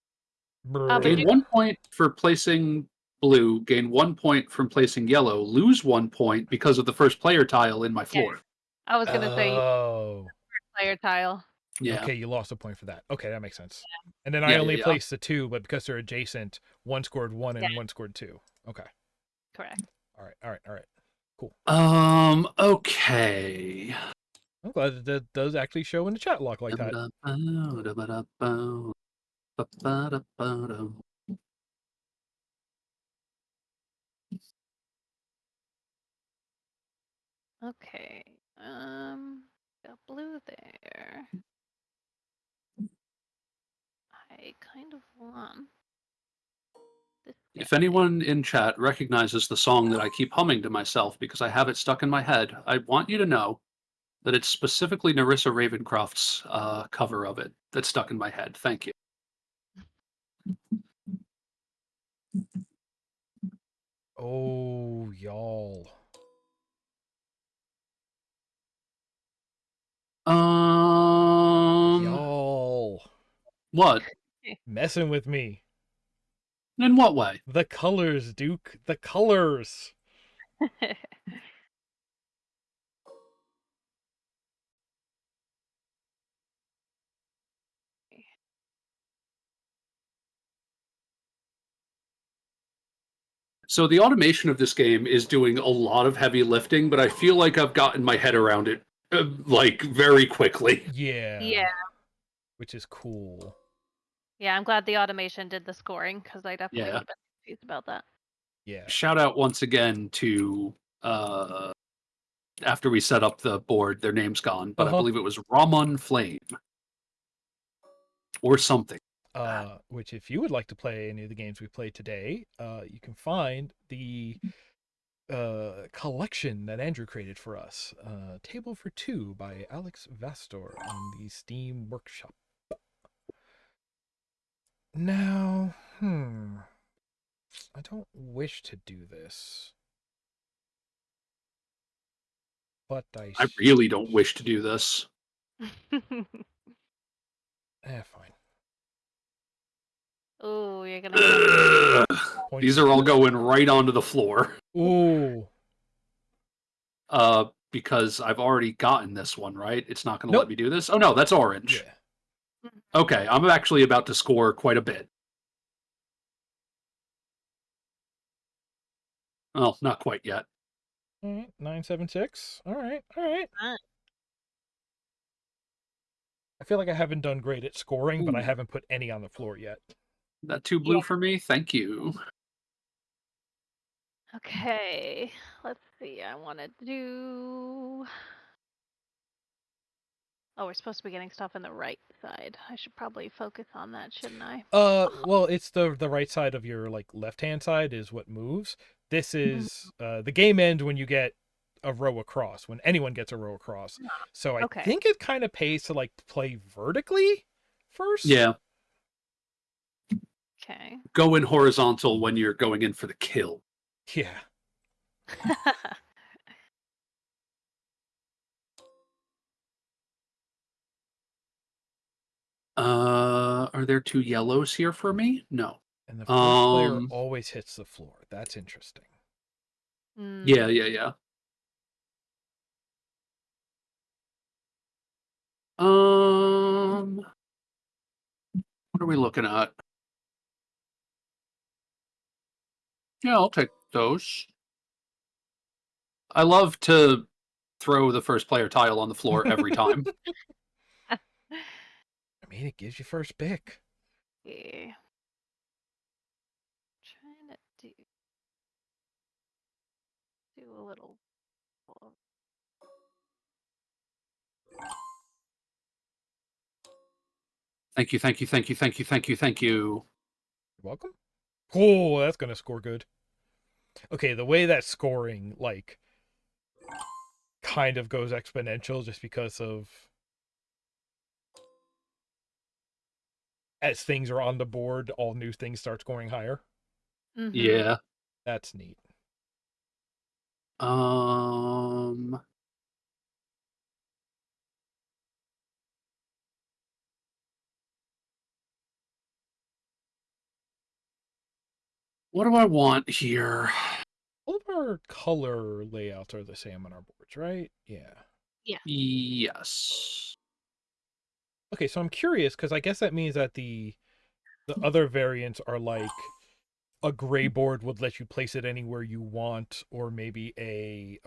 would Gain you- 1 point for placing blue, gain 1 point from placing yellow, lose 1 point because of the first player tile in my floor. I was gonna say you Oh. player tile. Yeah. Okay, you lost a point for that. Okay, that makes sense. And then I Yeah, only yeah, yeah. placed the 2, but because they're adjacent, one scored 1 and Yeah. one scored 2. Okay. Correct. All right. Cool. Okay. I'm glad that that does actually show in the chat log like that. Okay. Got blue there. I kind of want this If guy. anyone in chat recognizes the song that I keep humming to myself because I have it stuck in my head, I want you to know that it's specifically Narissa Ravencroft's cover of it that's stuck in my head. Thank you. Oh, y'all. Um, Y'all. what? Messing with me. In what way? The colors, Duke. The colors. So the automation of this game is doing a lot of heavy lifting, but I feel like I've gotten my head around it like very quickly. Yeah. Yeah. Which is cool. Yeah, I'm glad the automation did the scoring because I definitely Yeah. would have been confused about that. Yeah. Shout out once again to after we set up the board, their name's gone, but I believe it was Ramon Flame or something. Which if you would like to play any of the games we played today, you can find the collection that Andrew created for us, Table for Two by Alex Vastor on the Steam Workshop. Now, I don't wish to do this, but I really don't wish to do this. Fine. Oh, you're gonna have These are all going right onto the floor. Ooh. Because I've already gotten this one, right? It's not going to Nope. let me do this. Oh no, that's orange. Yeah. Okay, I'm actually about to score quite a bit. Well, not quite yet. All right, 976. All right, all right. I feel like I haven't done great at scoring, but I haven't put any on the floor yet. That too blue for me? Thank you. Okay, let's see. I want to do. Oh, we're supposed to be getting stuff on the right side. I should probably focus on that, shouldn't I? Well, it's the right side of your like left-hand side is what moves. This is the game end when you get a row across, when anyone gets a row across. So I think it kind of pays to like play vertically first. Yeah. Okay. Go in horizontal when you're going in for the kill. Yeah. Are there two yellows here for me? No. And the first player always hits the floor. That's interesting. Yeah, yeah, yeah. What are we looking at? Yeah, I'll take those. I love to throw the first player tile on the floor every time. I mean, it gives you first pick. Yeah. Trying to do a little. Thank you, thank you, thank you, thank you, thank you, thank you. You're welcome. Oh, that's gonna score good. Okay, the way that scoring like kind of goes exponential just because of as things are on the board, all new things start scoring higher. Yeah. That's neat. What do I want here? All of our color layouts are the same on our boards, right? Yeah. Yeah. Yes. Okay, so I'm curious because I guess that means that the other variants are like a gray board would let you place it anywhere you want, or maybe a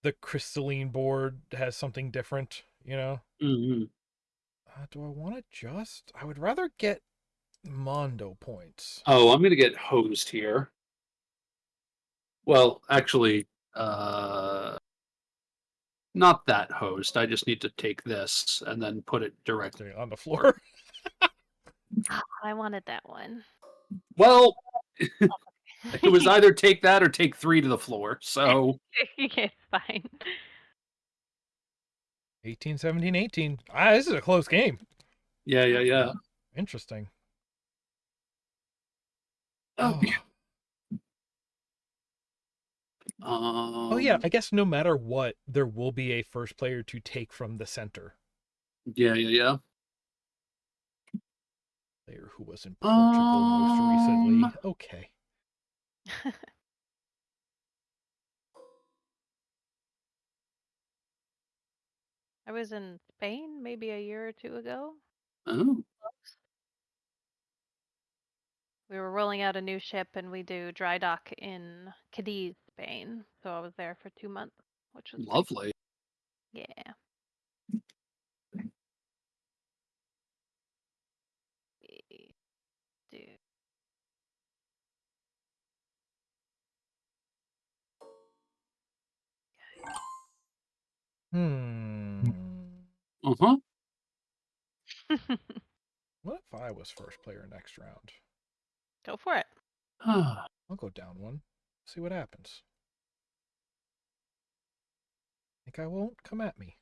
the crystalline board has something different, you know? Mm-hmm. Do I want to just? I would rather get Mondo points. Oh, I'm going to get hosed here. Well, actually, not that host. I just need to take this and then put it directly. On the floor. I wanted that one. Well, it was either take that or take 3 to the floor. So Okay, fine. 18, 17, 18. This is a close game. yeah. Interesting. Okay. Oh yeah, I guess no matter what, there will be a first player to take from the center. Yeah. Player who was in Portugal most recently. Okay. I was in Spain maybe a year or two ago. Oh, We were rolling out a new ship and we do dry dock in Cadiz, Spain. So I was there for 2 months, which was pretty lovely. yeah. We do Uh-huh. What if I was first player next round? Go for it. I'll go down one. See what happens. Think I won't? Come at me.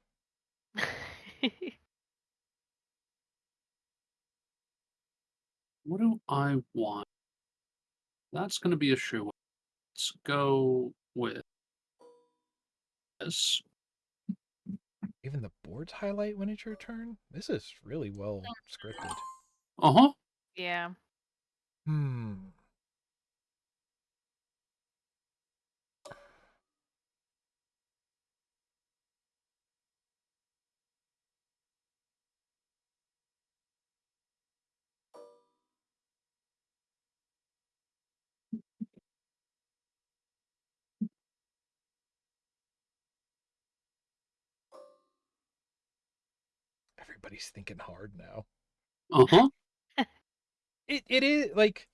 What do I want? That's going to be a shoe. Let's go with this. Even the boards highlight when it's your turn? This is really well scripted. Uh-huh. Yeah. Everybody's thinking hard now. Uh-huh. It is like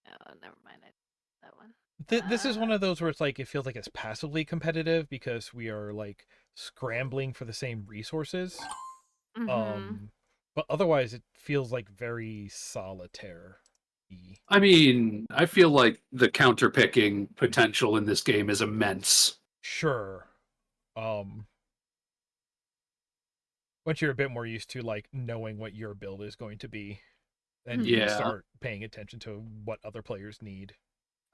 Oh, never mind. That one. this is one of those where it's like it feels like it's passively competitive because we are like scrambling for the same resources. Mm-hmm. But otherwise it feels like very solitaire. I mean, I feel like the counter-picking potential in this game is immense. Sure. Once you're a bit more used to like knowing what your build is going to be, then you can Yeah. start paying attention to what other players need.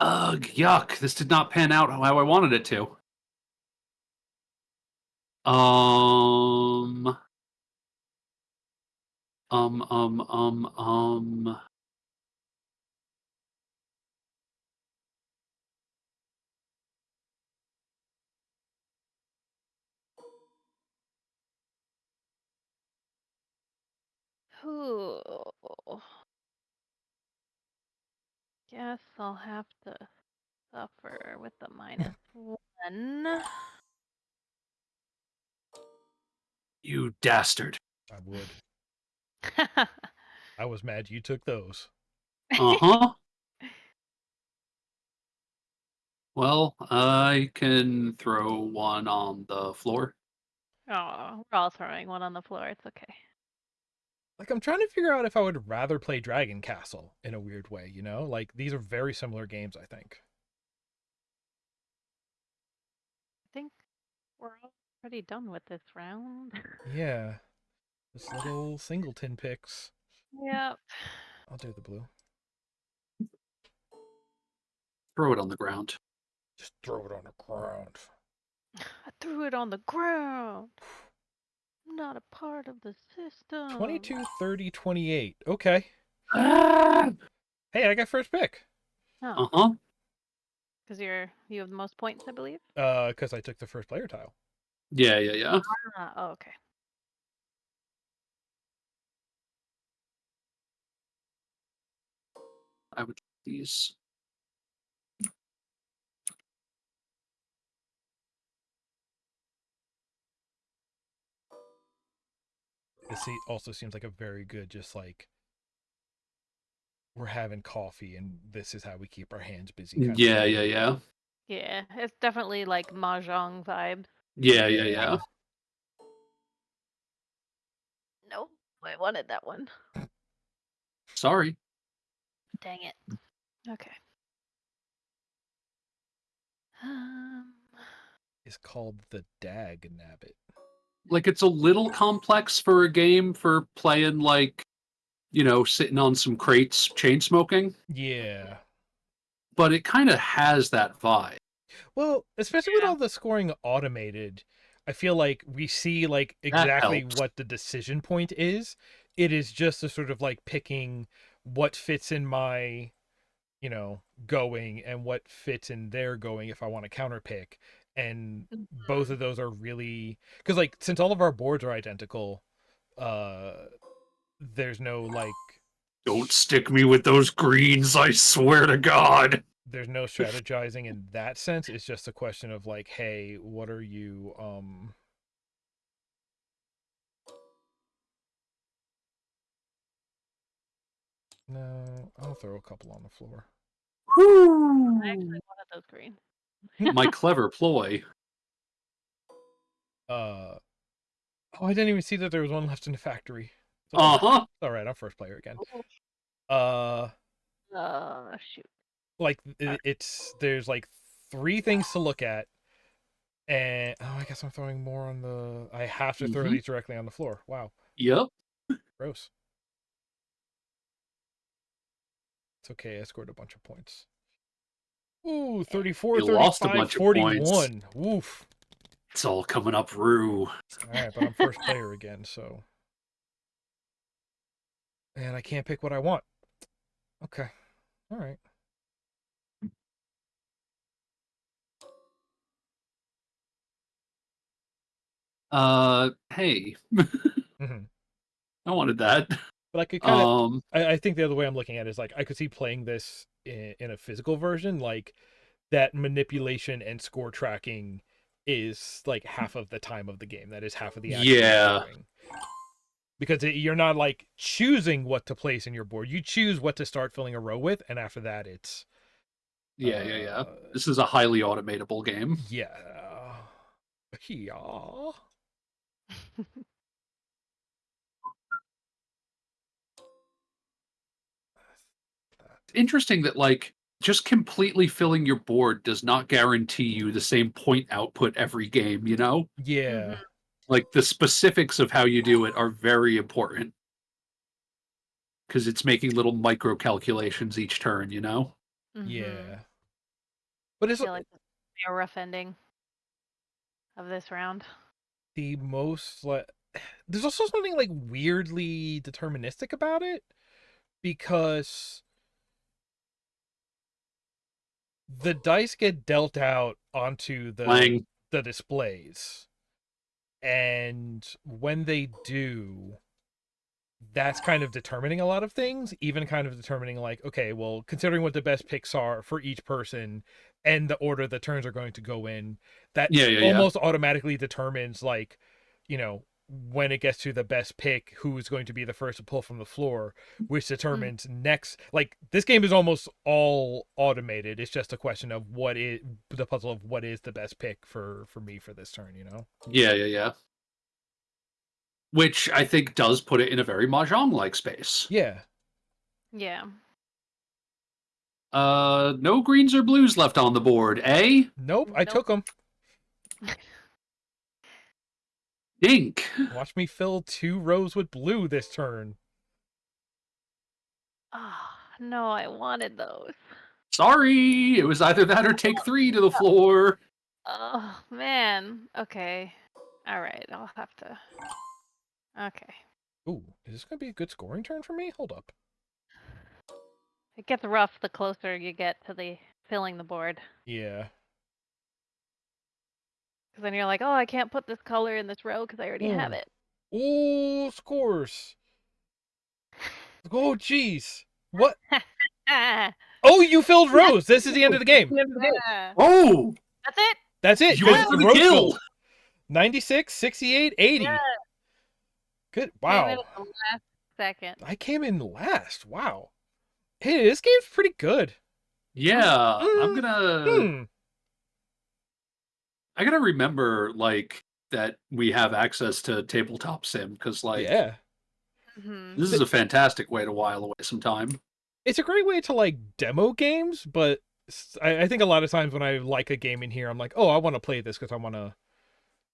Ugh, yuck. This did not pan out how I wanted it to. Um, um, um, um, um. Ooh. Guess I'll have to suffer with the -1. You dastard. I would. I was mad you took those. Uh-huh. Well, I can throw one on the floor. Oh, we're all throwing one on the floor. It's okay. Like I'm trying to figure out if I would rather play Dragon Castle in a weird way, you know? Like these are very similar games, I think. I think we're all pretty done with this round. Yeah. This little singleton picks. Yep. I'll do the blue. Throw it on the ground. Just throw it on the ground. I threw it on the ground. I'm not a part of the system. 22, 30, 28. Okay. Ah! Hey, I got first pick. Oh, Uh-huh. because you have the most points, I believe. Because I took the first player tile. Yeah. Oh, okay. I would these. This also seems like a very good, just like we're having coffee and this is how we keep our hands busy kind of Yeah, thing. yeah, yeah. Yeah, it's definitely like mahjong vibes. Yeah, yeah, yeah. Nope, I wanted that one. Sorry. Dang it. Okay. Um, Is called the Dag Nabbit. Like, it's a little complex for a game for playing, like, sitting on some crates, chain smoking, Yeah. but it kind of has that vibe. Well, especially with Yeah. all the scoring automated, I feel like we see like That exactly helps. what the decision point is. It is just a sort of like picking what fits in my, going and what fits in their going if I want to counter pick. And both of those are really because like since all of our boards are identical, uh there's no like Don't stick me with those greens, I swear to God. there's no strategizing in that sense. It's just a question of like, hey, what are you no, I'll throw a couple on the floor. I Whew. actually wanted those green. My clever ploy. Oh, I didn't even see that there was one left in the factory. It's all right. Uh-huh. It's all right. I'm first player again. Ooh. Uh, Shoot. like it's there's like 3 things to look at, and I guess I'm throwing more on the. I have to throw Mhm. these directly on the floor. Wow, Yep. gross. It's okay. I scored a bunch of points. Ooh, 34, You lost a 35, bunch of points. 41. Woof. It's all coming up, Rue. All right, but I'm first player again, so. And I can't pick what I want. Okay. All right. Hey, Mm-hmm. I wanted that. But I could kind of. Um, I think the other way I'm looking at it is like I could see playing this in a physical version, like that manipulation and score tracking is like half of the time of the game. That is half of the actual yeah. scoring. Because you're not like choosing what to place in your board. You choose what to start filling a row with, and after that, it's Yeah, yeah, yeah. This is a highly automatable game. yeah, yeah. Interesting that, like, just completely filling your board does not guarantee you the same point output every game, you know? Yeah, Like, the specifics of how you do it are very important because it's making little micro calculations each turn, you know? yeah. But I it's feel like this will be a rough ending of this round. the most like. There's also something like weirdly deterministic about it because the dice get dealt out onto the Playing. displays, and when they do, that's kind of determining a lot of things, even kind of determining like, okay, well, considering what the best picks are for each person and the order the turns are going to go in, that Yeah, yeah, yeah. almost automatically determines like, when it gets to the best pick, who's going to be the first to pull from the floor, which determines next. Like this game is almost all automated. It's just a question of what is the puzzle of what is the best pick for me for this turn. Yeah, yeah, yeah. Which I think does put it in a very Mahjong-like space. Yeah. Yeah. No greens or blues left on the board, eh? Nope. I took them. Dink. Watch me fill 2 rows with blue this turn. Oh, no, I wanted those. Sorry, it was either that or take 3 to the floor. Oh, man. Okay. All right, I'll have to. Okay. Ooh, is this going to be a good scoring turn for me? Hold up. It gets rough the closer you get to the filling the board. Yeah. Because then you're like, oh, I can't put this color in this row because I already have Ooh. it. Ooh, scores. Oh, jeez. What? Ah, Oh, you filled rows. This is the end of the game. ah. Oh, That's it. That's it. you 'cause went for the rows kill. filled. 96, 68, 80. Yeah. Good. Came in Wow. at the last second. I came in last. Wow. Hey, this game's pretty good. Yeah, Mm, hmm. I gotta remember like that we have access to tabletop sim because like Yeah. Hmm. this is a fantastic way to while away some time. It's a great way to like demo games, but I think a lot of times when I like a game in here, I'm like, oh, I want to play this because I want to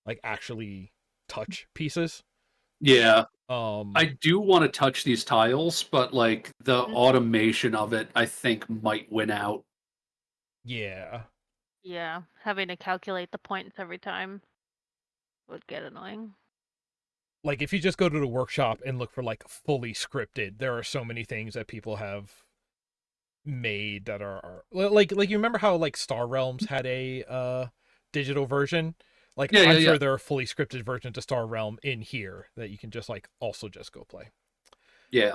like actually touch pieces. Yeah, Um, I do want to touch these tiles, but like the automation of it, I think might win out. yeah. Yeah, having to calculate the points every time would get annoying. Like if you just go to the workshop and look for like fully scripted, there are so many things that people have made that are like you remember how like Star Realms had a digital version? Like Yeah, yeah, I'm yeah. sure there are fully scripted versions of Star Realm in here that you can just like also just go play. Yeah.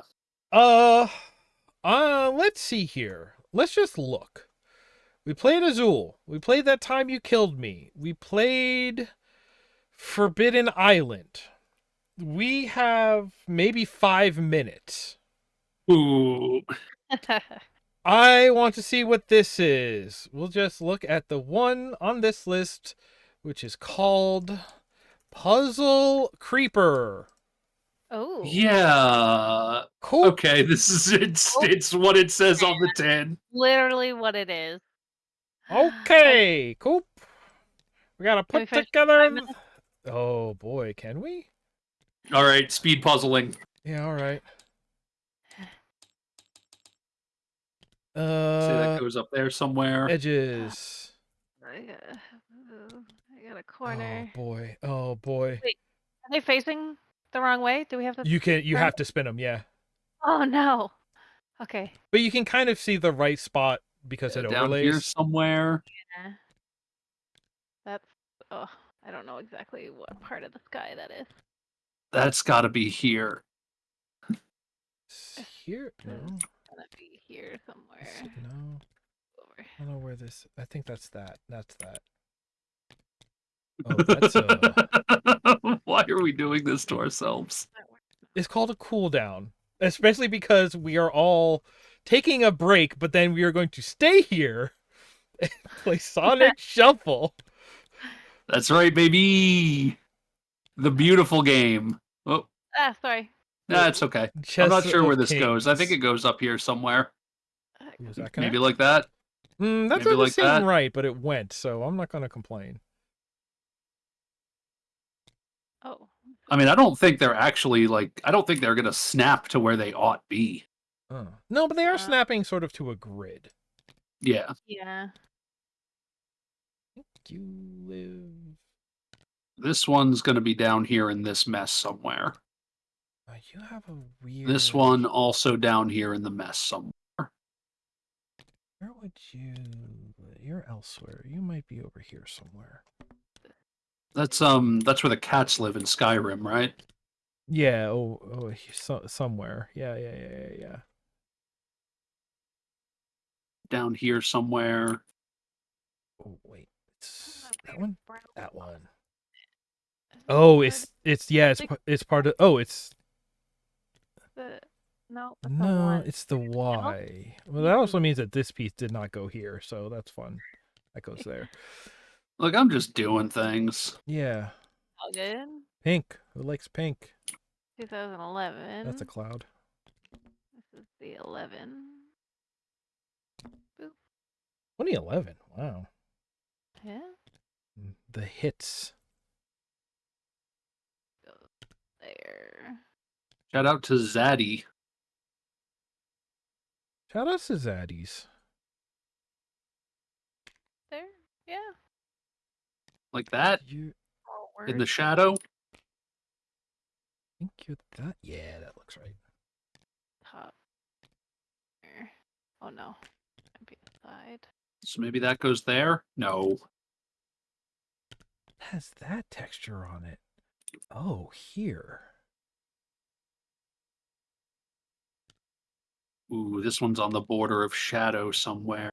Uh let's see here. Let's just look. We played Azul. We played That Time You Killed Me. We played Forbidden Island. We have maybe 5 minutes. Ooh. I want to see what this is. We'll just look at the one on this list, which is called Puzzle Creeper. Oh, Yeah. Cool. Okay, this is it's oh, it's what it says on the tin. literally what it is. Okay, Okay, cool. We gotta can we put finish in together. 5 minutes? Oh boy, can we? All right, speed puzzling. Yeah, all right. Say that goes up there somewhere. Edges. I got, I got a Oh corner. boy. Oh boy. Wait, are they facing the wrong way? Do we have to You turn? have to spin them, yeah. Oh no. Okay. But you can kind of see the right spot because it Down here overlays. somewhere. Yeah. That's. Oh, I don't know exactly what part of the sky that is. That's got to be here. Here? This is No. gonna be here somewhere. No. Over. I don't know where this. I think that's that. That's that. Oh, that's a. Why are we doing this to ourselves? It's called a cooldown, especially because we are all taking a break, but then we are going to stay here and play Sonic Shuffle. That's right, baby. The beautiful game. Oh, Ah, sorry. that's okay. I'm Chess not sure where of this goes. I think it Kings. goes up here somewhere. Ooh, does that Maybe connect? like that. That Maybe doesn't like seem that. right, but it went, so I'm not going to complain. Oh. I mean, I don't think they're actually like. I don't think they're gonna snap to where they ought be. No, but they are Uh, snapping sort of to a grid. Yeah. yeah. You live. This one's gonna be down here in this mess somewhere. You have a weird. This one also down here in the mess somewhere. Where would you? You're elsewhere. You might be over here somewhere. That's where the cats live in Skyrim, right? Yeah. Somewhere. Yeah. Down here somewhere. Oh wait, it's I that don't know one. where That one. is this Oh, part of it's yeah. It's part of. Oh, it's the. No, that's a no. one. It's the Channel? Y. Well, that also means that this piece did not go here, so that's fun. That goes there. Look, I'm just doing things. Yeah. All good. Pink. Who likes pink? 2011. That's a cloud. This is the 11. Boop. 2011. Wow. Yeah. The hits. Go there. Shout out to Zaddy. Shout out to Zaddies. There. Yeah. Like that You in the shadow. think you're that? Yeah, that looks right. Top. There. Oh no. Might be the side. So maybe that goes there. No. It has that texture on it. Oh, here. Ooh, this one's on the border of shadow somewhere.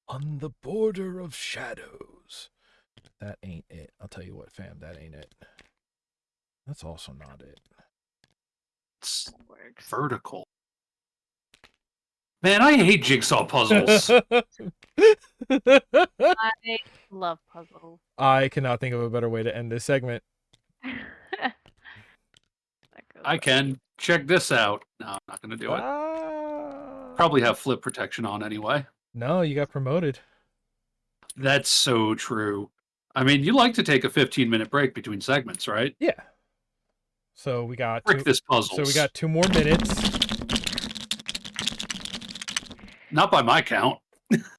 On the border of shadows. That ain't it. I'll tell you what, fam, that ain't it. That's also not it. It's That works. vertical. Man, I hate jigsaw puzzles. I love puzzles. I cannot think of a better way to end this segment. That goes I up. can. Check this out. No, I'm not going to do it. Probably have flip protection on anyway. No, you got promoted. That's so true. I mean, you like to take a 15-minute break between segments, right? Yeah. So we got Frick this puzzles. So we got 2 more minutes. Not by my count.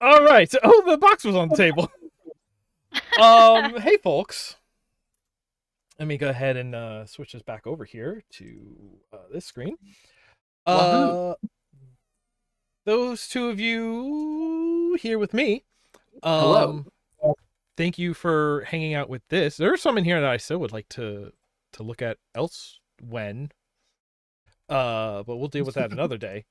All right. Oh, the box was on the table. Hey folks. Let me go ahead and switch this back over here to this screen. Wahoo. Those 2 of you here with me. Hello. Thank you for hanging out with this. There are some in here that I still would like to look at else when. But we'll deal with that another day.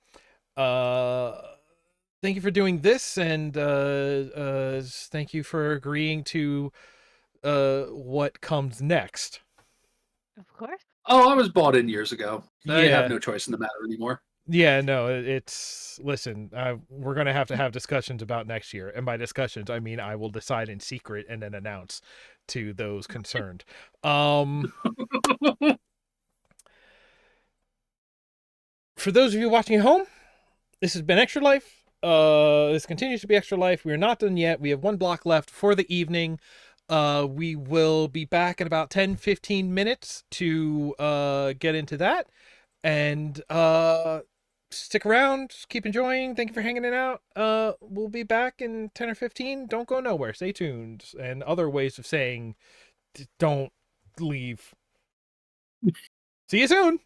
Thank you for doing this, and thank you for agreeing to what comes next. Of course. Oh, I was bought in years ago. I Yeah. have no choice in the matter anymore. Yeah, no, it's listen. We're gonna have to have discussions about next year, and by discussions, I mean I will decide in secret and then announce to those concerned. For those of you watching at home, this has been Extra Life. This continues to be Extra Life. We are not done yet. We have 1 block left for the evening. We will be back in about 10-15 minutes to get into that. And stick around, keep enjoying. Thank you for hanging it out. We'll be back in 10 or 15. Don't go nowhere. Stay tuned. And other ways of saying don't leave. See you soon.